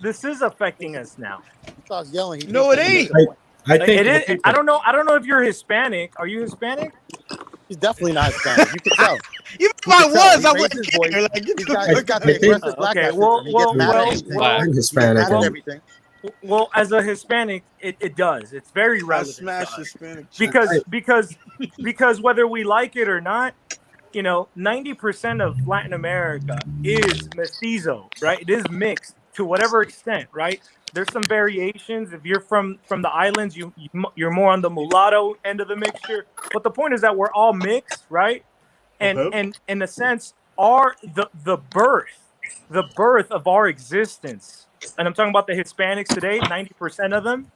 this is affecting us now. He starts yelling. He No, thinks it that he makes ain't. a point. I Like, think it I is. think I that don't know. I don't know if you're Hispanic. Are you Hispanic? He's definitely not Hispanic. You could tell. Even if You I could tell. was, He I raised his wouldn't voice. care. Like, get He's the got I, he's fuck got out I the of here. think aggressive black Okay. guy syndrome. He gets mad at Well, He's anything. black. I'm He gets Hispanic. mad at well, everything. well. As a Hispanic, it does. It's very I relevant to smashed us Hispanic because chicks. whether we like it or not, 90% of Latin America is mestizo, right? It is mixed to whatever extent, right? There's some variations. If you're from the islands, you're more on the mulatto end of the mixture. But the point is that we're all mixed, right? And Okay. in a sense, our the birth of our existence, and I'm talking about the Hispanics today. 90% of them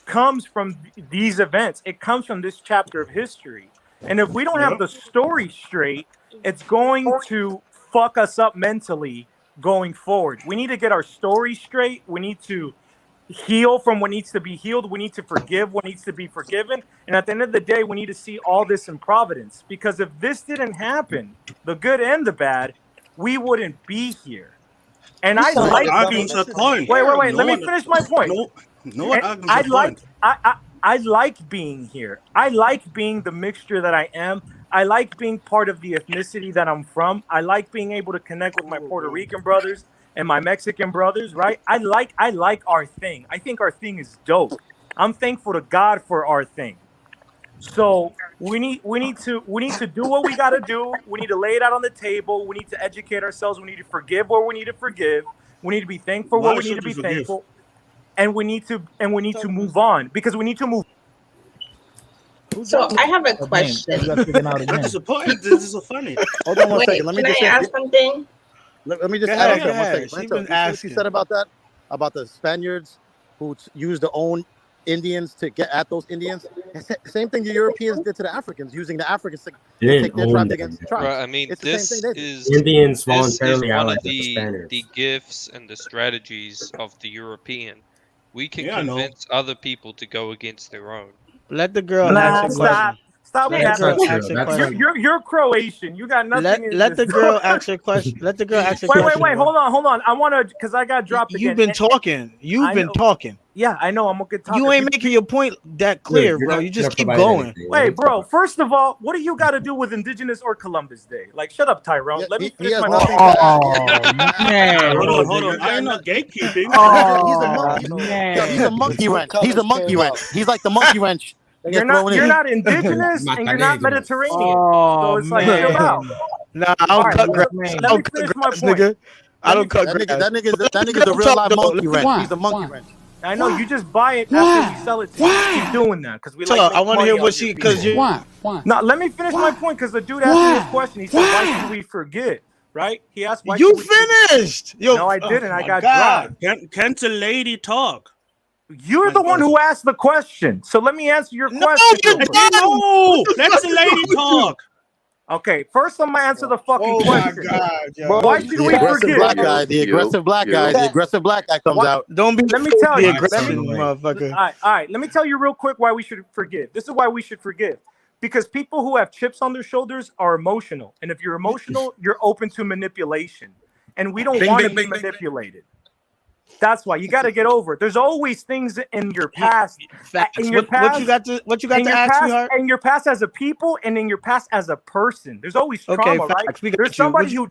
comes from these events. It comes from this chapter of history. And if we don't have Yeah. the story straight, it's going to fuck us up mentally going forward. We need to get our story straight. We need to heal from what needs to be healed. We need to forgive what needs to be forgiven. And at the end of the day, we need to see all this in providence. Because if this didn't happen, the good and the bad, we wouldn't be here. And You I No sound like one a like argues being. dumbass. that This is point. Wait. scary. No Let me one. finish my point. No one And argues I that point. like I like being here. I like being the mixture that I am. I like being part of the ethnicity that I'm from. I like being able to connect with my Puerto Rican brothers and my Mexican brothers, right? I like our thing. I think our thing is dope. I'm thankful to God for our thing. So we need to do what we got to do. We need to lay it out on the table. We need to educate ourselves. We need to forgive where we need to forgive. We need to be thankful where Why we need to should we be forgive? thankful, and we need to move on because we need to move. Who So dropped I me? have a Oh, damn. You question. got taken out That again. is the point. This is so funny. Hold on one second. Wait, Let me can I just say. ask something? Let me Go just add on ahead, to go that one ahead. second. She Mancho, been you see what you asking. said about the Spaniards who used their own Indians to get at those Indians. Same thing the Europeans did to the Africans, using the Africans they to didn't take their own tribes them. against Bro, tribes. I mean, It's the same thing they did. Indians this is voluntarily one allied of with the the Spaniards. gifts and the strategies of the European. We can Yeah, I know. convince other people to go against their own. Let the girl ask Nah, a No, stop, question. stop Let the that's capping. not girl true. ask a That's You're not question. you're you're Croatian. You got nothing in Let this. the girl ask her question. Let the girl ask a Wait, question, bro. hold on. I want to because I got dropped You've again. been And talking. You've I been know. talking. Yeah, I know. I'm a good You talker. ain't making your point that dude. clear, You're bro. not You gonna just keep provide going. anything. Let Wait, him bro. talk. First of all, what do you got to do with Indigenous or Columbus Day? Like, shut up, Tyrone. Let me He finish has my nothing point. to add. He has Oh, nothing to add. man. Hold on. You I got am not nothing. gatekeeping. He's a Oh, monkey. Yo, he's a man. monkey True wrench. He's a colors monkey came wrench. out. He's like the monkey wrench that You're gets not. thrown You're in. not Indigenous, and you're not Montenegro. Mediterranean. So Oh, it's like, chill out. man. Nah, I All don't right. cut Yes, grass. man. I Let me don't cut finish my grass, point. nigga. I Let me. don't cut That nigga, grass. that nigga's But that let the nigga's a girl real talk live though. monkey Let the wrench. girl He's a monkey wrench. I know you just buy it after we sell it to you. Keep doing that because we like talk. I make want to hear money what off your she because people. you. Now, let me finish my point because the dude asked me a question. He said, "Why should we forgive?" Right? He asked, "Why should You we forgive?" finished. Yo, No, I oh didn't. I my got god. dropped. Can't a lady talk? You're My the one gosh. who asked the question. So let me answer your No, question you're real I quick. didn't done. What know. the Let fuck the is lady wrong with you? talk. Okay, first I'm gonna answer the fucking Oh my question. god, Bro, yo. Why you should The we cat, aggressive forgive? black you, guy. The you, aggressive black guy. you. The aggressive black guy comes What? out. Don't be Let me afraid of tell the you. Black Let me. aggression, sunlight. motherfucker. All right. Let me tell you real quick why we should forgive. This is why we should forgive. Because people who have chips on their shoulders are emotional, and if you're emotional, you're open to manipulation, and we don't Bing, want to bing, be bing, bing, bing. manipulated. That's why you got to get over it. There's always things in your past, Facts. in your What you past, got to ask, sweetheart? in your past as a people, and in your past as a person. There's always Okay, trauma, right? facts. We got There's you. somebody who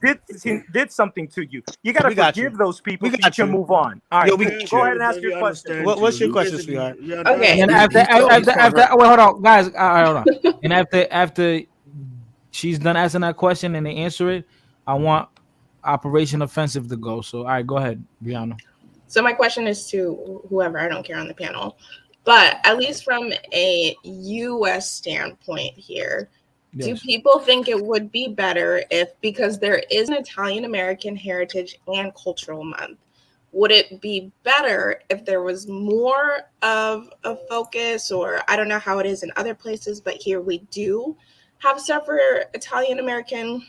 did something to you. You got to We got you. forgive those people We so you got can you. move on. All Yo, right, we Yeah, got go you. ahead and ask but your we question. understand What's your you. question, Basically, sweetheart? we Okay. And understand. after wait, hold on, guys. Hold on. And after she's done asking that question and they answer it, I want Operation Offensive to go. So all right, go ahead, Brianna. So my question is to whoever, I don't care, on the panel, but at least from a U.S. standpoint here, do Yes. people think it would be better if, because there is an Italian American Heritage and Cultural Month, would it be better if there was more of a focus, or I don't know how it is in other places, but here we do have stuff for Italian American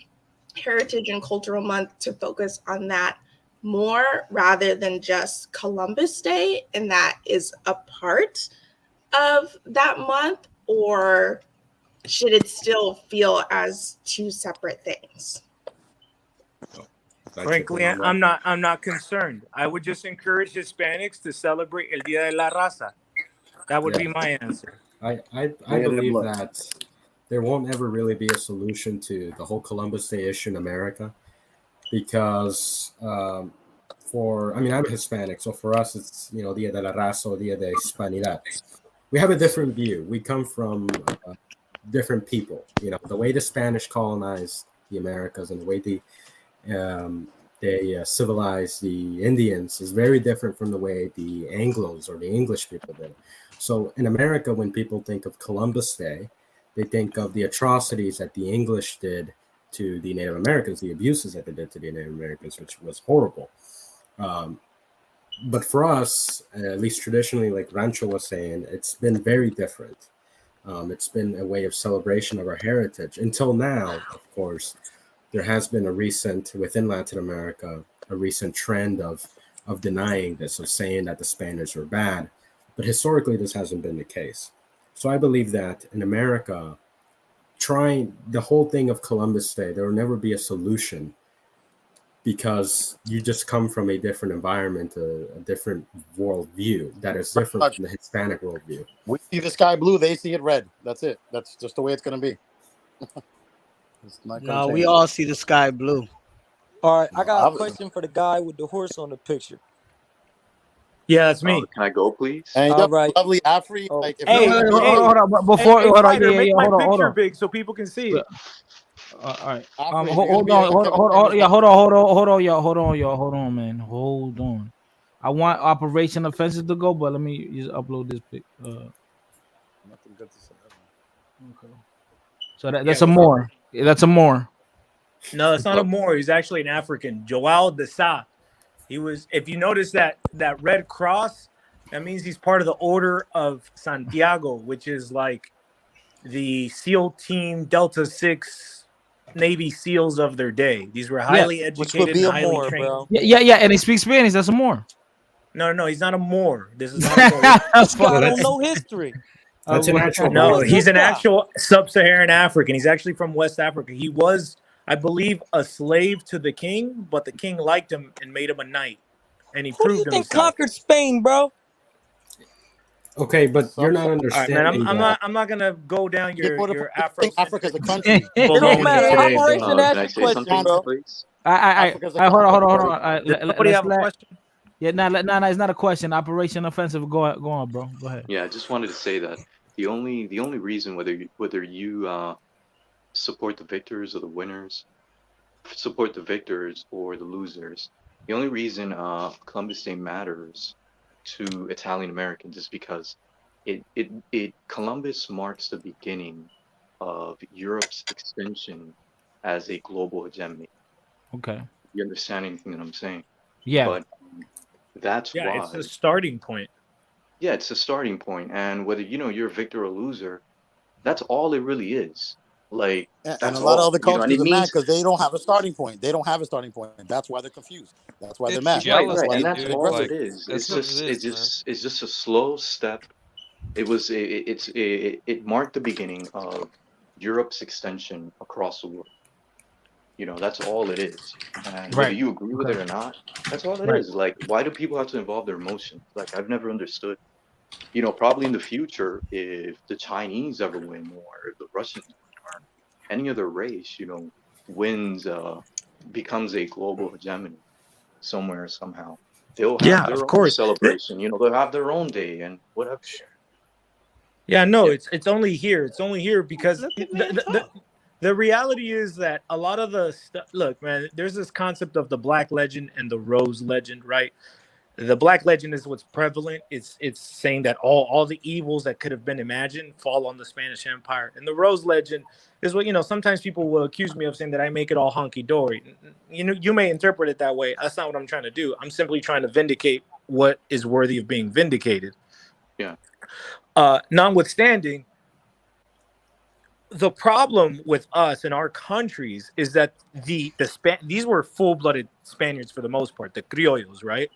Heritage and Cultural Month to focus on that more rather than just Columbus Day, and that is a part of that month, or should it still feel as two separate things? Frankly, I'm not concerned. I would just encourage Hispanics to celebrate El Dia de la Raza. That would be my answer. I Day of their believe blood. that there won't ever really be a solution to the whole Columbus Day issue in America because I'm Hispanic, so for us it's Dia de la Raza or Dia de Hispanidad. We have a different view. We come from different people. The way the Spanish colonized the Americas and the way they civilized the Indians is very different from the way the Anglos or the English people did. So in America, when people think of Columbus Day, they think of the atrocities that the English did to the Native Americans, the abuses that they did to the Native Americans, which was horrible. But for us, at least traditionally, like Rancho was saying, it's been very different. It's been a way of celebration of our heritage. Until now, of course, there has been within Latin America, a recent trend of denying this, of saying that the Spaniards were bad. But historically, this hasn't been the case. So I believe that in America, trying the whole thing of Columbus Day, there will never be a solution because you just come from a different environment, a different worldview that is different from the Hispanic worldview. We see the sky blue, they see it red. That's it. That's just the way it's going to be. No, we all see the sky blue. All right, I got a obviously. question for the guy with the horse on the picture. Yeah, that's me. Can I go, please? And All right. lovely Afri. Oh. Like, if Hey, you want to hold on. Before, Hey, hold on. Spider, make my Hold picture on. big so people can see it. All right. Afri, if you're Hold gonna on. be Hold a- on. Yeah. Hold on, y'all. Hold on, man. Hold on. I want Operation Offensive to go, but let me just upload this pic. Nothing good to say. Okay. So that's a more. Yeah, that's a more. No, it's not a Moor. He's actually an African. Joao de Sa. He was. If you notice that red cross, that means he's part of the Order of Santiago, which is like the SEAL Team Delta 6 Navy SEALs of their day. These were highly educated and highly trained. Bro. Yeah, and he speaks Spanish. That's a more. No, he's not a Moor. This is not a Moor. This guy don't know history. That's an actual. No, he's an guy? actual sub-Saharan African. He's actually from West Africa. He was, I believe, a slave to the king, but the king liked him and made him a knight, and he Who do you proved think himself. conquered Spain, bro? Okay, but you're not All right, understanding. man. I'm not gonna go down your Afro. Africa's a country. It don't matter. today, bro. Operation Can I ask say your something, question, bro. please? Africa's a Hold country. on. Does somebody have a question? Yeah, no, it's not a question. Operation Offensive. Go on, bro. Go ahead. Yeah, I just wanted to say that the only reason whether you support the victors or the winners, support the victors or the losers, the only reason Columbus Day matters to Italian Americans is because Columbus marks the beginning of Europe's extension as a global hegemony. Okay. You understand anything that I'm saying? Yeah. But that's why. It's a starting point. Yeah, it's a starting point, and whether you're a victor or loser, that's all it really is. Like, Yeah, that's and a lot of all. other You know, and cultures it are mad means because they don't have a starting point. They don't have a starting point. That's why they're confused. That's why they're It's mad. jealousy, right, and they- that's dude. all Like, it is. that's It's what just it is, it's just a slow step. It marked the beginning of Europe's extension across the world. You know, that's all it is. And whether Right. you agree with it Okay. or not, that's all it Right. is. Like, why do people have to involve their emotions? Like, I've never understood. You know, probably in the future, if the Chinese ever win, or if the Russians win, or any other race, you know, wins, becomes a global hegemony somewhere somehow, they'll Yeah, have of their own course. celebration. You know, they'll have their own day and whatever. Yeah, no, Yeah. it's only here. It's only here because Let the man talk. the reality is that a lot of the stuff. Look, man, there's this concept of the Black Legend and the Rose Legend, right? The Black Legend is what's prevalent. It's saying that all the evils that could have been imagined fall on the Spanish Empire, and the Rose Legend is what, you know. Sometimes people will accuse me of saying that I make it all hunky dory. You know, you may interpret it that way. That's not what I'm trying to do. I'm simply trying to vindicate what is worthy of being vindicated. Yeah. Notwithstanding, the problem with us in our countries is that these were full-blooded Spaniards for the most part, the criollos, right?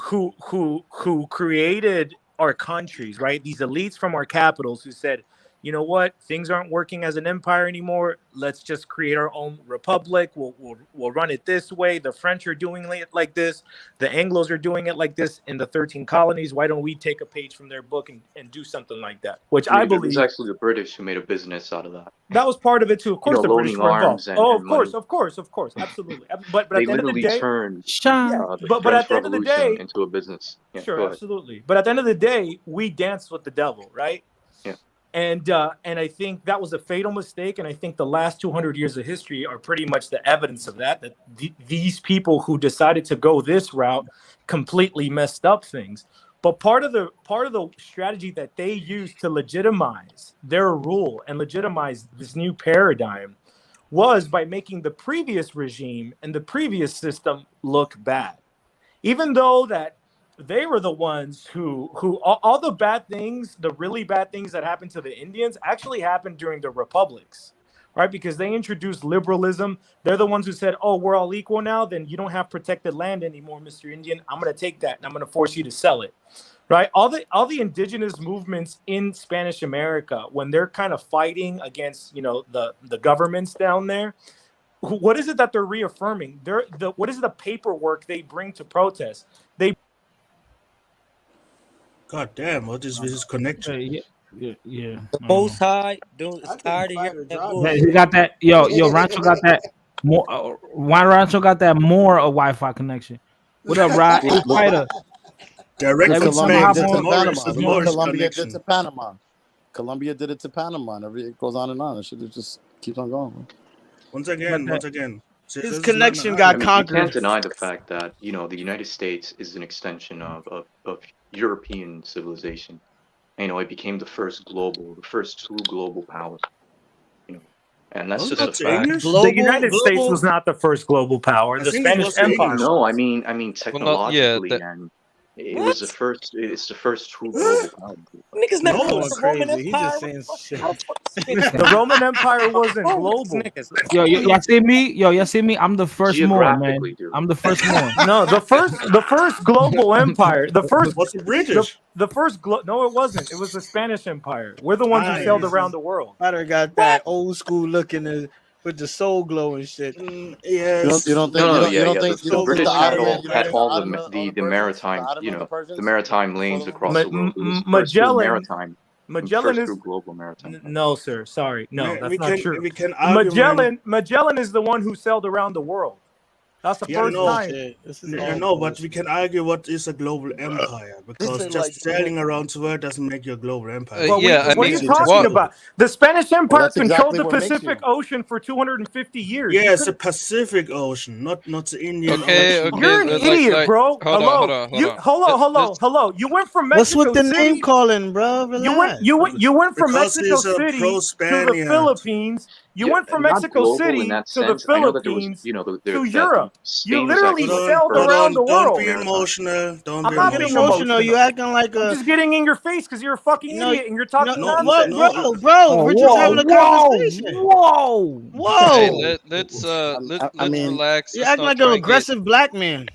Who created our countries, right? These elites from our capitals who said, you know what, things aren't working as an empire anymore. Let's just create our own republic. We'll run it this way. The French are doing it like this. The Anglos are doing it like this in the 13 colonies. Why don't we take a page from their book and do something like that? Which I It was believe actually the British who made a business out of that. that was part of it too. Of You course, know, the British loaning were involved. arms and, Oh, and money. of course, absolutely. But They at the end of the literally day, turned yeah. the But French at the end of the Revolution day, into a business. Yeah, sure, go ahead. absolutely. But at the end of the day, we danced with the devil, right? Yeah. And I think that was a fatal mistake. And I think the last 200 years of history are pretty much the evidence of that. That these people who decided to go this route completely messed up things. But part of the strategy that they used to legitimize their rule and legitimize this new paradigm was by making the previous regime and the previous system look bad, even though that they were the ones who all the bad things, the really bad things that happened to the Indians actually happened during the republics, right? Because they introduced liberalism. They're the ones who said, oh, we're all equal now. Then you don't have protected land anymore, Mr. Indian. I'm going to take that and I'm going to force you to sell it. Right. All the indigenous movements in Spanish America, when they're kind of fighting against, you know, the governments down there, what is it that they're reaffirming? What is the paperwork they bring to protest? God damn, what is with this connection? Yeah. The Most High is I couldn't tired of fight hearing or that drive He bullshit. got that. Yo, Rancho got that more. Why Rancho got that more a Wi-Fi connection? What up, Rod? Hey, Look, Spider. Direct Hey, from I'ma Colombia Spain. hop did It's to a on. Panama. Morris, Look what Morris Colombia did to connection. Panama. Colombia did it to Panama. It goes on and on. It should just keeps on going. Bro. Once Got again. His This is not an connection I got argument. mean, you can't conquered. deny the fact that, you know, the United States is an extension of European civilization. You know, it became the first true global power. You know, and that's Wasn't just a that the fact. English? The United States was not the first global power. I The think it Spanish was the Empire English. No, was. I mean Well, not yeah. technologically, and it was the What? first. It's the first true global power. Niggas He's never No, heard of going the Roman crazy. He Empire. just What saying the fuck? shit. How the fuck Spanish The Roman Empire wasn't wrong with these global. niggas? Y'all see me? Y'all see me? I'm the first Moor, man. Geographically, dude. I'm the first Moor. No, the first global empire. was it British? No, it wasn't. It was the Spanish Empire. We're the ones who sailed around the world. Spider got that old school looking with the soul glow and shit. Yes. You don't think No, you don't yeah. think The British the had Ottoman the Persians, maritime, the Ottoman, you the know, Persians the maritime before lanes the across the world. It was the first true maritime, Magellan first is true global maritime. no, sir. Sorry, no, that's not true. We can argue. Magellan is the one who sailed around the world. That's the first time. No, but we can argue what is a global empire, because just sailing around the world doesn't make you a global empire. What are you talking about? The Spanish Empire that's controlled exactly the what makes Pacific Ocean for 250 years. Yes, the Pacific Ocean, not the Indian Okay, Ocean. okay, You're an idiot, bro. hold on. Hello. You went from What's Mexico with the City. name calling, bro? Relax. You went from Because Mexico he's a City to the pro-Spaniard. Philippines. You went from not Mexico global City in that to the sense. I know that there was, Philippines you know, to Europe. You Spain was literally actually the sailed first around the Don't world. be emotional. Don't I'm be not Get being emotional. You acting like I'm a just getting in your face because you're a fucking idiot and you're talking what, nonsense. bro? We're just having a conversation. Hey, let's relax. You Let's act not like try an and get aggressive black man.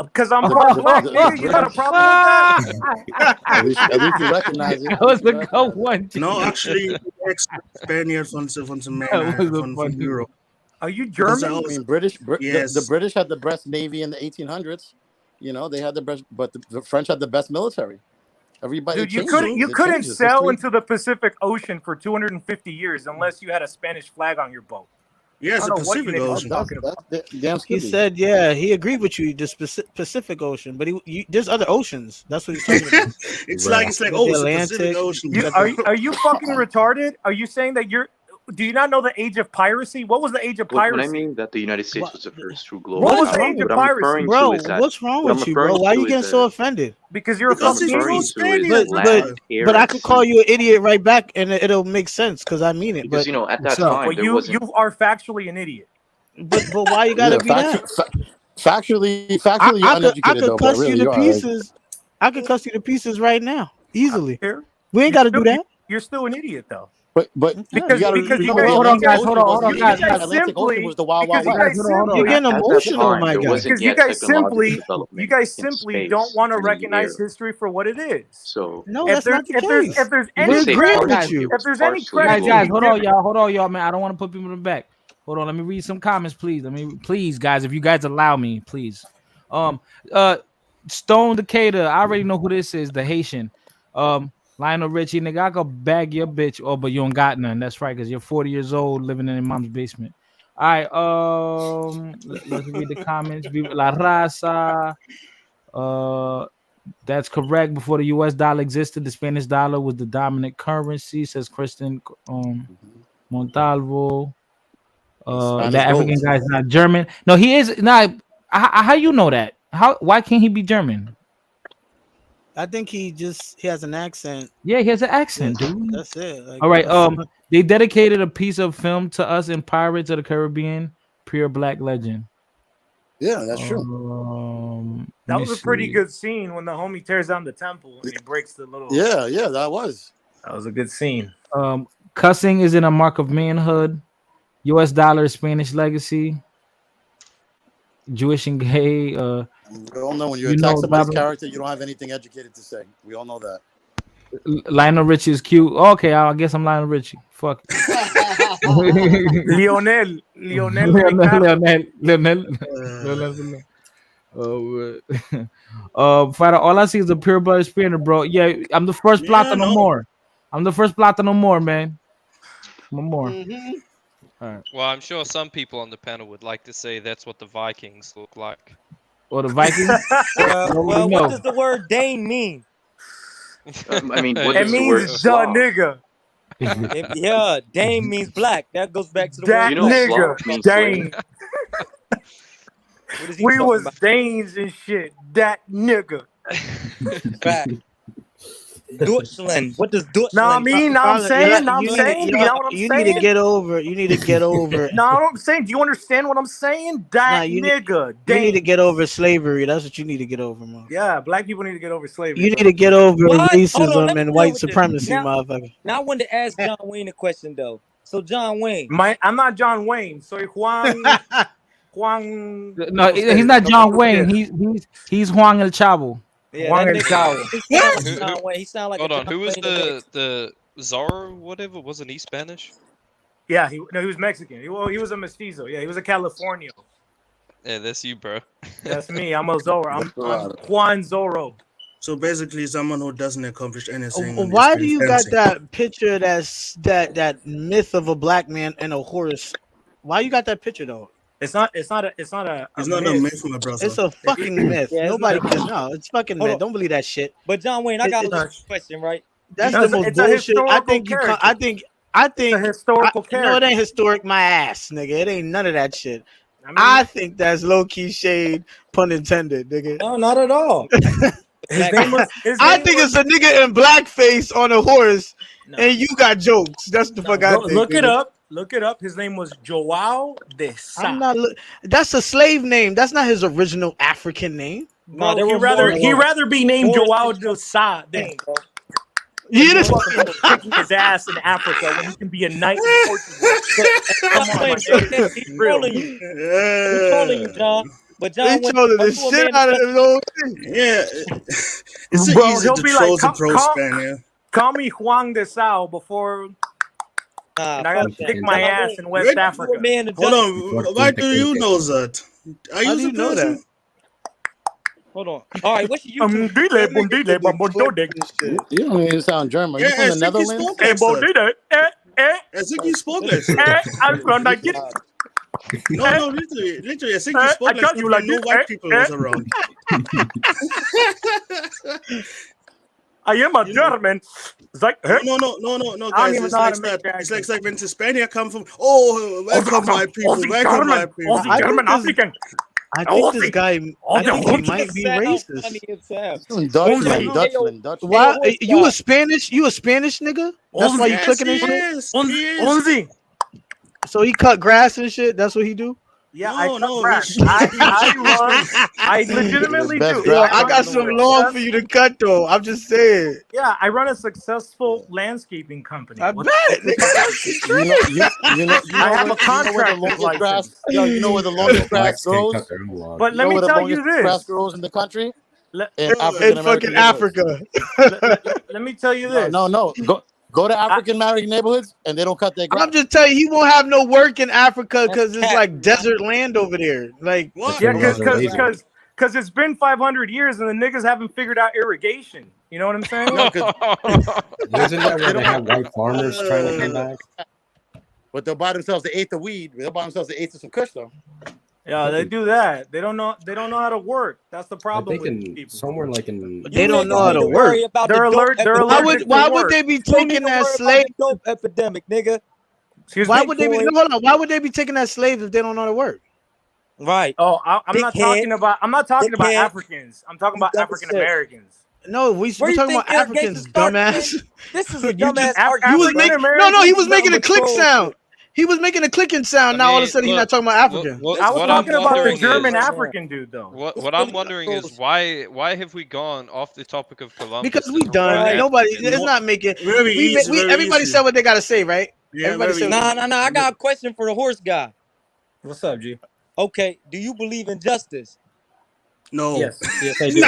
Because I'm part black, nigga. You got a problem with that? At least you recognize it. That was a good one. No, actually, ex-Spaniard from That was a from funny Europe. Are you Because German? I mean, the yes. British had the best navy in the 1800s. You know, they had the best, but the French had the best military. Everybody Dude, It's changes. true. you It couldn't changes. sail History. into the Pacific Ocean for 250 years unless you had a Spanish flag on your boat. Yeah, I it's don't the know what you Pacific niggas are Ocean. talking about. That's damn He skippy. said, yeah, he agreed with you. The Pacific Ocean, but there's other oceans. That's what he's talking about. It's Right. like Got oh, the it's the Pacific Atlantic. Ocean. You But are you fucking retarded? Are you saying that you're? Do you not know the age of piracy? What was the age of When I piracy? mean that the United States What, was the first true What global was what's the power, wrong age of what with I'm piracy? referring to bro? is that What's wrong what I'm with you, bro? referring Why to you is getting so that offended? Because you're a what I'm because he's fucking from referring idiot. to is Australia, But land, brother. air, but I and could call sea. you an idiot right back, and it'll make sense because I mean it. Because But you know, at What's that up? time Well, there you wasn't. are factually an idiot. but why you gotta Yeah, be that? factually, you're I uneducated could though. But cuss you really, to you are. Like, pieces. I could cuss you to pieces right now, I don't easily. care. We ain't You're gotta still do that. you're still an idiot though. but you Okay. got to Because you remember guys the Hold on, you Atlantic guys guys. Ocean wasn't. you guys Atlantic Ocean simply was the wild, because wild you west. guys Guys, hold on, You're hold on. simply getting At that emotional on time, my there guy. wasn't because you yet guys technological simply development in don't space want to and in the recognize air. history for what it is. So No, If that's there's not the if there's case. if there's you We're could any say agreeing credit with partially, you. it if was there's any partially credit to Guys, be global. hold on, given, y'all. Hold on, y'all, man. I don't want to put people in the back. Hold on, let me read some comments, please. Please, guys, if you guys allow me, please. Um, Stone Decatur. I already know who this is, the Haitian. Lionel Richie, nigga, I could bag your bitch. Oh, but you don't got none. That's right, because you're 40 years old living in your mom's basement. All right, let's read the comments. Viva la raza. That's correct. Before the US dollar existed, the Spanish dollar was the dominant currency, says Kristen Montalvo. Spanish That gold. African guy's not German. No, he is not. How you know that? Why can't he be German? I think he has an accent. Yeah, he has an accent, dude. That's it. Like, All what right. the fuck? They dedicated a piece of film to us in Pirates of the Caribbean, Pure Black Legend. Yeah, that's true. that was a pretty good scene when the homie tears down the temple and he breaks the little. Yeah, that was. That was a good scene. Cussing isn't a mark of manhood. U.S. dollar is Spanish legacy. Jewish and gay. We all know when you You attack know, somebody's blah, blah. character, you don't have anything educated to say. We all know that. Lionel Richie is cute. Okay, I guess I'm Lionel Richie. Fuck. Lionel Leonel. Fighter, all I see is a pure blooded spinner, bro. Yeah, I'm the first plot no more. I'm the first plot no more, man. No more. Mm-hmm. All right. Well, I'm sure some people on the panel would like to say that's what the Vikings look like. Or the Vikings? Well, what does the word Dane mean? I mean, what it does the word means duh Slav? nigga. Yeah, Dane means black. That goes back to the That word. You know, nigga, Slav means Dane. What is he We talking was about? Danes and shit. That nigga. Fact. Deutschland. What does Deutschland? Now I'm saying, do you know what I'm You saying? need to get over. You need to get over. No, I'm saying, do you understand what I'm saying? That nigga. You need to get over slavery. That's what you need to get over, man. Yeah, black people need to get over slavery. You need to get over What? Hold on, racism let me and deal white with this. supremacy, motherfucker. Now I wanted to ask John Wayne a question though. So John Wayne, I'm not John Wayne. Soy Juan. Juan. No, he's not John Wayne. He's Juan El Chavo. yeah, Juan that El nigga, Chavo. he sound like John Wayne. He sound like Hold a on, John who was Wayne in the Zorro? Whatever, wasn't he Spanish? Yeah, he was Mexican. He was a mestizo. Yeah, he was a Californio. Yeah, that's you, bro. That's me. I'm a Zorro. I'm Juan Zorro. So basically, someone who doesn't accomplish anything. and Why is do you fencing. got that picture? That myth of a black man and a horse. Why you got that picture though? It's not a It's not a myth. myth, my brother. It's a fucking myth. Yeah, it's Nobody not. can know. It's fucking Hold myth. on. Don't believe that shit. But John Wayne, I got a It's- question, right? That's No, the most it's a bullshit. I historical think you. character. I think. It's a historical No, it character. ain't historic. My ass, nigga. It ain't none of that shit. I I think that's low key shade, pun intended, nigga. No, not at all. his name was. I think it's a nigga in blackface on a horse, and you got jokes. That's the fuck I think. Look it nigga. up. Look it up. His name was Joao de Sá. I'm not. That's a slave name. That's not his original African name. No, there He'd were rather more- rather be named more Joao than de Sá than Dang, bro. You know, fucking kicking his ass in Africa when he can be a knight in Portugal. Come on, John my Wayne, nigga. he's Real. trolling you. He's trolling you, John. But they John Wayne, trolling the are you a shit man out of that- him. Whole thing. Yeah, it's Bro, easy he'll to be troll like, the pro call- Spaniard. Call me Juan de Sá before. and I gotta fuck that. kick my Tell my ass man, in West Wait, you a Africa. man of hold justice. on. Why do you know that? Are How you do the you know person? that? Hold on. All right, what's your YouTube? Dile, That nigga bundile, did the clip bambodode. and shit. You don't even sound German. Are you Yeah, from I the think he Netherlands? spoke like that. Bodide, I think he spoke like that. I'm from Nigeria. No, literally, I think he spoke I like tell that you when like no this. white people was around. I am a You know, German. It's like, no, eh? no, I don't guys. even It's know how like to make that. that. It's like when the Spaniard come from. Oh, welcome, my people. Aussie Welcome, my German. people. Aussie I think German this. African. I think this Aussie. guy. I Aussie think he Aussie. might be Sound racist. funny as hell. Dutchman, Aussie. Dutchman. Why? Horse You guy. a Spanish? You a Spanish nigga? That's why you Yes, clicking he and shit. is. He is. Aussie. So he cut grass and shit. That's what he do. Yeah, I cut No, grass. he I run. I The legitimately best do. Yo, grass I I run got a in the some world. lawn for you to cut though. I'm just saying. Yeah, I run a successful landscaping company. I What bet. the Nigga, fuck? You know I have a where the contractor's longest grass. license. Yo, you know where the longest grass Blacks can't grows? cut their own lawn. But You let know me where the tell you longest grass this. grows in the country? Let, In let, African in fucking American neighborhoods. Africa. let me tell you No, this. no. Go to African American neighborhoods and they don't cut their grass. I'm just telling you, he won't have no work in Africa That's because it's cat. like desert land over there. Like, What? Yeah, Their laws are lazy. because it's been 500 years and the niggas haven't figured out irrigation. You know what I'm saying? No, 'cause Isn't that they where they don't have white farmers trying to come back? but they'll buy themselves the eighth of weed. They'll buy themselves the eighth of some kush though. Yeah, they do that. They don't know how to work. That's the I problem think with in people. somewhere like in they don't know niggas how need to to worry work. about They're the dope alert. They're epidemic. allergic Why to would work. they be You don't need taking to that worry slave? about the dope epidemic, nigga. Excuse Why me. would they be? Bitcoin. No, hold on. Why would they be taking that slave if they don't know how to work? Right. Oh, I'm not talking Dickhead. about. I'm not talking about Dickhead. Africans. I'm talking You about dumb as African shit. Americans. No, Where we're you talking think about irrigation Africans, started, man? dumbass. This is a You just dumbass Af- argument. he was African making no, he Americans. was making a Nothing but click troll sound. shit. He was making a clicking sound. I Now all of a mean, sudden he's not look, talking about African. what, I was what I'm talking about the wondering German is, African dude, though. what It's I'm really wondering troll is shit. why have we gone off the topic of Columbus Because to we talk done. about Right. Nobody. Africans? It's not making. Very easy. Very Everybody easy. said what they gotta say, right? Yeah, Everybody very said. easy. Nah. I got a question for the horse guy. What's up, G? Okay, do you believe in justice? No. Yes, I do.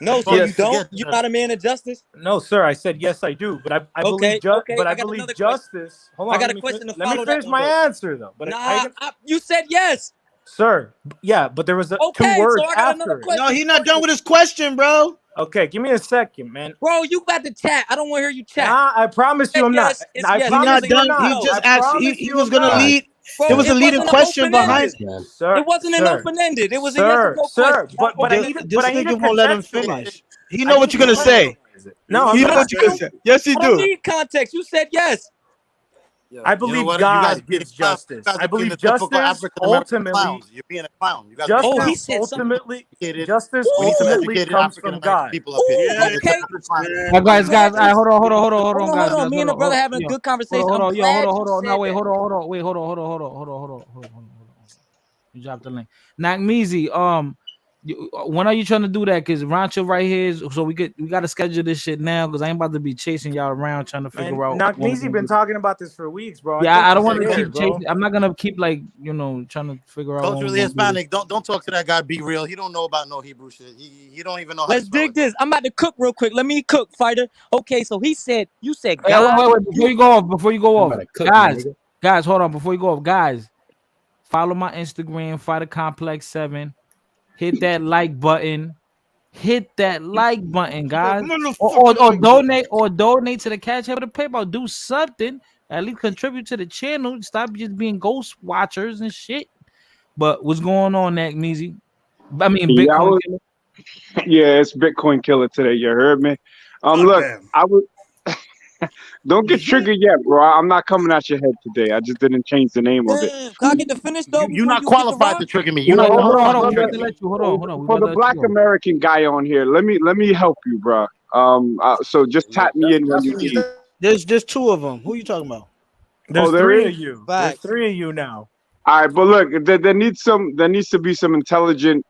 No, so Fuck, you Yes. don't? forget You're that. not a man of justice? No, sir. I said yes, I do. But I Okay, believe okay. but I I got believe another question. justice. Hold on. I got let a me question to let me follow that finish one, my though. answer though. But Nah, you said yes. sir, yeah, but there was two Okay, words so I got another after it. question. No, he's not for done you. with his question, bro. Okay, give me a second, man. Bro, you got to chat. I don't want to hear you chat. Nah, I promise you, Said I'm not. yes, it's I yes. He's promise not you, I'm done. He not. just I asked. promise He you, was I'm gonna not. lead. Bro, There was a it leading wasn't question open-ended. behind. Man. Sir, It wasn't an sir, open-ended. It was a yes or no sir. question. But I This, need this to nigga won't let him contextualize. finish. He I know need what to you're gonna say. No, I'm You know not. what you're gonna say. Yes, he I don't do. need context. You said yes. I You know believe what? You guys God are being gives clowns. justice. You guys I are being believe the typical justice African American ultimately. clowns. You're being a clown. You guys are being Oh, clowns. he said something. Justice We need some ultimately educated comes African from American God. people up here. Ooh, You're being the okay. typical clowns. Guys, glad all right, you- hold on, guys. Hold on. Me and the brother having a good conversation. I'm glad you said No, wait, that. hold on. You dropped the link. Nakmeezy, when are you trying to do that? Because Rancho right here, so we got to schedule this shit now. Because I ain't about to be chasing y'all around trying to figure out. Nakmeezy been talking about this for weeks, bro. Yeah, I don't want to scared, keep bro. chasing. I'm not gonna keep trying to figure out. Culturally Hispanic. Don't talk to that guy. Be real. He don't know about no Hebrew shit. He don't even know how Let's to spell dig it. this. I'm about to cook real quick. Let me cook, fighter. Okay, so you said Hey, God. wait, before you go off, guys, hold on. Before you go off, guys, follow my Instagram, Fighter Complex 7. Hit that like button. Hit that like button, guys. Or donate to the Cash App or the PayPal. Do something. At least contribute to the channel. Stop just being ghost watchers and shit. But what's going on, Nakmeezy? I mean, Bitcoin. Yeah, it's Bitcoin Killer today. You heard me? Look, I would don't get triggered yet, bro. I'm not coming at your head today. I just didn't change the name of it. Can I get to finish though? You're not qualified to trigger me. Hold on. For the Black American guy on here, let me help you, bro. So just tap me in when you need. There's two of them. Who you talking about? There's there three is? of you. There's three of you now. All right, but look, there needs to be some intelligent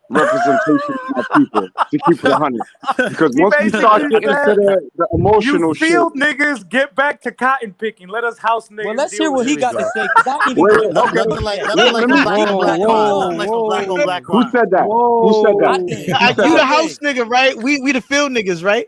representation of my people to keep it 100. Because once we start getting into the emotional you shit, field niggas, get back to cotton picking. Let us house niggas. Well, let's hear what he got to say. Nothing like some black on black crime. Who said that? Who said that? You the house nigga, right? We the field niggas, right?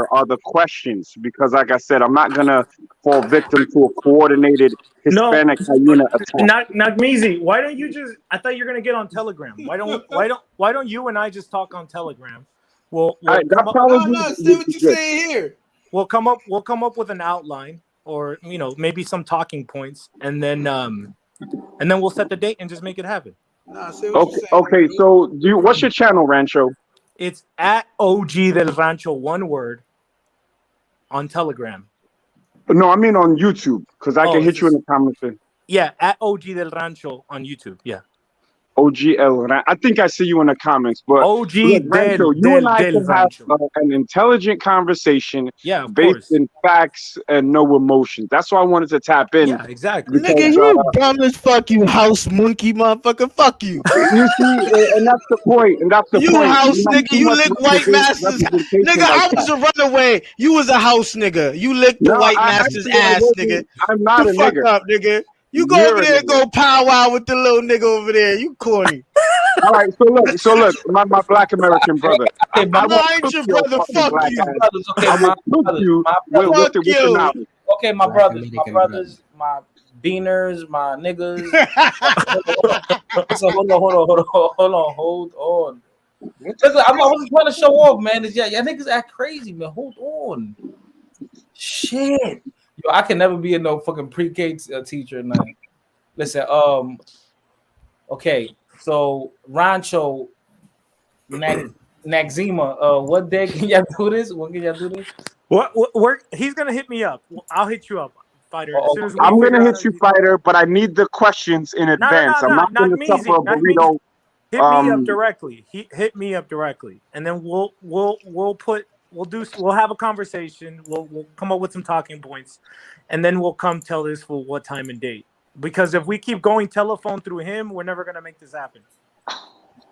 are the questions, because like I said, I'm not gonna fall victim to a coordinated No, Hispanic hyena attack. not Measy. Why don't you just? I thought you're gonna get on Telegram. Why don't you and I just talk on Telegram? We'll That come up. probably No, would say what be you're good. saying here. We'll come up with an outline, or maybe some talking points, and then we'll set the date and just make it happen. Nah, say what you're saying. Okay. So, what's your channel, Rancho? It's at OG del Rancho, one word, on Telegram. No, I mean on YouTube, because I can it's hit you in the comments. Yeah, at OG del Rancho on YouTube. Yeah. OGL. I think I see you in the comments, but OG look, Rancho, you and I del can have Rancho. an intelligent conversation Yeah, of based course. in facts and no emotions. That's why I wanted to tap in. Yeah, exactly. Because, Nigga, you dumb as fuck, you house monkey motherfucker. Fuck you. you see, and that's the point. And that's the You point. house You have nigga, too you much lick white masters. representation Nigga, like I was that. a runaway. You was a house nigga. You licked the No, white I master's actually I ass, wasn't. nigga. I'm not The a fuck nigga. up, nigga. You go You're over a there and nigga. go powwow with the little nigga over there. You corny. All right, so look, my Black American brother. Okay, No, my I ain't your brother. Fuck black you. ass. brothers. Okay, I my will cook brothers. you My with, brothers. Fuck with the you. knowledge. Okay, my Black brothers, American brother. my beaners, my niggas. So hold on. Look, I wasn't trying to show off, man. Y'all niggas act crazy, man. Hold on. Shit. Yo, I can never be a no fucking pre-K teacher, man. Listen, okay, so Rancho Naxima, what day can y'all do this? When can y'all do this? What he's gonna hit me up. I'll hit you up, fighter. As soon as we I'm figure gonna out hit you, fighter, but I need the questions in advance. I'm not gonna suffer a burrito. Hit me up directly. Hit me up directly, and then we'll have a conversation. We'll come up with some talking points, and then we'll come tell this for what time and date. Because if we keep going telephone through him, we're never gonna make this happen.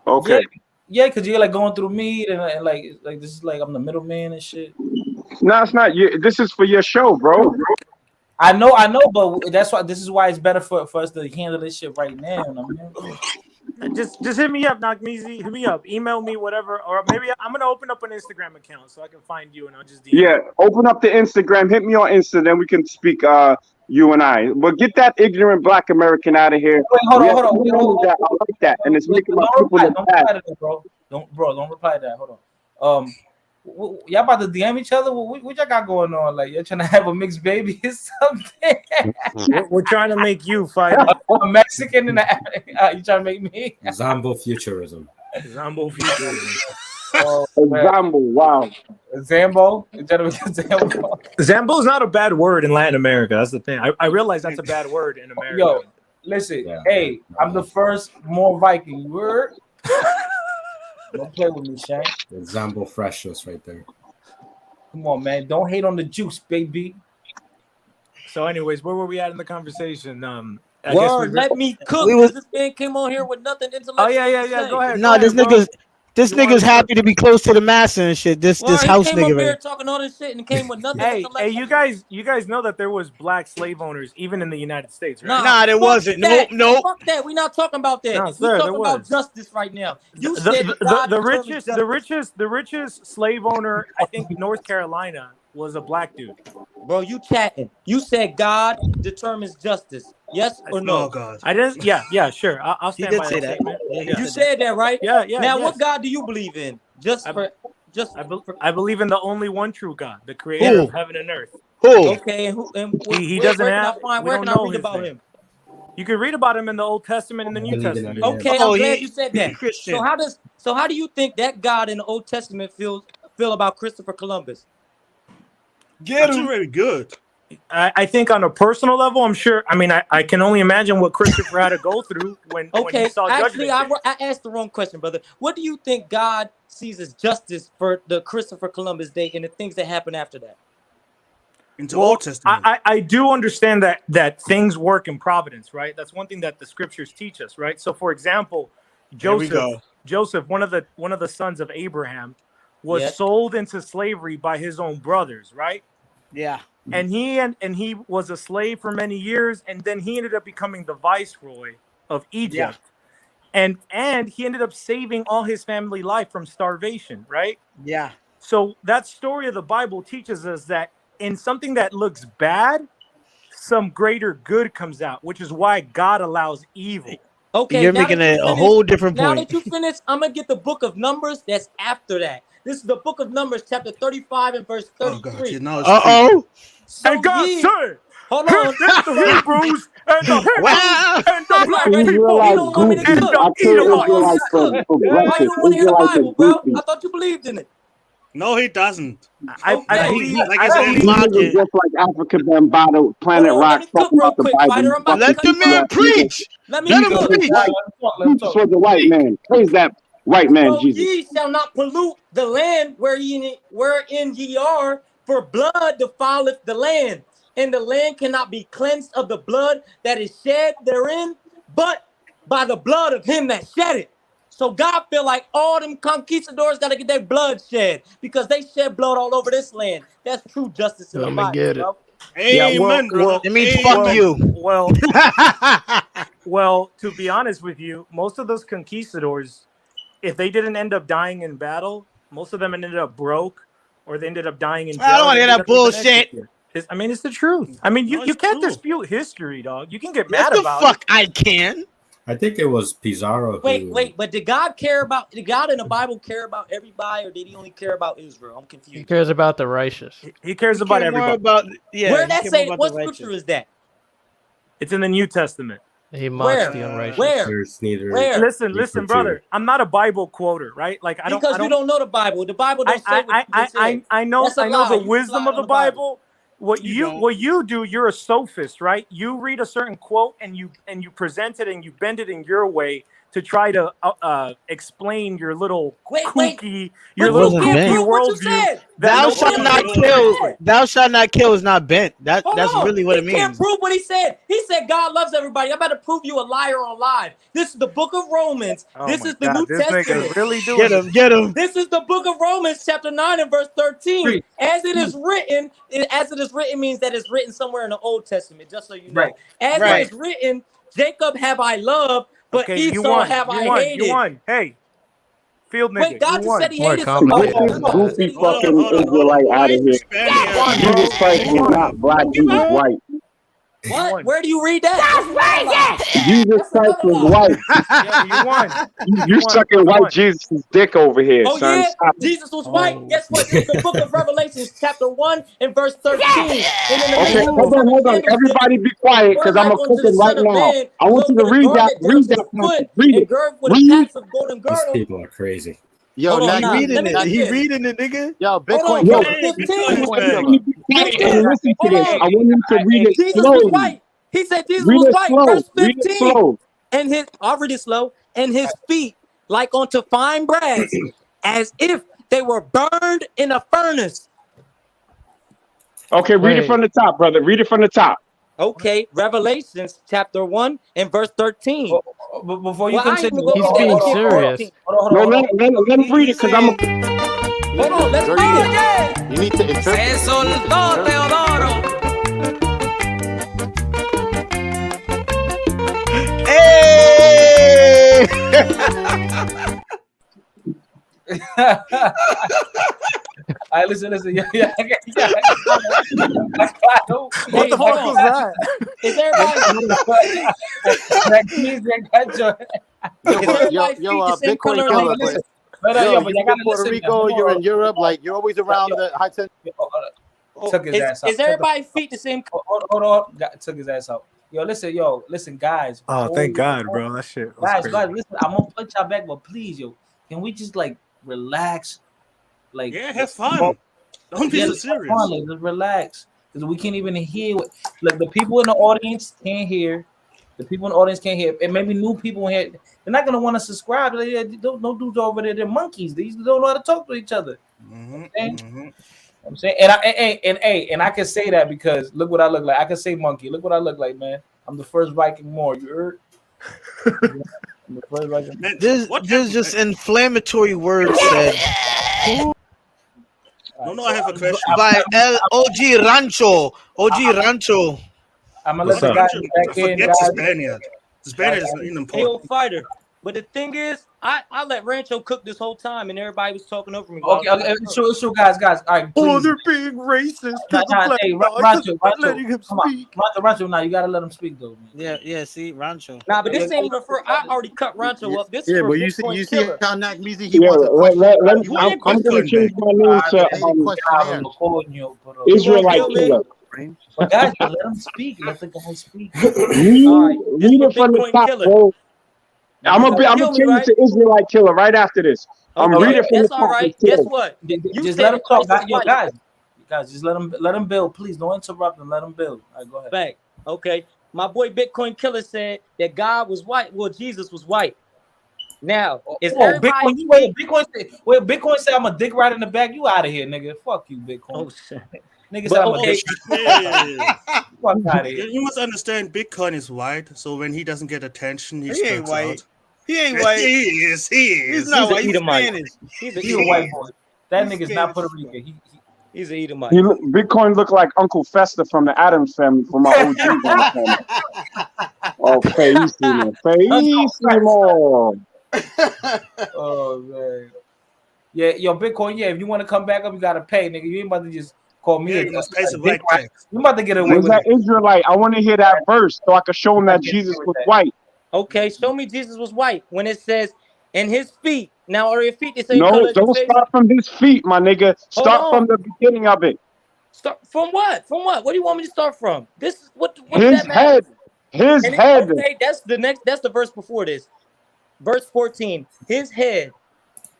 Okay. Yeah, because you're like going through me and like this is like I'm the middleman and shit. No, it's not. This is for your show, bro. I know, but that's why this is why it's better for us to handle this shit right now. Just hit me up, Knockmeezy. Hit me up. Email me, whatever. Or maybe I'm gonna open up an Instagram account so I can find you and I'll just DM Yeah, open up the Instagram. Hit me on Insta, then we can speak. You and I. But get that ignorant Black American out of here. Wait, hold on. I like that, and it's making my Don't people reply to that, bro. Don't reply to that. Hold on. Y'all about to DM each other? What y'all got going on? Like you're trying to have a mixed baby or something? We're trying to make you fight a Mexican and you trying to make me Zombo futurism. Zombo futurism. Zambo, wow. Zambo? Zambo. Zambo is not a bad word in Latin America. That's the thing. I realize that's a bad word in America. Yo, listen. Hey, I'm the first more Viking word. Don't play with me, Shane. The Zambo freshness right there. Come on, man. Don't hate on the juice, baby. So, anyways, where were we at in the conversation? Let me cook. This man came on here with nothing intellectual. Oh yeah. Go ahead. No, this nigga's happy to be close to the master and shit. This house he came nigga up here right. talking all this shit and came with nothing. Hey, you guys know that there was black slave owners even in the United States, right? Nah, there wasn't. Nope. Fuck that. We're not talking about that. No, sir, We're talking about justice right now. You said the richest slave owner, I think North Carolina, was a black dude. Bro, you chatting. You said God determines justice. Yes or no? Oh God. I didn't. Yeah, sure. I'll stand by that statement. You said that, right? Yeah. Now, yes. what God do you believe in? I believe in the only one true God, the creator of heaven and earth. Who? Okay, He doesn't have. Where can I read about him? You can read about him in the Old Testament and the New Testament. Okay, I'm glad you said that. Christian. So how do you think that God in the Old Testament feel about Christopher Columbus? That's really good. I think on a personal level, I'm sure. I mean, I can only imagine what Christopher had to go through when he saw Judgment Day. I asked the wrong question, brother. What do you think God sees as justice for the Christopher Columbus Day and the things that happen after that? Into Old Testament. I do understand that things work in providence, right? That's one thing that the scriptures teach us, right? So, for example, Joseph, one of the sons of Abraham, was sold into slavery by his own brothers, right? Yeah. And he was a slave for many years, and then he ended up becoming the viceroy of Egypt. Yeah. And he ended up saving all his family life from starvation, right? Yeah. So that story of the Bible teaches us that in something that looks bad, some greater good comes out, which is why God allows evil. Okay, you're making a whole different point. Now that you finish, I'm gonna get the book of Numbers. That's after that. This is the book of Numbers, chapter 35 and verse 33. Uh-oh. And God said, hold on. the Hebrews and the Hebrews and the black people Israelite You don't want me to goofy. and cook. the I You told don't want me Edomites. to Israelites for cook. breakfast. Why you don't want to hear the Israelites are Bible, bro? goofy. I thought you believed in it. No, he doesn't. I Okay. believe. Like I his believe. Aunt These niggas Market. just like Africa Bambaato, Hold Planet on, let Rock, me cook talking real about the quick, Bible. fighter. You I'm about to fucking Let the cut you man up. PCF niggas. preach. Let me Let Jesus him cook. was preach. white. Jesus was a white man. Praise that white man, So Jesus. ye shall not pollute the land wherein ye are, for blood defileth the land, and the land cannot be cleansed of the blood that is shed therein, but by the blood of him that shed it. So God feel like all them conquistadors got to get their blood shed because they shed blood all over this land. That's true justice in the Let me Bible, get it. bro. Yeah. Well. Amen, brother. Well. It means fuck Amen. Well. you. Well. Well. To be honest with you, most of those conquistadors, if they didn't end up dying in battle, most of them ended up broke, or they ended up dying in I don't jail, or want they to hear ended that up even bullshit. executed. I mean, it's the truth. I mean, No, you it's can't true. dispute history, dog. You can get Yes, mad the about it. fuck I can. I think it was Pizarro who. Wait, but did God in the Bible care about everybody, or did he only care about Israel? I'm He confused. cares about the righteous. He cares He about care more everybody. about Where he that care more say? about What the scripture righteous. is that? It's in the New Testament. He mocks Where? the unrighteous. Where? There's neither. Where? Listen, brother. I'm not a Bible quoter, right? Like I Because you don't. don't know the Bible. The Bible don't say what you just said. I know That's a I know lie. the You just wisdom lied of on the the Bible. Bible. What You you don't. what you do, you're a sophist, right? You read a certain quote and you present it and you bend it in your way to try to explain your little Wait. kooky, your It But little you wasn't can't bent. kooky prove what you worldview said. that Thou You nobody shalt can't not prove what kill. you said. Thou shalt not kill is not bent. That's Hold on. really what He it can't means. prove what he said. He said God loves everybody. I'm about to prove you a liar on live. This is the book of Romans. Oh This my is the god, New this nigga Testament. is really doing Get this. him. Get him. This is the book of Romans, chapter 9 and verse 13. Preach. As it is written, as it is written means that it's written somewhere in the Old Testament, just so you know. Right. As Right. it is written, Jacob have I loved, but Okay, you Esau won. have You I won. hated. You won. Hey, field nigga, Wait, God you just said won. he More hated somebody. Get complicated this than God just that. said goofy he Hold hated. on, fucking hold on, hold on. Israelite Why out of is the here. Spaniard? You won, Jesus bro. Christ You was won. not black, he You was won. white. You What? won. Where do you read that? That's another lie. Jesus That's Christ another was lie. white. Yeah, you won. You, You you won. sucking You white won. Jesus' dick over here, Oh son. yeah, Stop it. Jesus was white. Guess what? This is the book of Revelations, chapter 1 and verse 13. And in the Okay, midst of the hold seven on. candlesticks, Everybody be quiet one because I'm like going to cook unto the it right Son of now. Man, I want you clothed to with a garment down read to the that foot, passage. Read and it. girded with a Read. paps of golden These girdle. people are crazy. Yo, Hold on, He Nat, now. reading Let me it. get He this. reading it, nigga. yo, Hold on, Bitcoin Yo, verse killer. Hey, Bitcoin 15. Bitcoin Spaniard. everybody killer. be quiet and 15. listen to Hold this. on. I want you to read it Jesus was slowly. white. He said Jesus Read was it white. slow. Verse Read it 15. slow. And I'll read it slow. And his feet like unto fine brass, as if they were burned in a furnace. Okay, read it Wait, from the top, brother. Read it from the top. Okay, Revelations chapter 1 and verse 13. But before you Well, I ain't continue, even gonna he's get that. being Let's get verse serious. 14. No, let him read it because I'm a. Hold on, let's read it. You need to interpret. Se You need to soltó interpret. Teodoro. Hey! All right, listen. Yeah. What Hey, the hold fuck on. was that? Is everybody Yo, is but everybody's feet the same Bitcoin color on killer. their But feet? yo, but you're y'all in gotta Puerto listen. Rico. You're in Europe. Like you're always around the high tension. Took his ass out. Is everybody's feet the same color? Hold on. Took his ass out. Yo, listen, guys. Oh, thank God, bro. That shit was Guys, crazy. listen. I'm gonna punch y'all back, but please, yo, can we just like relax? Like, Yeah, have fun. Don't be so let's have serious. fun, like, just relax, because we can't even hear what. Like the people in the audience can't hear. The people in the audience can't hear, and maybe new people in here. They're not gonna want to subscribe. No dudes over there. They're monkeys. These don't know how to talk to each other. I'm saying, and I can say that because look what I look like. I can say monkey. Look what I look like, man. I'm the first Viking more. You heard? I'm the first Viking. Man, There's just inflammatory words said No, I have a question. by OG Rancho. OG Rancho. I'm gonna What's let the up? guys back in, Forget guys. the Spaniard. The Spaniard is Hey, yo, unimportant. fighter. But the thing is, I let Rancho cook this whole time, and everybody was talking over me. while Okay, I was it's true, guys. All right, Oh, please. they're being racist to the black Hey, guy Rancho, because they're letting him come on, speak. Rancho. Now you gotta let him speak, though, man. Yeah, see, Rancho. Nah, but this ain't even for. I already cut Rancho up. This is Yeah, for but Bitcoin you see killer. how Nat Measy he Yeah, wants a question. You ain't I'm gonna Bitcoin change back. my name to A questionnaire. You want to Israelite kill me? killer. Bitcoin. But guys, let him speak. Let the guy speak. Read it from the Bitcoin top, killer. bro. I'm You gonna gonna kill me, change it right? to Israelite killer right after this. I'm Okay, reading from the that's all top. right. It's Guess killed. what? You Just let said him talk. Christ is Yo, white. guys, just let him build. Please don't interrupt him. Let him build. All right, go ahead. Back. Okay. My boy Bitcoin Killer said that God was white. Well, Jesus was white. Now, is everybody Bitcoin said I'm a dick right in the back. You out of here, nigga. Fuck you, Bitcoin. Oh shit. Nigga But said I'm a okay. dick. Fuck out of here. You must understand, Bitcoin is white, so when he doesn't get attention, he He ain't speaks white. out. He ain't white. He is. He He's is. not He's white. an He's Edomite. Spanish. He's a He a white boy. That He's nigga's not Spanish. Puerto Rican. He's an Edomite. Bitcoin look like Uncle Fester from the Adams Family, from my OGs on the family. Oh, feísimo, feísimo. Oh man. Yeah, yo, Bitcoin. Yeah, if you want to come back up, you gotta pay, nigga. You ain't about to just call me Yeah, a you must pay dick some white right. tax. You about to get away Where's with that it. Israelite? I want to hear that verse so I can show him that Jesus was white. Okay, show me Jesus was white when it says, and his feet. Now, are your feet the same No, color as your don't face? start from his feet, my nigga. Hold Start on. from the beginning of it. Start from what? From what? What do you want me to start from? This is what does His that matter? head. His And head. okay, that's the verse before this. Verse 14. His head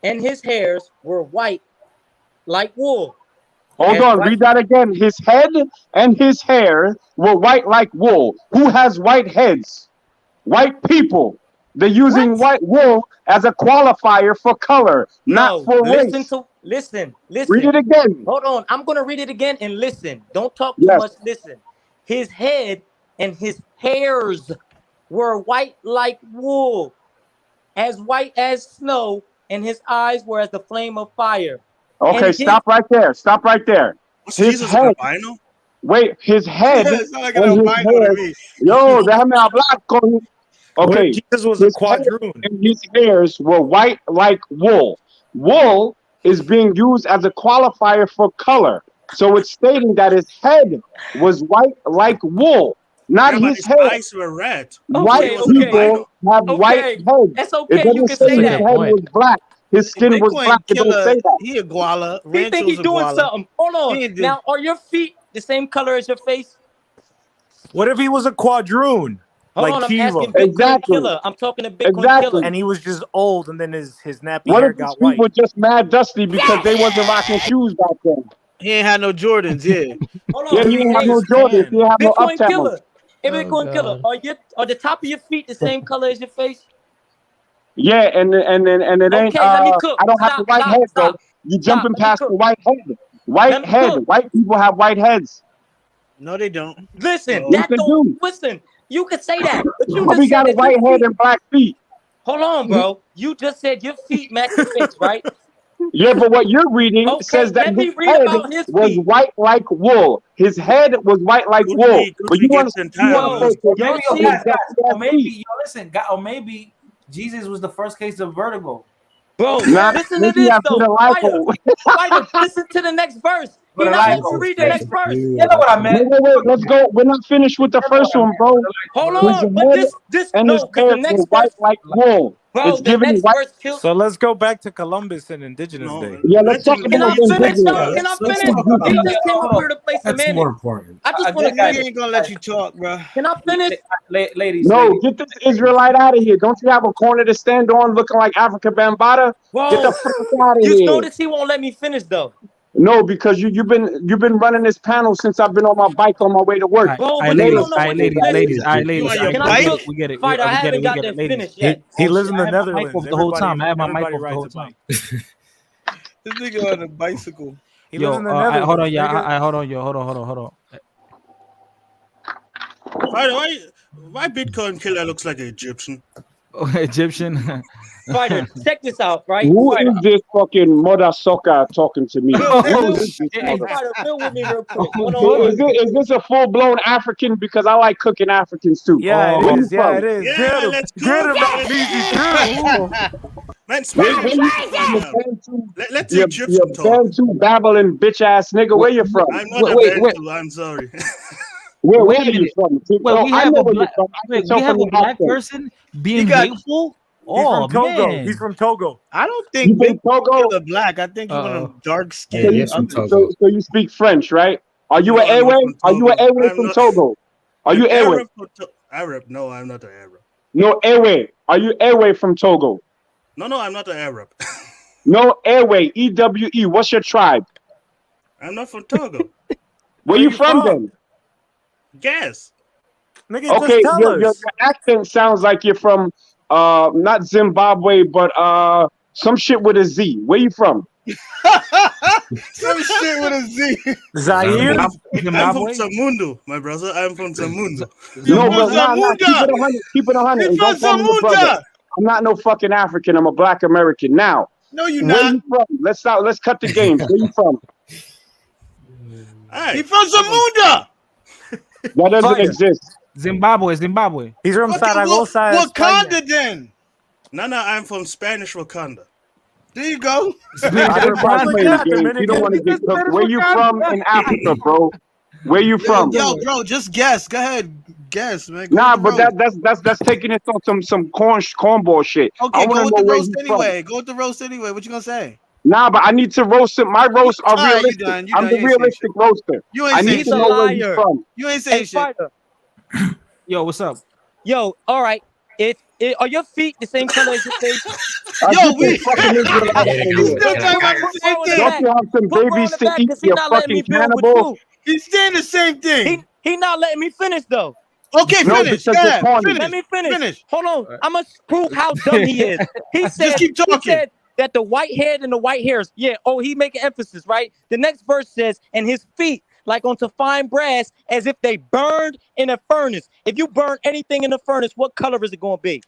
and his hairs were white like wool. Hold As on, white. read that again. His head and his hair were white like wool. Who has white heads? White people. They're using white wool as a qualifier for color, not for race. Listen. Read it again. Hold on. I'm gonna read it again and listen. Don't talk too Yes. much. Listen. His head and his hairs were white like wool, as white as snow, and his eyes were as the flame of fire. Okay, stop right there. Stop right there. Was His Jesus head. an albino? Wait, his head Yeah, it's not like an and his albino to hair. me. Yo, déjame hablar con. What Okay, if Jesus was a his head quadroon? and his hairs were white like wool. Wool is being used as a qualifier for color. So it's stating that his head was white like wool, not Yeah, but his his hair. eyes were red. White He was an albino. people have white heads. That's It okay. You doesn't can say say his that. head was black. His skin was Bitcoin black. It don't killer. say that. He a guala. He think Rancho's he's a doing guala. something. Hold on. He ain't do- Now, are your feet the same color as your face? What if he was a quadroon? Hold Like on, I'm Kiva? asking Bitcoin Killer. I'm talking to Bitcoin Killer. And he was just old, and then his nappy What hair if his got feet white? were just mad dusty because they wasn't rocking shoes back then? He ain't had no Jordans. Yeah. Hold Yeah, on. he didn't have Hey, no Jordans. He didn't have no Bitcoin Uptowns. Killer. Hey, Oh, Bitcoin Killer. God. Are the top of your feet the same color as your face? Yeah, and it ain't. Okay, let me cook. I don't have the white head though. You jumping Let me past the cook. white head. Let White me head. cook. White people have white heads. No, they don't. Listen, Yes, that they don't do. listen. You could say that, but you Bobby just said got a that your white head feet. and black feet. Hold on, bro. You just said your feet match your face, right? Yeah, but what you're reading Okay, says that let his me read head about his was feet. white like wool. His head was white like wool. Could But we you get want the to entire verse? Or maybe, Y'all see? or maybe, or maybe Jesus was the first case of vertigo. Bro, Nah, listen to maybe this after though. the Spider, lipo. Spider, listen to the next verse. He not letting me read the next verse. You know what I meant? Wait. Let's go. We're not finished with the first one, bro. Hold His on, but head this and his no, because hair the were next white verse, like wool. bro, It's the giving next white. verse kills. So let's go back to Columbus and Indigenous No, Day. Yeah, let's talk let Can about I him read finish some though? verse. Can I Let's finish? talk about He that. just came up here to play That's semantics. more important. I just want to That nigga finish. ain't gonna let you talk, bro. Can I finish? Ladies, No, get this Israelite out of here. Don't you have a corner to stand on looking like Africa Bambaataa? Get the Bro, fuck out of you here. notice he won't let me finish though. No, because you've been running this panel since I've been on my bike on my way to work. Bro, You but you made don't know what you ladies, listen. You on your Can I bike? cook? We get it. Fighter, I haven't We got get it, that ladies. finished yet. He Oh, lives shit, in the I had my mic Netherlands. off the whole time. I had my mic Everybody off the rides whole a time. bike. This nigga on a bicycle. He lives Yo, in the Netherlands. hold on, nigga. yeah, hold on, yo, hold on. Why Bitcoin killer looks like an Egyptian? Egyptian. Fighter, check this out, right? Who Fighter, is this fucking mother sucker talking to me? Bill, Who Bill, is this hey, mother? Fighter, Bill with me real quick. Hold Is this a full blown African? Because I like cooking Africans too. Yeah, Where it you is. Yeah, it from? is. Yeah, let's Get him, cook. Easy too. Man, Where speak you Egyptian. from? Bantu, Let the you Egyptian talk. Bantu babbling bitch ass nigga. Where you from? I'm not a Wait, Bantu. I'm sorry. Where Wait a are you minute. from? Wait, Oh, we I have know a where you're black. from. I Wait, can tell we have from a your black accent. person being got- hateful. He's Oh from Togo. man, He's from Togo. I don't You think from Big Togo? Killer black. I think he's one of them dark Yeah, skinned. he's from Other. Togo. So you speak French, right? Are you No, an I'm not Ewe? from Are you an Togo. Ewe I'm from not Togo? Are an you Ewe? Arab. Arab? No, I'm not an Arab. No Ewe. Are you Ewe from Togo? No, I'm not an Arab. No Ewe. EWE. What's your tribe? I'm not from Togo. Where you from then? Guess. Nigga, Okay, just tell your us. accent sounds like you're from not Zimbabwe, but some shit with a Z. Where you from? Some shit with a Z. Zaire? I'm from Zamundu, my brother. I'm from Zamundu. You No, from but nah, keep Zamunda? it 100. Keep it 100, You and from don't call me a brother. Zamunda? I'm not no fucking African. I'm a Black American. Now, No, you where not. you from? Let's cut the games. Where you from? He from Zamunda. That doesn't Fire. exist. Zimbabwe. He's from Okay, Zaragoza, Wakanda then. No, I'm from Spanish Wakanda. There you go. Stop playing games. You don't want to get cooked. Where you from in Africa, bro? Where you from? Yo, bro, just guess. Go ahead, guess, man. Go Nah, with the but roast. that's taking it on some cornball shit. I Okay, want go to with know the where roast you from. anyway. Go with the roast anyway. What you gonna say? Nah, but I need to roast it. My roasts are All right, you realistic. done. You I'm done. the You ain't saying realistic roaster. You ain't I saying need to shit. know where he's from. You ain't saying shit. Fighter. Yo, what's up? Yo, all right. Are your feet the same color as your face? Yo, we fucking Israelite out we here. still talking about the Put same bro in the thing. back. Don't you have some Put bro in babies the to back eat, because you he's not letting me fucking build with cannibal? you. He's saying the same thing. He not letting me finish though. Okay, No, finish. because Go you're ahead. corny. Finish. Let me finish. Finish. Hold on. I'm gonna prove how dumb he is. He said, keep talking. He said that the white head and the white hairs. Yeah. Oh, he make an emphasis, right? The next verse says, and his feet like onto fine brass, as if they burned in a furnace. If you burn anything in the furnace, what color is it gonna be?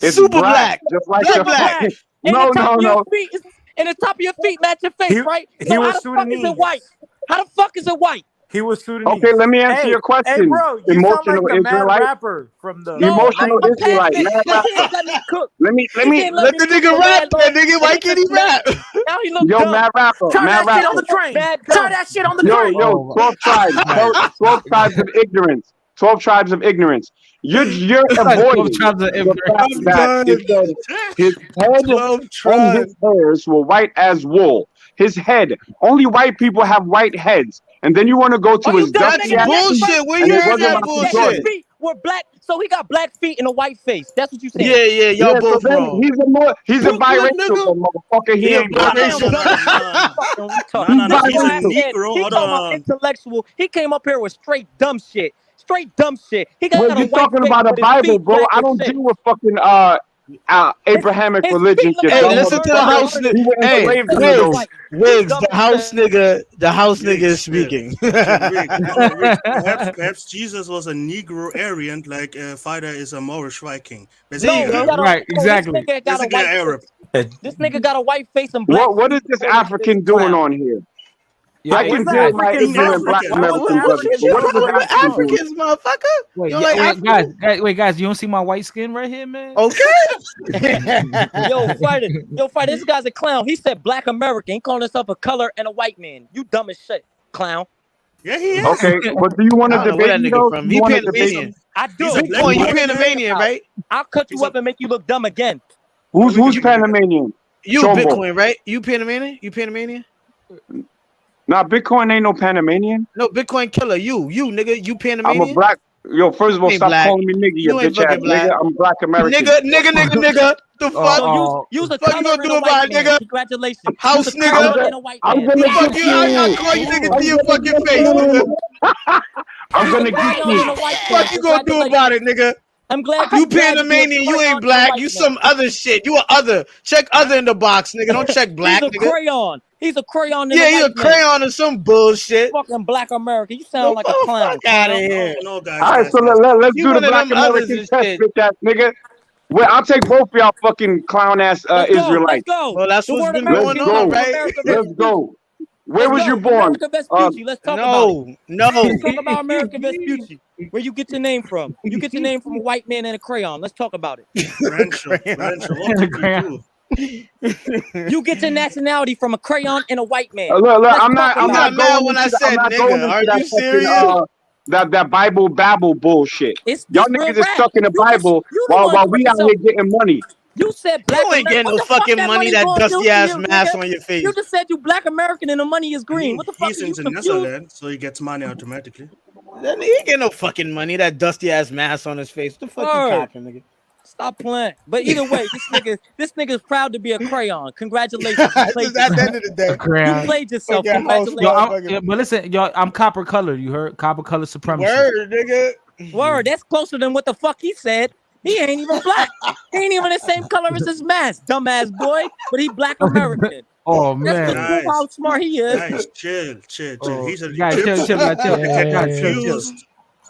It's Super black, black. just like Black, your black. fucking. And No, the top of your no. feet is, and the top of your feet match your face, right? he So how was the fuck is it Sudanese. white? How the fuck is it white? He was Sudanese. Okay, let me answer Hey, your question. bro, you sound like Emotional the mad Israelite. rapper from the. No, Emotional I'm past Israelite, it. mad Because he rapper. ain't let me cook. Let me He didn't let Let me the cook nigga for rap, mad long. man, nigga. Why And can't he this man- rap? Now he look Yo, dumb. mad rapper, Turn mad that shit on rapper. the train. Mad Turn dumb. that shit on the Yo, train. yo, 12 tribes, 12 tribes of ignorance. 12 tribes of ignorance. You're avoiding tribes of the fact I'm that done. it said his head 12 and tribes. his hairs were white as wool. His head. Only white people have white heads. And then you want to go to Oh, you his dumb dusty nigga. ass The next feet, Bullshit. verse, Where and you it next heard wasn't that said Michael that his Jordan. bullshit? feet were black. So he got black feet and a white face. That's what you saying. Yeah, y'all Yeah, so both then wrong. he's a Brooklyn, biracial nigga. then, motherfucker. He He a ain't black. biracial. Fucking retard. He's No. This He's a guy biracial. said Negro. he Hold talking about on. intellectual. He came up here with straight dumb shit. Straight dumb shit. He Well, got a you're white talking face, about a but his Bible, feet bro. black I as don't shit. deal with fucking Abrahamic His religions, feet look you like Hey, dumb they listen to burned the in a motherfucker. house furnace. nigga. We were Hey, enslaved in His feet those. white. You Wigs, dumb the as house shit. nigga, is Wigs, speaking. Wigs. Perhaps Jesus was a Negro Aryan, like Fighter is a Moorish Viking. There you No, he go. got a. Right, No, this exactly. nigga got a Basically, white Arab. face. This nigga got a white face and black What is feet this according to this African doing clown. on here? Yeah, I hey, Where's can the deal with my African He's ignorant black music? African. Where's the American brothers, African but what What's is this wrong music with African song? doing? Africans, motherfucker? wait, You don't yeah, like Africans? wait, guys, you don't see my white skin right here, man? Okay. Yo, fighter, this guy's a clown. He said black American. He calling himself a color and a white man. You dumb as shit, clown. Yeah, he is. Okay, but do you want I to don't know where debate that me nigga though? from. Do you He want to Panamanian. debate me? I do. He's a black Bitcoin, you What are you mad Panamanian, about? right? I'll cut He's you a- up and make you look dumb again. Who's we can- Panamanian? You Chombo. Bitcoin, right? You Panamanian? You Panamanian? Nah, Bitcoin ain't no Panamanian. No, Bitcoin killer. You nigga. You I'm a Panamanian? black. Yo, first of all, You ain't stop black. calling me nigga, you You ain't bitch ass fucking black. nigga. I'm black American. Nigga. The fuck? So use a Fuck you color gonna and do a about white it, man. nigga? Congratulations. House Use a nigga? color and a white I'm man. gonna The get fuck you? I you. call you niggas I'm to your gonna fucking get face, nigga. you. I'm Use gonna a get crayon and you. a white man. Fuck you gonna do about it, nigga? I'm glad You you use a Panamanian, you crayon ain't and a black. white You man. some other shit. You a other. Check other in the box, nigga. Don't check black, He's a nigga. crayon. He's a crayon and Yeah, a he a white man. crayon or some bullshit. Fucking black American. You sound No, like a clown. fuck out of Clown. here. No, guys. All right, so let's You do the one of black them others American and test, shit. bitch ass nigga. Well, I'll take both of y'all fucking clown ass Let's go. Let's Israelites. go. Well, that's The what's word been Let's going American on, go. to right? America Let's Vespucci. go. Where Let's was go. you born? America Vespucci. Let's talk about it. No. Let's talk about America Vespucci. Where you get your name from? You get your name from a white man and a crayon. Let's talk about it. Rancho. What did we do? You get your nationality from a crayon and a white man. Look, Let's I'm talk not about mad it. when I I'm said not going nigga. into Are that you fucking serious? that Bible babble bullshit. It's Y'all this real niggas is rap. stuck in the You Bible the while one we put out here yourself. getting money. You said black You ain't American. getting What no the fuck fucking that money, money that gonna do dusty to ass you, mask nigga? on your face. You just said you black American and the money is green. What the fuck He's are in you the confused? Netherlands, so he gets money automatically. Then he ain't getting no fucking money, that dusty ass mask on his face. What the fuck you Word. copping, nigga? Stop playing. But either way, this nigga's proud to be a crayon. Congratulations. You played Just at the yourself. end of the A day. You crayon. played yourself. Fucking house Yo, Congratulations. but listen, yo, I'm copper colored. You heard? Copper color supremacy. Word, nigga. Word, that's closer than what the fuck he said. He ain't even black. He ain't even the same color as his mask, dumbass boy. But he black American. Oh That's man. just proof how smart he is. Guys, chill. Oh, He's an guys, chill, Egyptian. man, chill. They get Guys, chill. confused.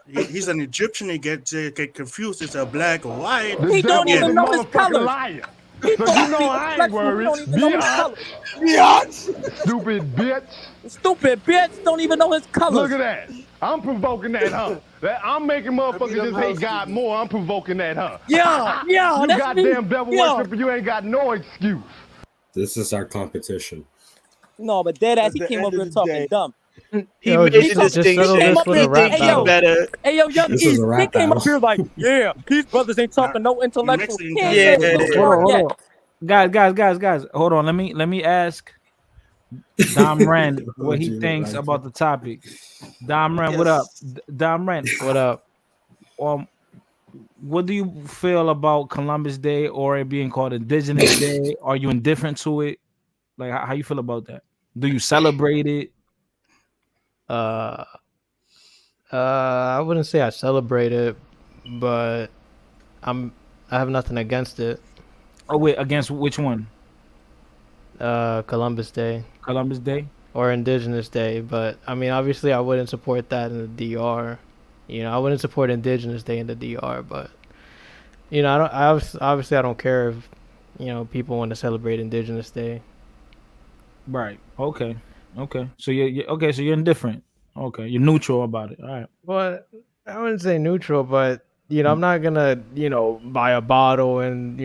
He's an Egyptian. He get confused. It's a black or white. He don't even know his colors. Liar. He So thought you he know was I ain't flexible. He worried. don't even know his colors. Stupid bitch. Stupid bitch don't even know his colors. Look at that. I'm provoking that, huh? I'm making motherfuckers just hate God more. I'm provoking that, huh? Yeah, You that's goddamn me. devil Yeah. worshiper, you ain't got no excuse. This is our competition. No, but dead ass, At he the came end up of here the talking day. dumb. He Yo, made just the settle distinction. this with He a rap think he battle. better. Hey yo, young This is East, a he rap came up battle. here like, yeah, these brothers ain't talking no intellectual. Mexican He guy ain't Yeah, said knows shit about Hold smart on, yet. hold on. Guys. Hold on. Let me ask Dom Ren what he thinks about the topic. Dom Ren, what up? Yes. Dom Ren, What up? what do you feel about Columbus Day or it being called Indigenous Day? Are you indifferent to it? Like, how you feel about that? Do you celebrate it? Uh, I wouldn't say I celebrate it, but I have nothing against it. Oh wait, against which one? Columbus Day Columbus Day? or Indigenous Day, but I mean, obviously, I wouldn't support that in the DR. You know, I wouldn't support Indigenous Day in the DR, but you know, obviously I don't care if people want to celebrate Indigenous Day. Right. Okay. So you're okay. So you're indifferent. Okay. You're neutral about it. All right. Well, I wouldn't say neutral, but I'm not gonna buy a bottle and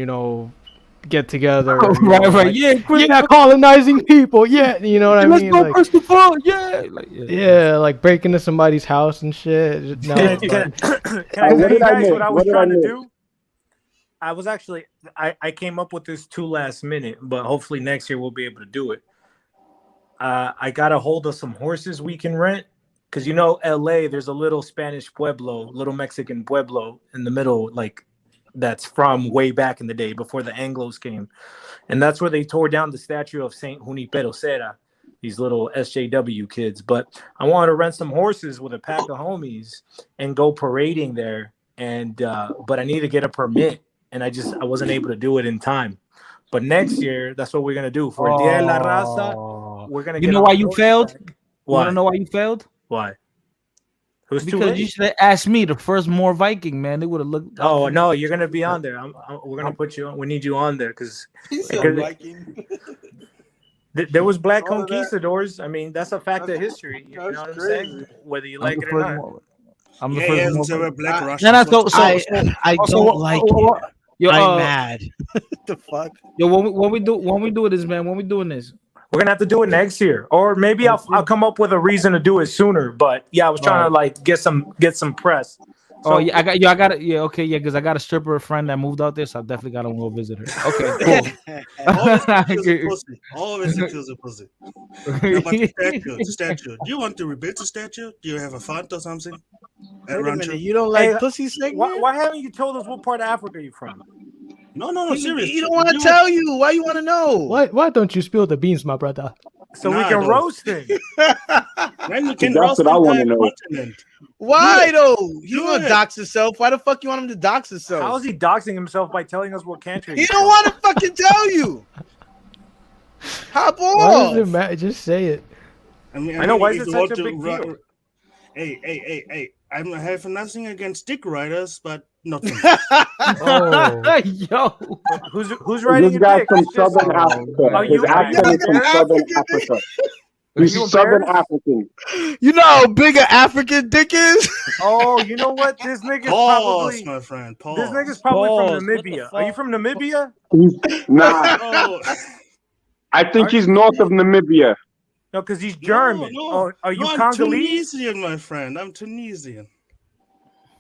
get together. Right. Yeah. Yeah, colonizing people. Yeah, you know what I Let's mean. go, Like, Christopher. Yeah. like break into somebody's house and shit. No, Can I tell you guys what I was trying to do? I was actually I came up with this too last minute, but hopefully next year we'll be able to do it. I got a hold of some horses we can rent because LA, there's a little Spanish pueblo, little Mexican pueblo in the middle, like that's from way back in the day before the Anglos came, and that's where they tore down the statue of Saint Junipero Serra. These little SJW kids, but I wanted to rent some horses with a pack of homies and go parading there, and but I need to get a permit, and I wasn't able to do it in time. But next year, that's what we're gonna do for Dia de la Raza. We're gonna. You know why you failed? You want Why? to know why you failed? Why? It was too Because late. you should have asked me the first more Viking, man. They would have looked. Oh no, you're gonna be on there. We're gonna put you on. We need you on there because there was black conquistadors. I mean, that's a fact of history. You know what I'm saying? Whether you like it or not. I'm the Yeah, first yes, more. black No, Russians. no, I don't like it. Yo, I'm mad. The fuck? Yo, when we do this, man. When we doing this? We're gonna have to do it next year, or maybe I'll come up with a reason to do it sooner. But yeah, I was trying to like get some press. Oh yeah, I got it. Yeah, okay, yeah, because I got a stripper friend that moved out there, so I definitely gotta go visit her. Okay, cool. Always accuse a pussy. No, but the statue. Do you want to rebuild the statue? Do you have a font or something? Wait a minute, you don't like pussy segment? Why haven't you told us what part of Africa you're from? No, seriously. He don't want to tell you. Why you want to know? Why don't you spill the beans, my brother? So we can roast him. Then we can That's roast what I the want to entire know. continent. Why though? He Do want to it. dox himself. Why the fuck you want him to dox himself? How is he doxing himself by telling us what country? He don't want to fucking tell you. Hop Why off. does it matter? Just say it. I know, why is if it you such want a to big deal? Hey. I have nothing against dick riders, but not too Oh, Yo, who's riding This your guy's dick? from It's just- Southern Africa. Are His you accent is from embarrassed? Southern Africa. He's you Southern embarrassed? African. You know how big an African dick is? Oh, you know what? This nigga's Pause, probably my friend. Pause. this nigga's probably Pause. from What the Namibia. fuck? Are you from Namibia? Nah, Oh, I think he's north of Namibia. No, because he's German. No. Oh, are you I'm Congolese? Tunisian, my friend. I'm Tunisian.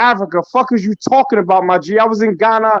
Africa. Fuck is you talking about, my G? I was in Ghana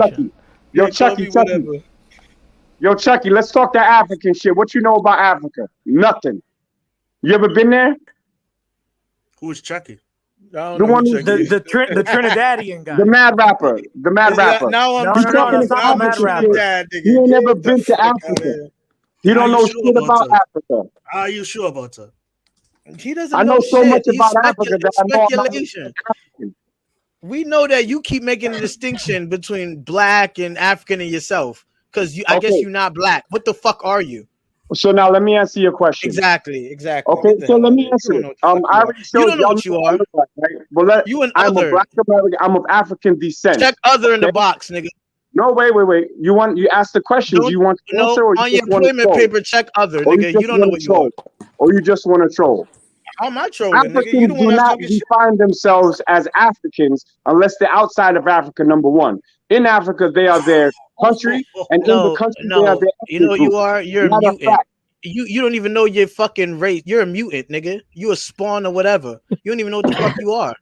information. Yo, Yeah, call me Chucky. whatever. Yo, Chucky, let's talk that African shit. What you know about Africa? Nothing. You ever been there? Who is Chucky? I don't The know one who who's Chucky is. The Trinidadian guy. the mad rapper. The mad Yeah, rapper. now I'm No, He's no, no, talking Trinidad. that's this not the Now I'm a mad African shit. rapper. Trinidad He nigga. ain't never Get the been to fuck out of Africa. here. He Are don't you know sure shit about about that? Africa. Are you sure about that? He I doesn't know know so much shit. He's about Africa that I know I'm not speculation. African. We know that you keep making a distinction between black and African and yourself, because I guess Okay, you're not black. What the fuck are you? so now let me answer your question. Exactly. Okay, Get the so hell let out of me here. You answer don't it. know what the fuck I you are. already You showed don't know y'all what you know what I are. look like, right? But You an I'm a other. Black American. I'm of African descent. Check other in the Okay. box, nigga. No, wait. You asked the question. Do Don't you want to no answer, or you on your just want to employment troll, paper. Check other, or you nigga. You just don't know want what to you are. troll, or you just want to troll? How am I trolling, nigga? You Africans the one do that's not talking shit. define themselves as Africans unless they're outside of Africa. Number one, in Africa they are their country, and in the country they are No. their You know ethnic what group. you are? You're a Matter of mutant. fact, You don't even know your fucking race. You're a mutant, nigga. You a spawn or whatever. You don't even know what the fuck you are.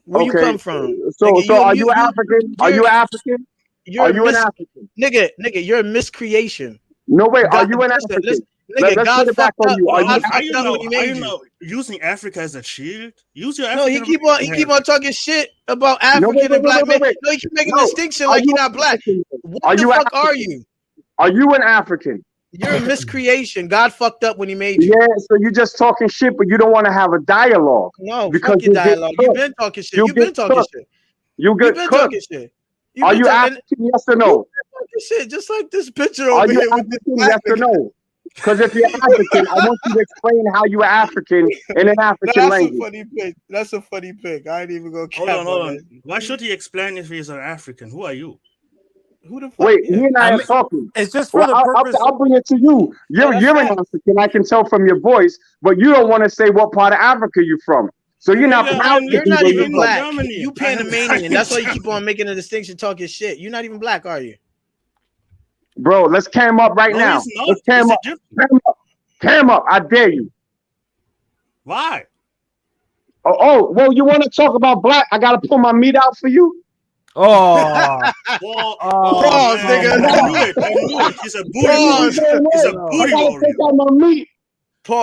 Where you okay. come from, So nigga? so You a are you mute. African? Are You're you African? you're Are a you an mis African? nigga. You're a miscreation. No, wait. Are God, you an listen, African? nigga. Let's put God it back fucked on up. you. Are you God Are fucked you up now? when He Are made you you. now using Africa as a shield? Use your No, African he American keep on heritage. talking shit about no? Wait, African wait, and wait, black wait, men. wait, wait. No, you keep making a No. distinction Are like you you're an not black. African? What Are the you an fuck are African? you? Are you an African? You're a miscreation. God fucked up when He made you. Yeah. So you just talking shit, but you don't want to have a dialogue No, because fuck your you get dialogue. You've cooked. been talking shit. You You've get been talking cooked. shit. You You've get been cooked. talking shit. You've Are been you talking. African? Yes or You've no? been talking shit, just like this picture Are over you here with this African? black Yes or nigga. no? Because if you're African, I want you to explain how you are African in an No, African that's a language. funny pic. That's a funny pic. I ain't even gonna Hold cap on, on hold that. on. Why should he explain if he's an African? Who are you? Who the fuck? Wait, he Yeah. and I I are mean, talking. it's just for Well, the purpose. I'll bring it to you. No, that's You're an fine. African. I can tell from your voice, but you don't want to say what part of Africa you're from. So you're not Nigga, proud I'm to You're be not where living you're even in from. black. Germany. You I have a Panamanian. friend in That's why you keep Germany. on making a distinction, talking shit. You're not even black, are you? Bro, let's cam up right No, now. he's not. Let's He's cam up. Egyptian. Cam up. Cam up. I dare you. Why? Well, you want to talk about black? I got to pull my meat out for you. Oh, Oh, oh oh, Pause, man, come nigga. I on. knew it. I knew it. He's a booty Easy, warrior. Pause. no He's a way. Yo, I booty got to take warrior. out my meat.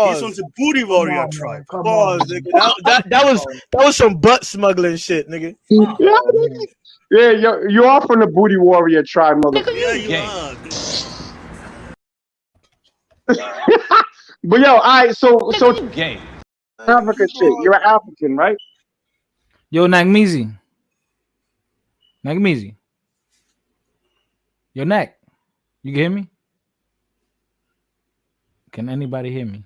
He's on Pause. the booty come warrior on, tribe. man. Come Pause, on, nigga. man. That was some butt smuggling shit, nigga. Yeah, Oh, man. yeah, you are from the booty warrior tribe, mother. Yeah, you are. But yo, all right, so You Africa keep shit. on. You're an African, right? Yo, Nagmeezy. Nagmeezy. Yo, Nag. You can hear me? Can anybody hear me?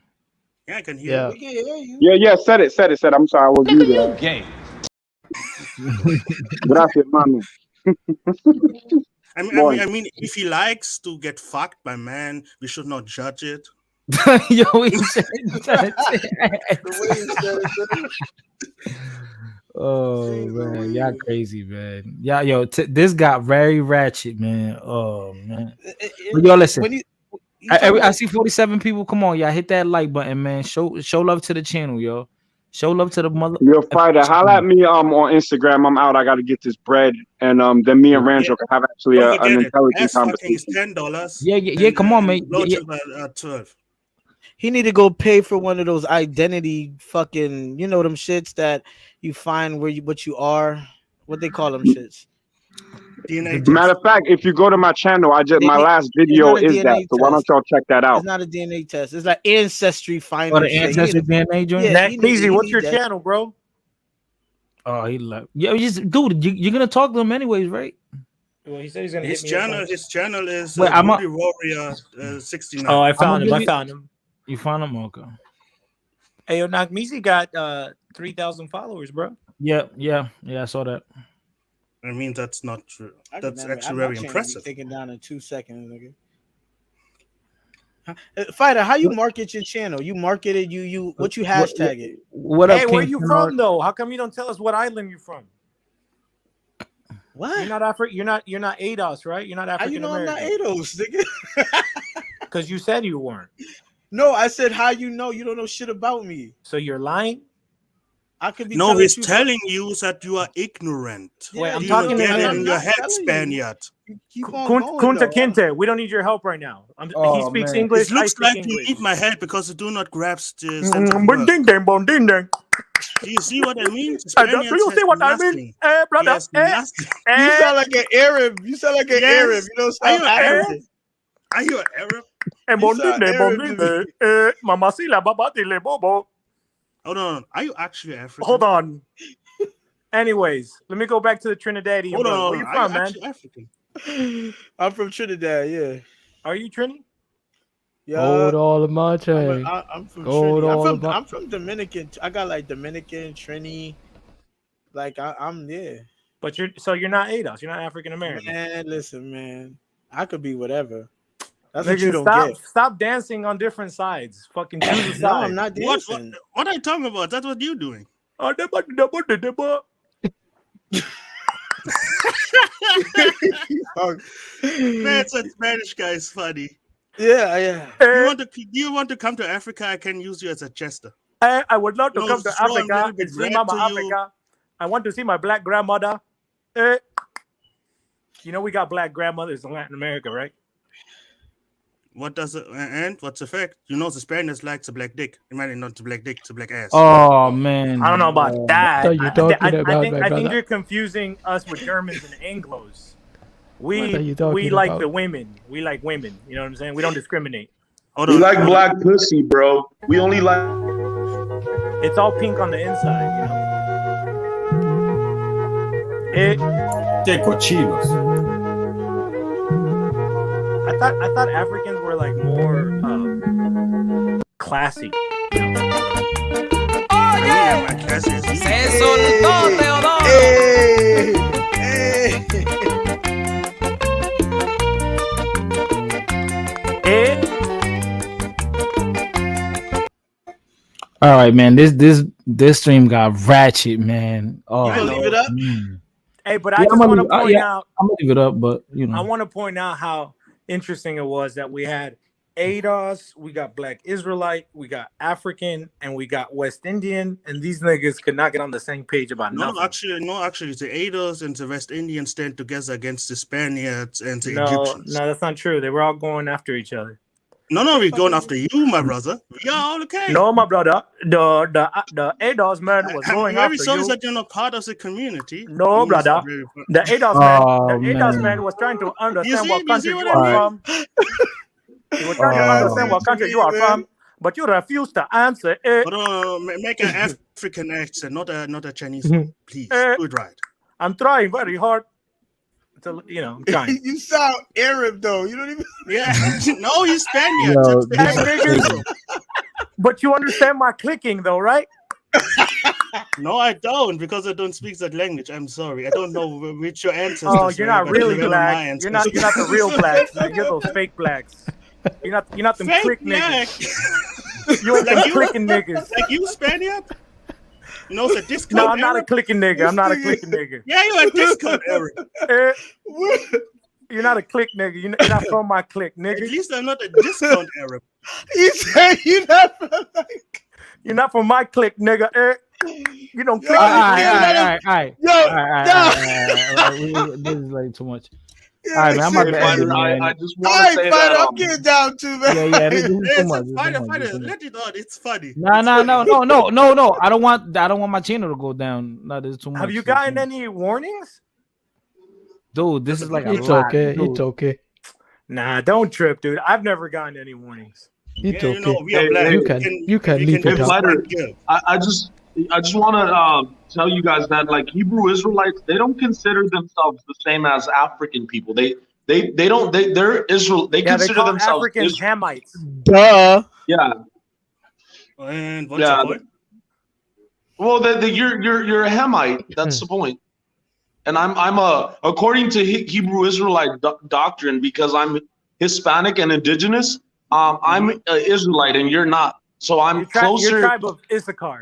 Yeah, I can hear Yeah. you. We can hear you. Yeah, said it. I'm sorry, I was muted. Gracias, mami. Boy. I mean, if he likes to get fucked by men, we should not judge it. Yo, he said that. The way he said it, nigga. Oh Jeez man, y'all Louise. crazy, man. Yeah, yo, this got very ratchet, man. Oh man. But yo, When listen. you talk I about see 47 people. Come on, y'all, hit that like button, man. Show love to the channel, yo. Show love to the mother. Yo, fighter, holla at me on Instagram. I'm out. I gotta get this bread, and then me and Yeah, Randall can have actually don't an forget it. intelligent Ass fucking is conversation. $10. Yeah. Come on, man. And Yeah. blowjob at 12. he need to go pay for one of those identity fucking, you know them shits that you find where you what you are, what they call them shits. DNA The, test. Matter of fact, if you go to my channel, they my need, last it's video not a is that. DNA So why don't test. y'all check that It's out? not a DNA test. It's like ancestry Or finder the shit. He need ancestry to, DNA joint. yeah, he Meezy, what's need your that. channel, bro? Oh, he left. Yeah, dude, you're gonna talk to him anyways, right? Well, he said he's gonna hit me up once. His channel is Wait, I'm Booty Warrior 69. Oh, I gonna found him. give I you. found him. You found him, okay? Hey, yo, Nagmeezy got 3,000 followers, bro. Yeah. I saw that. I mean, that's not true. That's Remember, actually my very channel be impressive. taken down in 2 seconds, nigga. Fighter, how you market your channel? You market it. You what you hashtag it? What Hey, up, where King you Kennard? from though? How come you don't tell us what island you're from? What? You're not African. You're not ADOS, right? You're not How you African know I'm not American. ADOS, nigga? Because you said you weren't. No, I said how you know you don't know shit about me. So you're lying. I could be No, telling he's truth. telling you that you are ignorant. Wait, I'm Do you talking not to get it him. in your not head, telling you. Spaniard? You keep on going Kunta though. Kinte, we don't need your help right now. He Oh, speaks man. English. It I looks speak like you English. need my help because you do not grasp the sense of word. Ding dang, bon ding dang. Do you see what I mean? Do Spaniards you see has what I mean? nothing. Eh, brother. Yes, nothing. You sound like an Arab. You sound like an Arab. Yes. You don't Are sound you an Arab? African. Are you an Arab? Eh, You bon ding sound dang, bon Arab ding to me. dang. Mama sila baba dile bobo. Hold on. Are you actually African? Hold on. Anyways, let me go back to the Trinidadian. Hold Brother. on, Where you are from, you man? actually African? I'm from Trinidad. Yeah. Are you Trini? Yeah. Gold all of my chain. I'm from Gold Trini. all of my. I'm from Dominican. I got like Dominican, Trini. Like I'm yeah. But you're not ADOS. You're not African American. Man, listen, man. I could be whatever. That's what you Nigga, don't get. stop dancing on different sides. Fucking choose a side. No, I'm not dancing. What are you talking about? That's what you're doing. Oh, Man, that Spanish guy is funny. Yeah. You want to come to Africa? I can use you as a jester. I would love to come to throw a Africa little bit and see red Mama to you. Africa. I want to see my black grandmother. You know we got black grandmothers in Latin America, right? What does it and what's the fact? You know the Spaniards likes a black dick. Imagine not the black dick, it's a black ass. Oh man, I don't know about that. What are you talking about, my I think brother? you're confusing us with Germans and Anglos. What are you We talking like about? the women. We like women. You know what I'm saying? We don't discriminate. We like black pussy, bro. We only like. It's all pink on the inside, you know. Qué cochinos. I thought Africans were like more classy. Se soltó Teodoro. All right, man. This stream got ratchet, man. Oh, You gonna leave it up? man. Hey, but Yeah, I just want to point out. I'm gonna leave it up, but you know. I want to point out how interesting it was that we had ADOS, we got Black Israelite, we got African, and we got West Indian, and these niggas could not get on the same page about nothing. No, actually, the Ados and the West Indians stand together against the Spaniards and the No, Egyptians. that's not true. They were all going after each other. No, we're going after you, my brother. We are all okay. No, my brother. The ADOS man was going I'm very after sorry you. that you're not part of the community. No, brother. The ADOS man was trying to understand what country you are from. He was trying to understand what country you are from, but you refused to answer it. But make an African accent, not a Chinese one, please. Do it right. I'm trying very hard. To, I'm trying. You sound Arab though. You don't even. Yeah. No, he's Spaniard. Yo, But you understand my clicking though, right? No, I don't, because I don't speak that language. I'm sorry. I don't know which your ancestors. Oh, you're not were, really but black. You're not the real blacks. Man. You're those fake blacks. You're not them Fake click black. niggas. You ain't them clicking niggas. Like you, Spaniard? You know, it's a discount. No, I'm not a clicking nigga. I'm not a clicking nigga. Yeah, you're a discount Arab. You're not a click nigga. You're not from my clique, nigga. At least I'm not a discount Arab. You say you're not from You're not from my clique, nigga. You don't click. All right. Yo, This is like too much. All right, man. I'm about to end it, man. I just want to say that. I'm getting down to man. Yeah, this is too much. Fighter, let it out. It's funny. No. I don't want my channel to go down. No, this is too much. Have you gotten any warnings? Dude, this is like a It's lot, okay. dude. It's okay. Nah, don't trip, dude. I've never gotten any warnings. It's Yeah, okay. you know, we are black. You can leave can it Hey, out. Fighter, I just want to tell you guys that like Hebrew Israelites, they don't consider themselves the same as African people. They're Israel. They Yeah, they consider call themselves Africans Hamites. Duh. Yeah. And what's the point? Well, you're a Hamite. That's the point. And I'm according to Hebrew Israelite doctrine, because I'm Hispanic and indigenous. I'm an Israelite and you're not. So I'm closer. Your tribe of Issachar.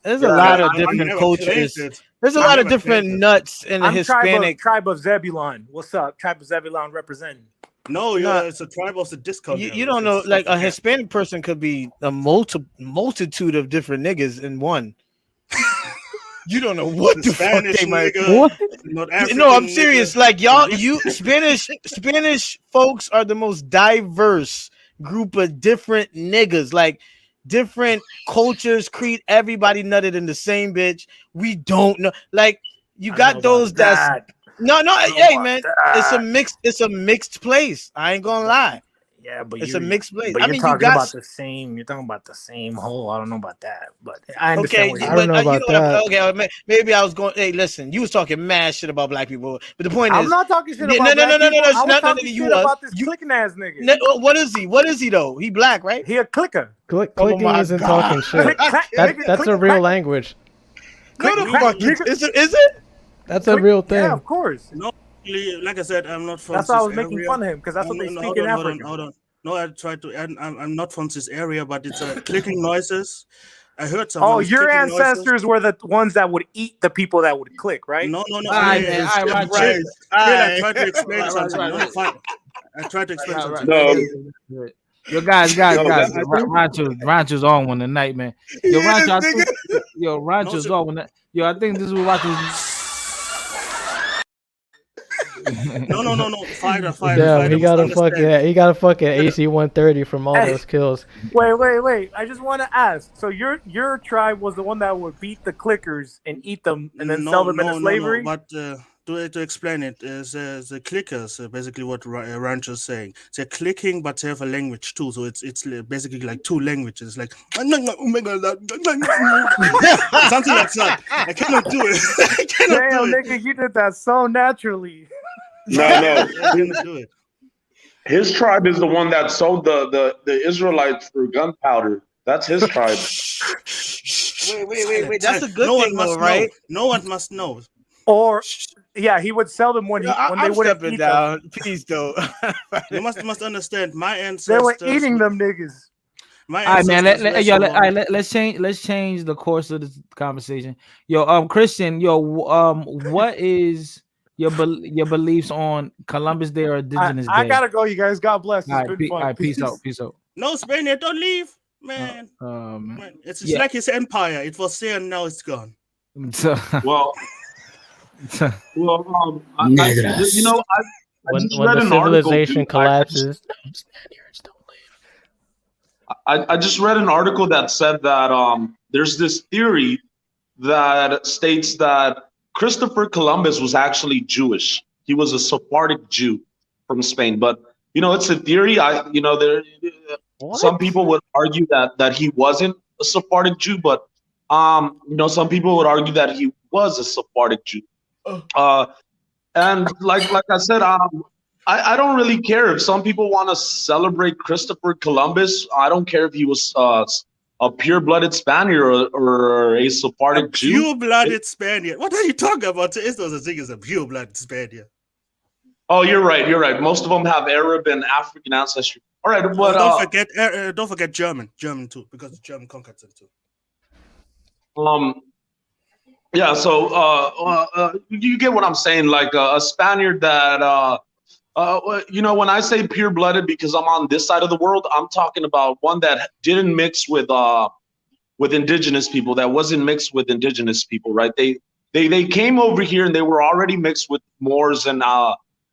There's a lot of different cultures. There's a lot of different nuts in the Hispanic. Tribe of Zebulon. What's up? Tribe of Zebulon representing. No, it's a tribe of the discount. You don't know, like a Hispanic person could be a multitude of different niggas in one. You don't know what the fuck they might. No, I'm serious. Nigga. Like y'all, Spanish folks are the most diverse group of different niggas. Like different cultures, creed. Everybody nutted in the same bitch. We don't know. Like you got those that's no. Hey man, it's a mixed place. I ain't gonna lie. Yeah, but It's a mixed place. But I you're mean, you talking got about the same. You're talking about the same hole. I don't know about that, but I understand okay, what you're. I don't but know you about know what? that. Okay, maybe I was going. Hey, listen, you was talking mad shit about black people, but the point I'm is, not talking shit no, about no, no, black no, no, people. no, I was no, no, talking nigga, you shit was about this you. clicking ass nigga. No, what is he? What is he though? He black, right? He a clicker. Oh Clicking my isn't god! talking shit. Crack, That's click, a real language. No, click, the crack, fuck nigga. is it? Is it? That's a real Yeah, thing. of course. No, like I said, I'm not from That's why I this was making area. fun of him because that's what they No, speak in Africa. hold on. No, I tried to. I'm not from this area, but it's clicking noises. I heard someone Oh, is your clicking noises. ancestors were the ones that would eat the people that would click, right? No. All right, man. All right, right, Chill. I right. tried to explain something. Right. No, fine. I tried to explain something. No, Okay. yo, guys, No, guys. I think Rancho's on one tonight, man. Yo, Rancho, I think, yo, Rancho's on one. Yo, I think this is what Rancho's. No. Fighter. Damn, he got a fucking Yeah. AC 130 from all Hey, those kills. wait. I just want to ask. So your tribe was the one that would beat the clickers and eat them and then sell them into slavery? But to explain it, the clickers, basically what Rancho is saying. They're clicking, but they have a language too. So it's basically like two languages, like something like that. I cannot do it. I cannot Damn, do it. nigga, you did that so naturally. no. I cannot do it. His tribe is the one that sold the Israelites for gunpowder. That's his tribe. Wait. That's a good No thing, one must though, right? know. No one must know. Or yeah, he would sell them when Yo, when I'm they wouldn't stepping eat down. them. Please don't. You must understand. My They were ancestors. eating them niggas. My All right, man. ancestors were someone. Let's change the course of this conversation. Yo, Christian, what is your beliefs on Columbus Day or Indigenous I Day? gotta go, you guys. God bless. All It's right, been fun. peace out. No, Spaniard, don't leave, man. Man. It's Yeah. like his empire. It was there and now it's gone. Well, I Negras. When just the read an article. civilization Dude. collapses, I just read an article that said that there's this theory that states that Christopher Columbus was actually Jewish. He was a Sephardic Jew from Spain, but it's a theory. Some people would argue that he wasn't a Sephardic Jew, but some people would argue that he was a Sephardic Jew. And like I said, I don't really care if some people want to celebrate Christopher Columbus. I don't care if he was a pure-blooded Spaniard or a Sephardic Jew. Pure-blooded Spaniard. What are you talking about? There is no such thing as a pure-blooded Spaniard. Oh, you're right. Most of them have Arab and African ancestry. All right, but don't forget German too, because the German conquered them too. Yeah. So you get what I'm saying? Like a Spaniard that when I say pure-blooded, because I'm on this side of the world, I'm talking about one that didn't mix with indigenous people, that wasn't mixed with indigenous people, right? They came over here and they were already mixed with Moors and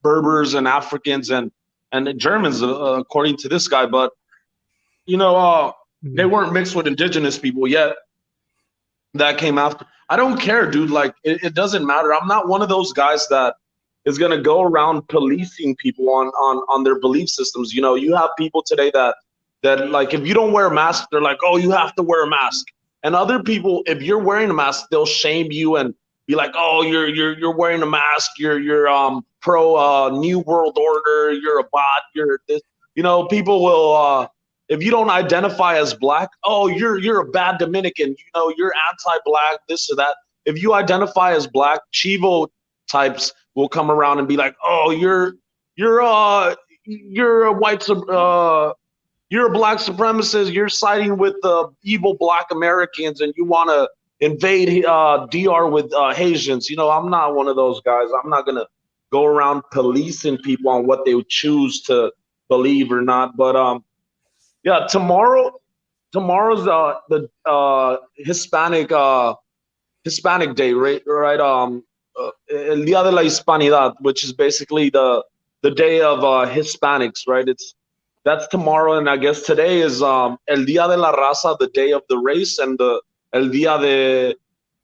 Berbers and Africans and the Germans, according to this guy, but they weren't mixed with indigenous people yet. That came after. I don't care, dude. Like it doesn't matter. I'm not one of those guys that is gonna go around policing people on their belief systems. You have people today that like, if you don't wear a mask, they're like, oh, you have to wear a mask. And other people, if you're wearing a mask, they'll shame you and be like, oh, you're wearing a mask, you're pro New World Order, you're a bot, you're this. People will if you don't identify as black, oh, you're a bad Dominican, you're anti-black, this or that. If you identify as black, Chivo types will come around and be like, oh, you're a white you're a black supremacist, you're siding with the evil black Americans and you want to invade DR with Haitians. I'm not one of those guys. I'm not going to go around policing people on what they would choose to believe or not. But yeah, tomorrow's the Hispanic Day, right? El Día de la Hispanidad, which is basically the day of Hispanics, right? That's tomorrow, and I guess today is El Día de la Raza, the day of the race, and El Día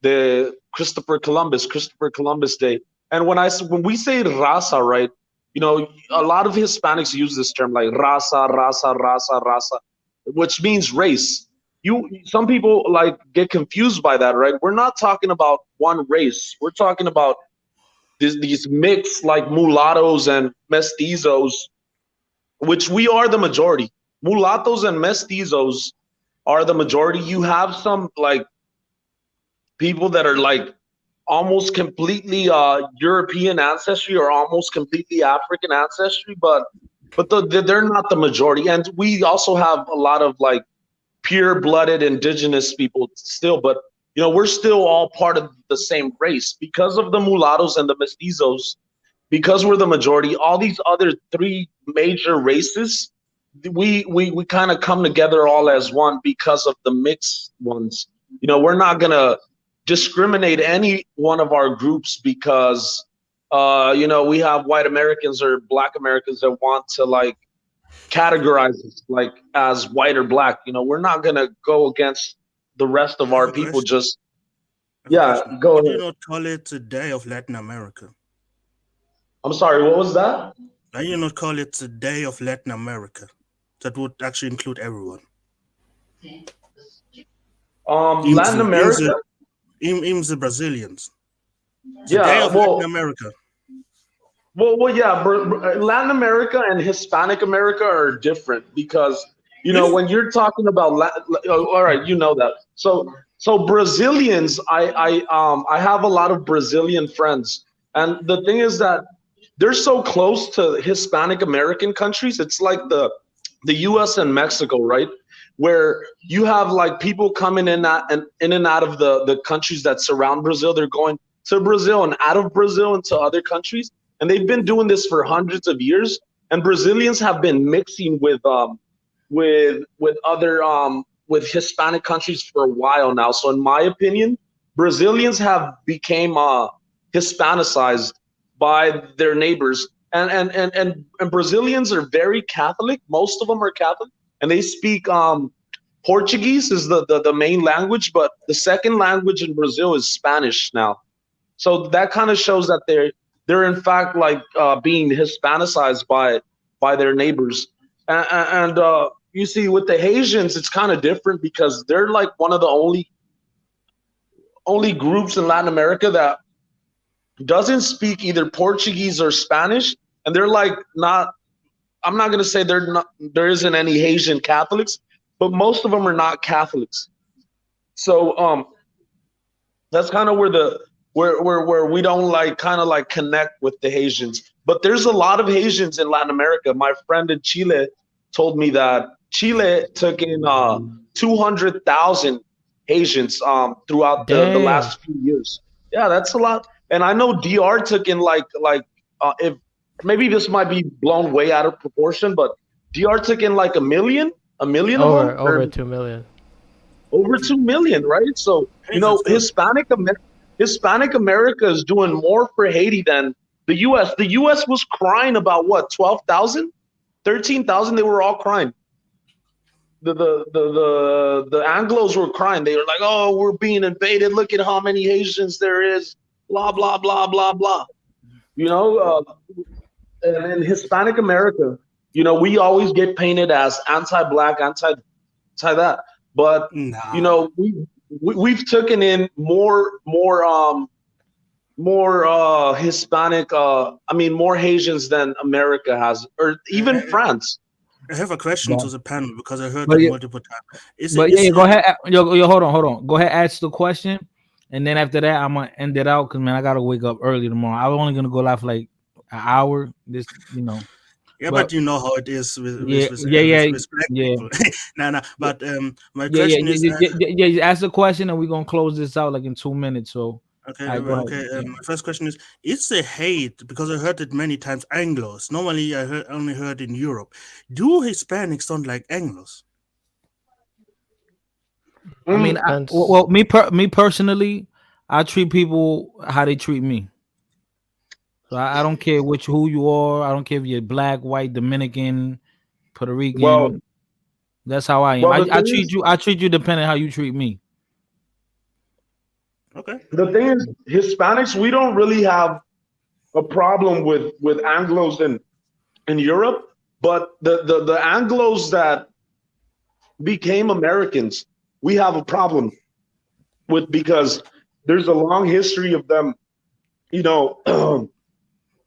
de Christopher Columbus Day. And when we say raza, right, You know, a lot of Hispanics use this term like raza, which means race. Some people like get confused by that, right? We're not talking about one race. We're talking about these mixed like mulattoes and mestizos, which we are the majority. Mulattoes and mestizos are the majority. You have some like people that are like almost completely European ancestry or almost completely African ancestry, but they're not the majority. And we also have a lot of like pure-blooded indigenous people still, but you know, we're still all part of the same race because of the mulattoes and the mestizos. Because we're the majority, all these other three major races, we kind of come together all as one because of the mixed ones. You know, we're not gonna discriminate any one of our groups because you know, we have white Americans or black Americans that want to like categorize us like as white or black. You know, we're not gonna go against the rest of I have our a people. question. Just I have a yeah, question. go Why do you ahead. not call it the Day of Latin America? I'm sorry, what was that? Why do you not call it the Day of Latin America? That would actually include everyone. Latin America. Even the Brazilians. The Day Yeah, of Latin America. Well, yeah. Latin America and Hispanic America are different because you know Really? when you're talking about all right, you know that. So Brazilians, I have a lot of Brazilian friends, and the thing is that they're so close to Hispanic American countries. It's like the U.S. and Mexico, right? Where you have like people coming in and out of the countries that surround Brazil. They're going to Brazil and out of Brazil into other countries, and they've been doing this for hundreds of years. And Brazilians have been mixing with other with Hispanic countries for a while now. So in my opinion, Brazilians have became Hispanicized by their neighbors. And Brazilians are very Catholic. Most of them are Catholic, and they speak Portuguese is the main language, but the second language in Brazil is Spanish now. So that kind of shows that they're in fact like being Hispanicized by their neighbors. And you see, with the Haitians, it's kind of different because they're like one of the only groups in Latin America that doesn't speak either Portuguese or Spanish, and they're like not. I'm not gonna say there isn't any Haitian Catholics, but most of them are not Catholics. So that's kind of where we don't like kind of like connect with the Haitians. But there's a lot of Haitians in Latin America. My friend in Chile told me that Chile took in 200,000 Haitians throughout the Damn. last few years. Yeah, that's a lot. And I know DR took in like if maybe this might be blown way out of proportion, but DR took in like a million of them, Over or 2 million. over 2 million, right? So you know, Hispanic America is doing more for Haiti than the U.S. The U.S. was crying about what, 12,000, 13,000. They were all crying. The Anglos were crying. They were like, "Oh, we're being invaded. Look at how many Haitians there is." Blah blah blah blah blah. You know, and in Hispanic America, you know, we always get painted as anti-black, anti that. But you know, we've taken in more Hispanic, more Haitians than America has, or even France. I have a question But, to the panel because I heard but that yeah, multiple times. but yeah, go ahead. Yo, hold on. Go ahead, ask the question, and then after that, I'm gonna end it out because man, I gotta wake up early tomorrow. I'm only gonna go live for like an hour. This, you know. Yeah, but you know how it is with Yeah. black people. Nah. But my Yeah, question is, just ask the question, and we're gonna close this out like in 2 minutes. So, okay, all right, go okay. ahead. My first question is the hate, because I heard it many times, Anglos. Normally, only heard in Europe. Do Hispanics don't like Anglos? I mean, me personally, I treat people how they treat me. So I don't care who you are. I don't care if you're black, white, Dominican, Puerto Rican. Well, that's how I am. well, I treat you. I treat you depending how you treat me. Okay. The thing is, Hispanics, we don't really have a problem with Anglos in Europe, but the Anglos that became Americans, we have a problem with because there's a long history of them, you know,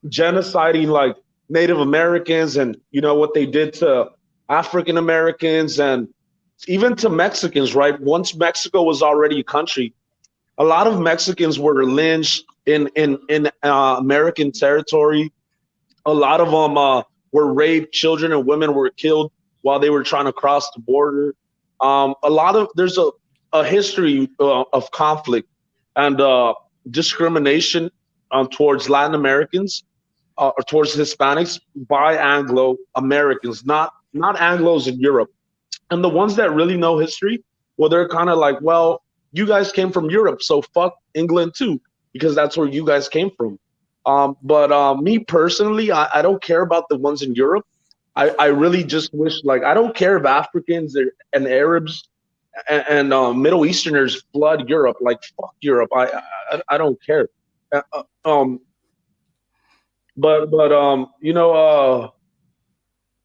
genociding like Native Americans and what they did to African Americans and even to Mexicans, right? Once Mexico was already a country, a lot of Mexicans were lynched in American territory. A lot of them were raped. Children and women were killed while they were trying to cross the border. There's a history of conflict and discrimination towards Latin Americans or towards Hispanics by Anglo Americans, not Anglos in Europe. And the ones that really know history, well, they're kind of like, well, you guys came from Europe, so fuck England too, because that's where you guys came from. But me personally, I don't care about the ones in Europe. I really just wish, like, I don't care if Africans and Arabs and Middle Easterners flood Europe. Like, fuck Europe. I don't care. Uh, uh, um, but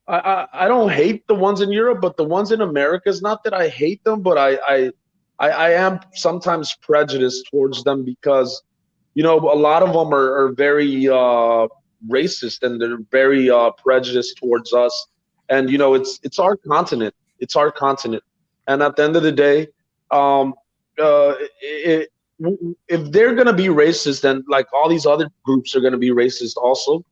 I don't hate the ones in Europe, but the ones in America is not that I hate them, but I am sometimes prejudiced towards them because a lot of them are very racist and they're very prejudiced towards us. And it's our continent. It's our continent. And at the end of the day, um, it, if they're gonna be racist, then like all these other groups are gonna be racist also.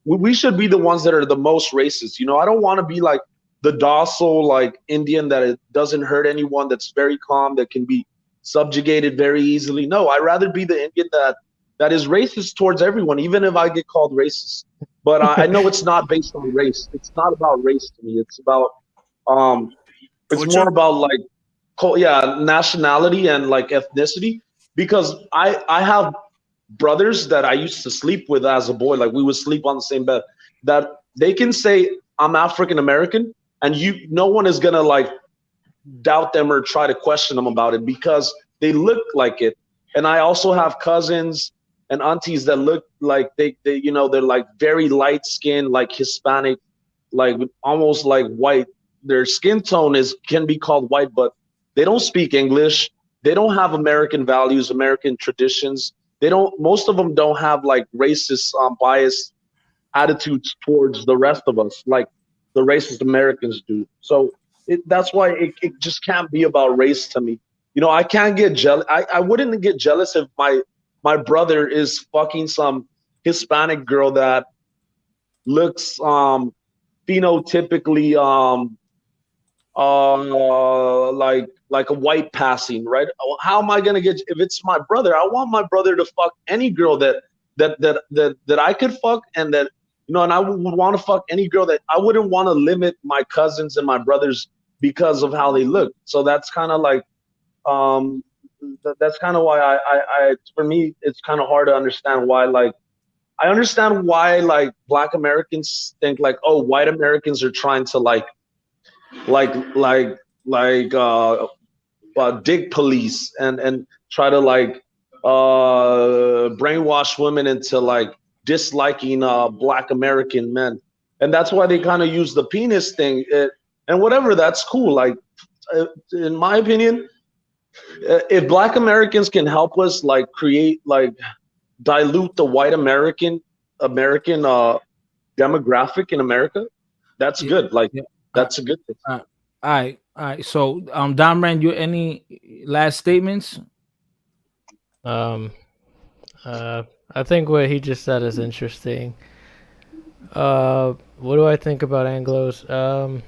We should be the ones that are the most racist. I don't want to be like the docile like Indian that it doesn't hurt anyone, that's very calm, that can be subjugated very easily. No, I'd rather be the Indian that is racist towards everyone, even if I get called racist. But I know it's not based on race. It's not about race to me. It's about um, it's more about like nationality and like ethnicity. Because I have brothers that I used to sleep with as a boy, like we would sleep on the same bed, that they can say I'm African American and no one is gonna like doubt them or try to question them about it because they look like it. And I also have cousins and aunties that look like they're like very light skinned, like Hispanic, like almost like white. Their skin tone can be called white, but they don't speak English. They don't have American values, American traditions. Most of them don't have like racist bias attitudes towards the rest of us like the racist Americans do. So that's why it just can't be about race to me. I can't get jealous. I wouldn't get jealous if my brother is fucking some Hispanic girl that looks phenotypically like a white passing, right? How am I gonna get if it's my brother? I want my brother to fuck any girl that I could fuck, and that and I would want to fuck any girl that I wouldn't want to limit my cousins and my brothers because of how they look. So that's kind of like that's kind of why I for me it's kind of hard to understand why like I understand why like Black Americans think like, oh, white Americans are trying to like dig police and try to like brainwash women into like disliking Black American men, and that's why they kind of use the penis thing. And whatever, that's cool. Like in my opinion, if Black Americans can help us like create like dilute the white American demographic in America, that's good. Like that's a good thing. All right. So, Don Rand, you any last statements? I think what he just said is interesting. What do I think about Anglos?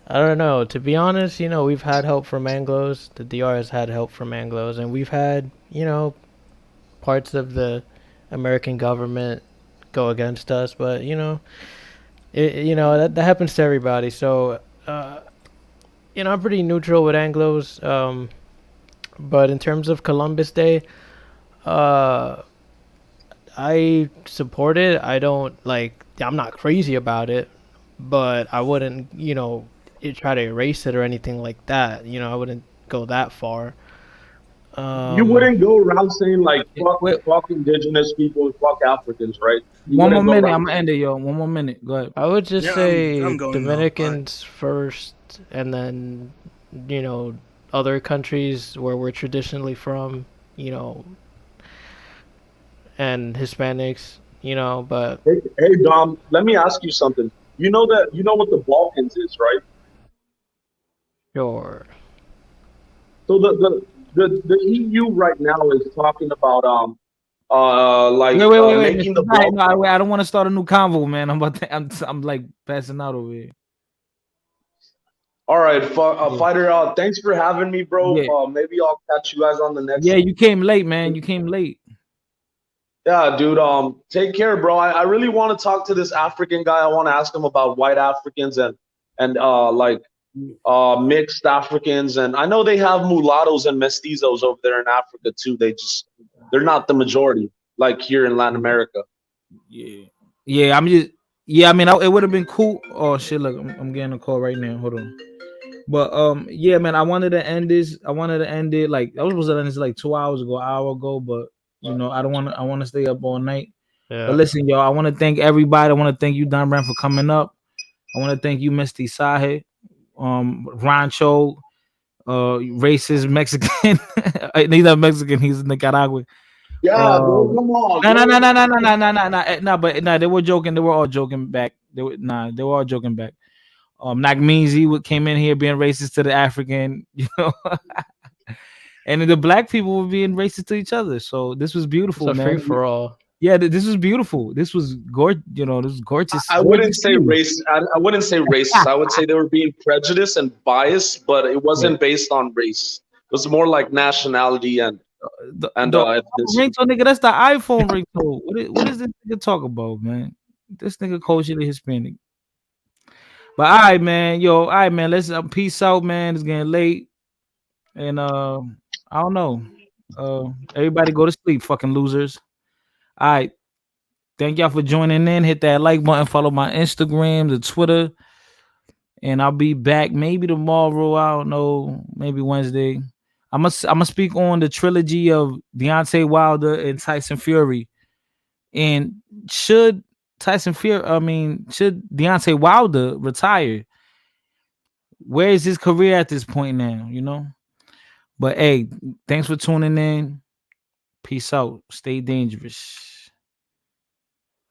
I don't know. To be honest, we've had help from Anglos. The DR has had help from Anglos, and we've had, parts of the American government go against us. But that happens to everybody. So, I'm pretty neutral with Anglos. But in terms of Columbus Day, I support it. I don't I'm not crazy about it, but I wouldn't, try to erase it or anything like that. I wouldn't go that far. You wouldn't go around saying like Wait, fuck indigenous people and fuck Africans, right? You one more wouldn't go minute. around. I'm gonna end it, yo. One more minute. Go ahead. I would just Yeah, say I'm going now. Dominicans first, and then other countries where we're traditionally from, you know, and Hispanics, but Hey Dom, let me ask you something. You know what the Balkans is, right? sure. So the EU right now is talking about Wait, making Mr. the Zahid, Balkans. no, wait, I don't want to start a new convo, man. I'm like passing out over here. All right, Yeah. fighter. Thanks for having me, bro. Yeah. Maybe I'll catch you guys on the next. Yeah, you came late, man. You came late. Yeah, dude. Take care, bro. I really want to talk to this African guy. I want to ask him about white Africans and mixed Africans, and I know they have mulattoes and mestizos over there in Africa too. They're not the majority like here in Latin America. Yeah. Yeah, I'm just yeah, I mean it would have been cool. Oh shit, look, I'm getting a call right now. Hold on. But yeah, man, I wanted to end this. I wanted to end it like I was supposed to end this like 2 hours ago, an hour ago, but I don't want to. I want to stay up all night. Yeah. But listen, y'all, I want to thank everybody. I want to thank you, Don Brand, for coming up. I want to thank you, Misty Sahe, Rancho, racist Mexican. He's not Mexican. He's Nicaraguan. Yeah, bro, come on. No, but they were joking. They were all joking back. They were all joking back. Nagmeezy came in here being racist to the African, and then the black people were being racist to each other. So this was beautiful, It's a man. free for all. Yeah, this was beautiful. This was gorgeous. This was gorgeous. I wouldn't say scene. race. I wouldn't say racist. I would say they were being prejudiced and biased, but it wasn't based on race. It was more like nationality and The ethnicity. ringtone, nigga, that's the iPhone ringtone. What is this nigga talk about, man? This nigga culturally Hispanic. But all right, man. All right, man. Let's peace out, man. It's getting late. And I don't know. Everybody go to sleep, fucking losers. All right. Thank y'all for joining in. Hit that like button, follow my Instagram, the Twitter. And I'll be back maybe tomorrow. I don't know, maybe Wednesday. I'm gonna speak on the trilogy of Deontay Wilder and Tyson Fury. And should Deontay Wilder retire? Where is his career at this point now? But hey, thanks for tuning in. Peace out. Stay dangerous.